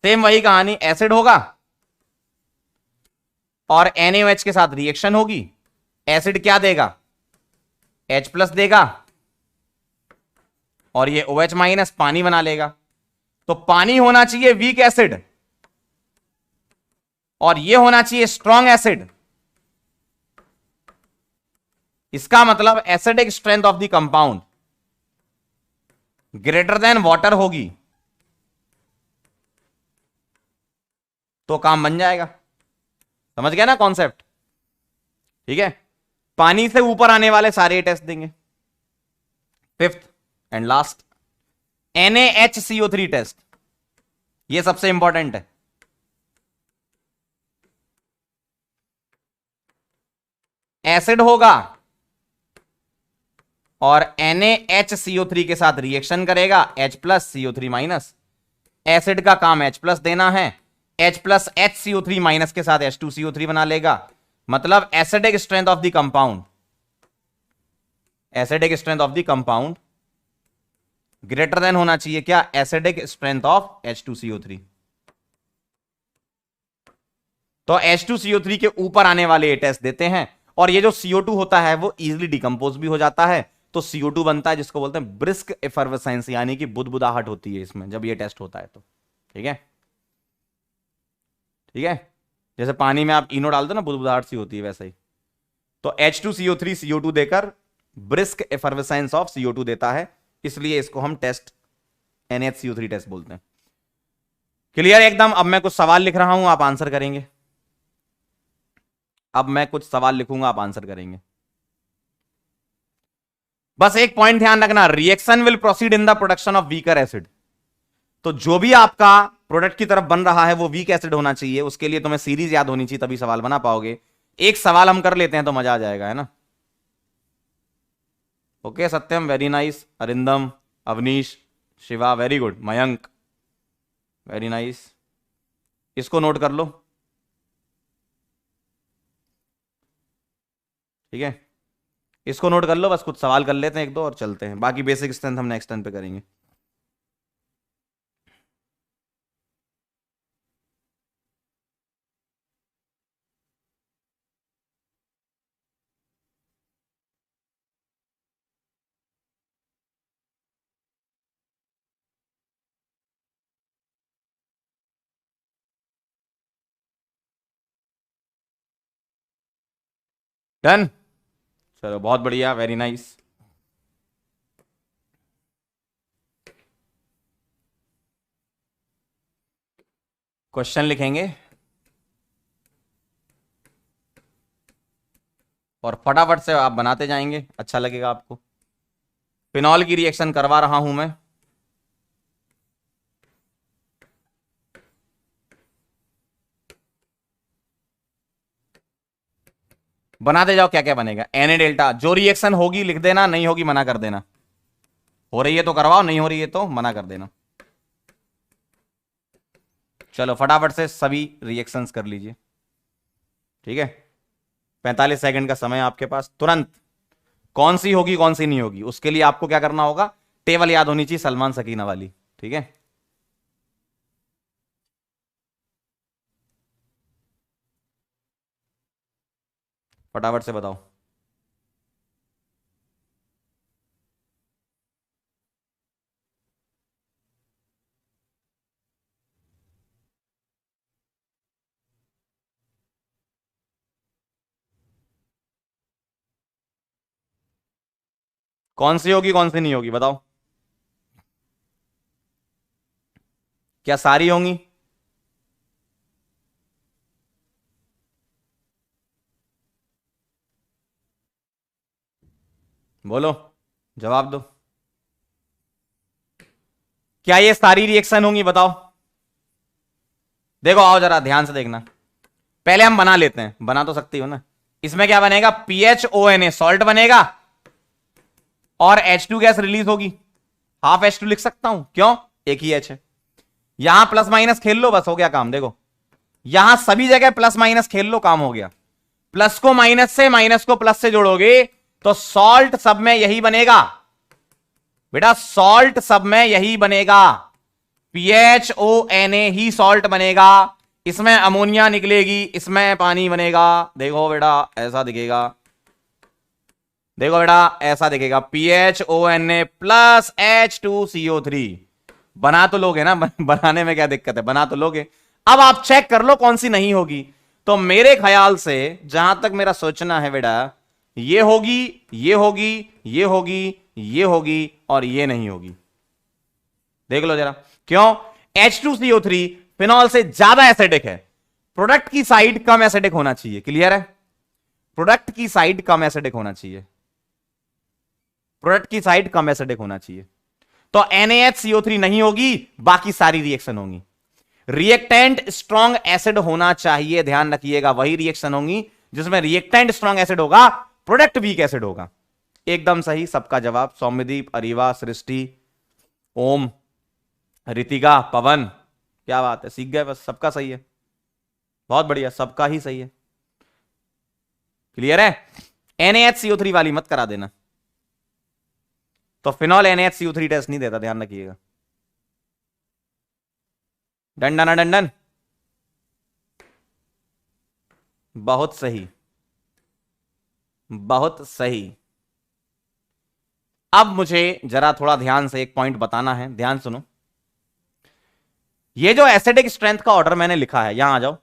सेम वही कहानी, एसिड होगा और NaOH के साथ रिएक्शन होगी, एसिड क्या देगा, H+ देगा और ये OH- पानी बना लेगा। तो पानी होना चाहिए वीक एसिड और ये होना चाहिए स्ट्रॉन्ग एसिड। इसका मतलब acidic strength of the compound greater than water होगी तो काम बन जाएगा। समझ गया ना कॉन्सेप्ट? ठीक है, पानी से ऊपर आने वाले सारे टेस्ट देंगे। Fifth and last, NaHCO3 test, ये सबसे इंपॉर्टेंट है। एसिड होगा और NaHCO3 के साथ रिएक्शन करेगा, H+CO3-। एसिड का काम H+ देना है, H+HCO3- के साथ H2CO3 बना लेगा। मतलब acidic strength of the compound, acidic strength of the compound greater than होना चाहिए क्या, एसिडिक स्ट्रेंथ ऑफ H2CO3। तो H2CO3 के ऊपर आने वाले ये टेस्ट देते हैं। और ये जो CO2 होता है वो इजीली डिकम्पोज भी हो जाता है, तो CO2 बनता है जिसको बोलते हैं ब्रिस्क एफर्वेसेंस, यानी कि बुदबुदाहट होती है इसमें जब ये टेस्ट होता है तो। ठीक है, ठीक है, जैसे पानी में आप इनो डालते हो ना, बुदबुदाहट सी होती है वैसे ही। तो H2CO3 CO2 देकर ब्रिस्क एफर्वेसेंस ऑफ CO2 देता है, इसलिए इसको हम टेस्ट NaHCO3 टेस्ट बोलते हैं। क्लियर एकदम? अब मैं कुछ सवाल लिख रहा हूं, आप आंसर करेंगे। अब मैं कुछ सवाल लिखूंगा, आप आंसर करेंगे। बस एक पॉइंट ध्यान रखना, reaction will proceed in the production of weaker acid. तो जो भी आपका प्रोडक्ट की तरफ बन रहा है वो वीक एसिड होना चाहिए, उसके लिए तुम्हें सीरीज याद होनी चाहिए, तभी सवाल बना पाओगे। एक सवाल हम कर लेते हैं तो मजा आ जाएगा, है ना? Okay Satyam, very nice. Arindam, Avneesh, Shiva, very good. Mayank, very nice. इसको नोट कर लो, ठीक है, इसको नोट कर लो। बस कुछ सवाल कर लेते हैं एक दो और चलते हैं, बाकी बेसिक स्ट्रेंथ हम नेक्स्ट टर्न पे करेंगे। डन, चलो बहुत बढ़िया, वेरी नाइस। क्वेश्चन लिखेंगे और फटाफट से आप बनाते जाएंगे, अच्छा लगेगा आपको। फिनॉल की रिएक्शन करवा रहा हूं मैं। बनाते जाओ, क्या क्या बनेगा। Na डेल्टा, जो रिएक्शन होगी लिख देना, नहीं होगी मना कर देना। हो रही है तो करवाओ, नहीं हो रही है तो मना कर देना। चलो फटाफट से सभी रिएक्शंस कर लीजिए, ठीक है। 45 सेकंड का समय आपके पास, तुरंत कौन सी होगी कौन सी नहीं होगी, उसके लिए आपको क्या करना होगा, टेबल याद होनी चाहिए सलमान सकीना वाली, ठीक है। फटाफट से बताओ। कौन सी होगी कौन सी नहीं होगी बताओ। क्या सारी होंगी? बोलो, जवाब दो। क्या ये सारी रिएक्शन होंगी बताओ। देखो आओ जरा ध्यान से देखना, पहले हम बना लेते हैं, बना तो सकती हो ना। इसमें क्या बनेगा, PHONA सॉल्ट बनेगा और H2 गैस रिलीज होगी। हाफ H2 लिख सकता हूं, क्यों, एक ही H है। यहां प्लस माइनस खेल लो, बस हो गया काम। देखो यहां सभी जगह प्लस माइनस खेल लो, काम हो गया। प्लस को माइनस से, माइनस को प्लस से जोड़ोगे तो सॉल्ट सब में यही बनेगा बेटा, सॉल्ट सब में यही बनेगा, PHONA ही सॉल्ट बनेगा। इसमें अमोनिया निकलेगी, इसमें पानी बनेगा। देखो बेटा ऐसा दिखेगा, देखो बेटा ऐसा दिखेगा, PHONA प्लस H2CO3। बना तो लोगे ना, बनाने में क्या दिक्कत है, बना तो लोगे। अब आप चेक कर लो कौन सी नहीं होगी। तो मेरे ख्याल से जहां तक मेरा सोचना है बेटा, ये होगी, ये होगी, ये होगी, ये होगी और ये नहीं होगी। देख लो जरा, क्यों, H2CO3 फिनॉल से ज्यादा एसिडिक है। प्रोडक्ट की साइड कम एसिडिक होना चाहिए, क्लियर है, प्रोडक्ट की साइड कम एसिडिक होना चाहिए, प्रोडक्ट की साइड कम एसिडिक होना चाहिए। तो NaHCO3 नहीं होगी, बाकी सारी रिएक्शन होंगी। रिएक्टेंट स्ट्रॉन्ग एसिड होना चाहिए, ध्यान रखिएगा, वही रिएक्शन होंगी जिसमें रिएक्टेंट स्ट्रॉन्ग एसिड होगा, प्रोडक्ट वीक एसिड होगा। एकदम सही सबका जवाब, सौम्यदीप, अरीवा, सृष्टि, ओम, रितिका, पवन, क्या बात है, सीख गए बस, सबका सही है, बहुत बढ़िया, सबका ही सही है। क्लियर है, NaHCO3 वाली मत करा देना। तो फिनॉल NaHCO3 टेस्ट नहीं देता, ध्यान रखिएगा। डंडन डंडन, बहुत सही, बहुत सही। अब मुझे जरा थोड़ा ध्यान से एक पॉइंट बताना है, ध्यान सुनो। ये जो एसिडिक स्ट्रेंथ का ऑर्डर मैंने लिखा है, यहां आ जाओ।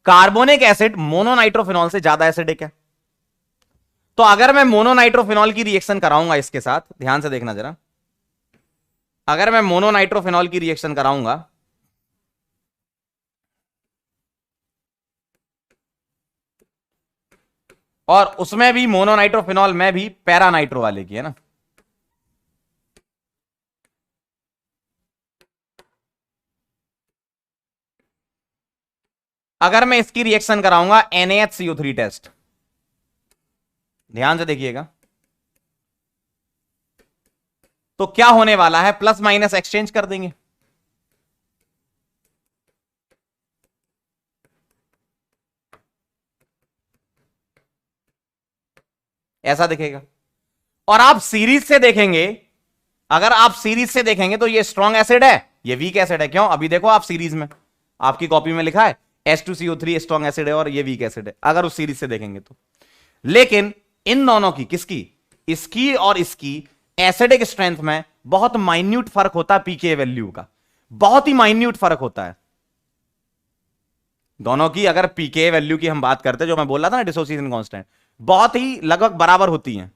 कार्बोनिक एसिड मोनोनाइट्रोफिनॉल से ज्यादा एसिडिक है। तो अगर मैं मोनोनाइट्रोफिनॉल की रिएक्शन कराऊंगा इसके साथ, ध्यान से देखना जरा, अगर मैं मोनोनाइट्रोफिनॉल की रिएक्शन कराऊंगा और उसमें भी मोनोनाइट्रोफिनॉल में भी पैरानाइट्रो वाले की है ना, अगर मैं इसकी रिएक्शन कराऊंगा NaHCO3 टेस्ट, ध्यान से देखिएगा, तो क्या होने वाला है, प्लस माइनस एक्सचेंज कर देंगे। ऐसा दिखेगा। और आप सीरीज से देखेंगे, अगर आप सीरीज से देखेंगे तो ये स्ट्रॉन्ग एसिड है, ये वीक एसिड है। क्यों, अभी देखो आप सीरीज में, आपकी कॉपी में लिखा है H2CO3 स्ट्रॉन्ग एसिड है और ये वीक एसिड है, अगर उस सीरीज से देखेंगे तो। लेकिन इन दोनों की, किसकी, इसकी और इसकी एसिडिक स्ट्रेंथ में बहुत माइन्यूट फर्क होता है, पीके वैल्यू का बहुत ही माइन्यूट फर्क होता है दोनों की। अगर पीके वैल्यू की हम बात करते हैं, जो मैं बोल रहा था ना डिसोसिएशन कांस्टेंट, बहुत ही लगभग बराबर होती हैं।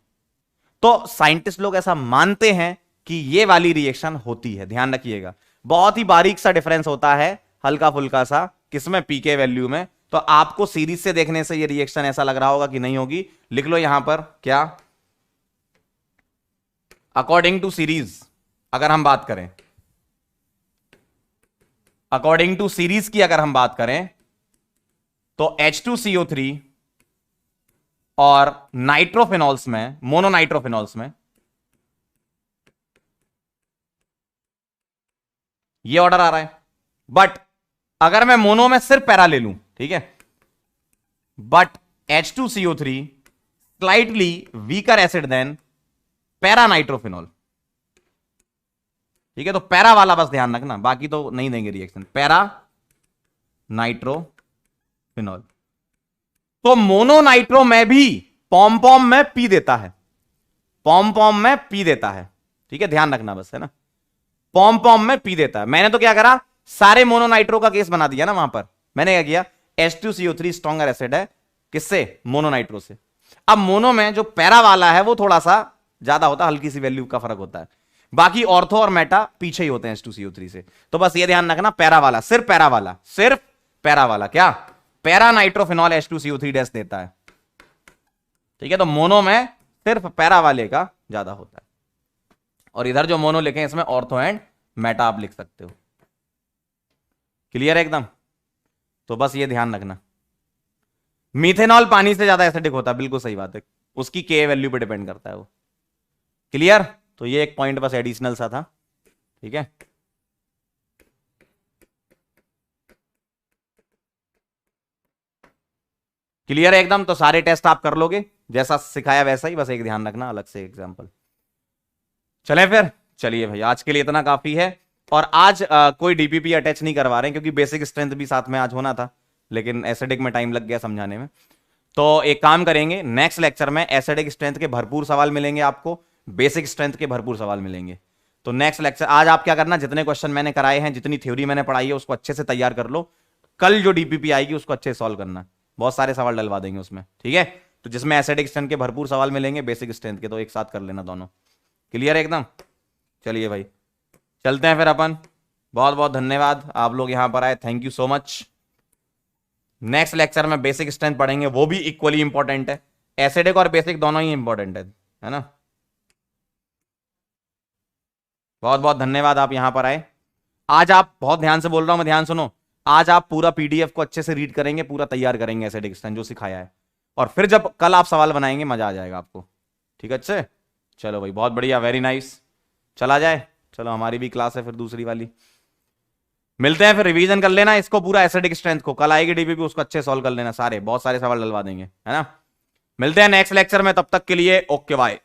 तो साइंटिस्ट लोग ऐसा मानते हैं कि ये वाली रिएक्शन होती है, ध्यान रखिएगा। बहुत ही बारीक सा डिफरेंस होता है, हल्का फुल्का सा, किसमें, पीके वैल्यू में। तो आपको सीरीज से देखने से ये रिएक्शन ऐसा लग रहा होगा कि नहीं होगी। लिख लो यहां पर क्या, अकॉर्डिंग टू सीरीज, अगर हम बात करें, अकॉर्डिंग टू सीरीज की अगर हम बात करें तो H2CO3 और नाइट्रोफिनॉल्स में, मोनोनाइट्रोफिनॉल्स में ये ऑर्डर आ रहा है। बट अगर मैं मोनो में सिर्फ पैरा ले लूं, ठीक है, but H2CO3 slightly weaker acid than para nitrophenol. ठीक है, तो पैरा वाला बस ध्यान रखना, बाकी तो नहीं देंगे रिएक्शन। Para nitrophenol. तो मोनोनाइट्रो में भी पॉम पॉम में पी देता है, पॉम पॉम में पी देता है। ठीक है, ध्यान रखना बस, है ना, पॉम पॉम में पी देता है। मैंने तो क्या करा, सारे मोनोनाइट्रो का केस बना दिया ना वहां पर। मैंने क्या किया, H2CO3 स्ट्रॉन्गर एसिड है किससे, मोनोनाइट्रो से। अब मोनो में जो पैरा वाला है वो थोड़ा सा ज्यादा होता है, हल्की सी वैल्यू का फर्क होता है। बाकी ऑर्थो और मेटा पीछे ही होते हैं H2CO3 से। तो बस ये ध्यान रखना, पैरा वाला, सिर्फ पैरा वाला, सिर्फ पैरा वाला क्या, पैरा नाइट्रोफिनॉल H2CO3 डैश देता है। ठीक है, तो मोनो में सिर्फ पैरा वाले का ज्यादा होता है। और इधर जो मोनो लिखे हैं इसमें ऑर्थो एंड मेटा आप लिख सकते हो। क्लियर है एकदम। तो बस ये ध्यान रखना, मीथेनॉल पानी से ज्यादा एसिडिक होता है, बिल्कुल सही बात है, उसकी के वैल्यू पे डिपेंड करता है वो। क्लियर। तो ये एक पॉइंट बस एडिशनल सा था। ठीक है, क्लियर है एकदम। तो सारे टेस्ट आप कर लोगे जैसा सिखाया वैसा ही, बस एक ध्यान रखना अलग से एग्जांपल। चले फिर, चलिए भाई आज के लिए इतना काफी है। और आज कोई डीपीपी अटैच नहीं करवा रहे हैं क्योंकि बेसिक स्ट्रेंथ भी साथ में आज होना था, लेकिन एसिडिक में टाइम लग गया समझाने में। तो एक काम करेंगे, नेक्स्ट लेक्चर में एसिडिक स्ट्रेंथ के भरपूर सवाल मिलेंगे आपको, बेसिक स्ट्रेंथ के भरपूर सवाल मिलेंगे। तो नेक्स्ट लेक्चर, आज आप क्या करना, जितने क्वेश्चन मैंने कराए हैं, जितनी थ्योरी मैंने पढ़ाई है उसको अच्छे से तैयार कर लो। कल जो डीपीपी आएगी उसको अच्छे से सॉल्व करना, बहुत सारे सवाल डलवा देंगे उसमें। ठीक है, तो जिसमें एसिडिक स्ट्रेंथ के भरपूर सवाल मिलेंगे, बेसिक स्ट्रेंथ के, तो एक साथ कर लेना दोनों। क्लियर है एकदम। चलिए भाई चलते हैं फिर अपन। बहुत बहुत धन्यवाद आप लोग यहां पर आए, thank you so much. Next lecture में बेसिक स्ट्रेंथ पढ़ेंगे, वो भी इक्वली इंपॉर्टेंट है, एसिडिक और बेसिक दोनों ही इंपॉर्टेंट है ना। बहुत बहुत धन्यवाद आप यहां पर आए। आज आप, बहुत ध्यान से बोल रहा हूं मैं, ध्यान सुनो, आज आप पूरा पीडीएफ को अच्छे से रीड करेंगे, पूरा तैयार करेंगे एसिडिक स्ट्रेंथ जो सिखाया है, और फिर जब कल आप सवाल बनाएंगे मजा आ जाएगा आपको। ठीक है, अच्छे, चलो भाई बहुत बढ़िया, वेरी नाइस। चला जाए, चलो हमारी भी क्लास है फिर दूसरी वाली, मिलते हैं फिर। रिवीजन कर लेना इसको पूरा एसिडिक स्ट्रेंथ को, कल आएगी डीपीपी, उसको अच्छे सॉल्व कर लेना, सारे बहुत सारे सवाल डलवा देंगे, है ना। मिलते हैं नेक्स्ट लेक्चर में, तब तक के लिए ओके बाय।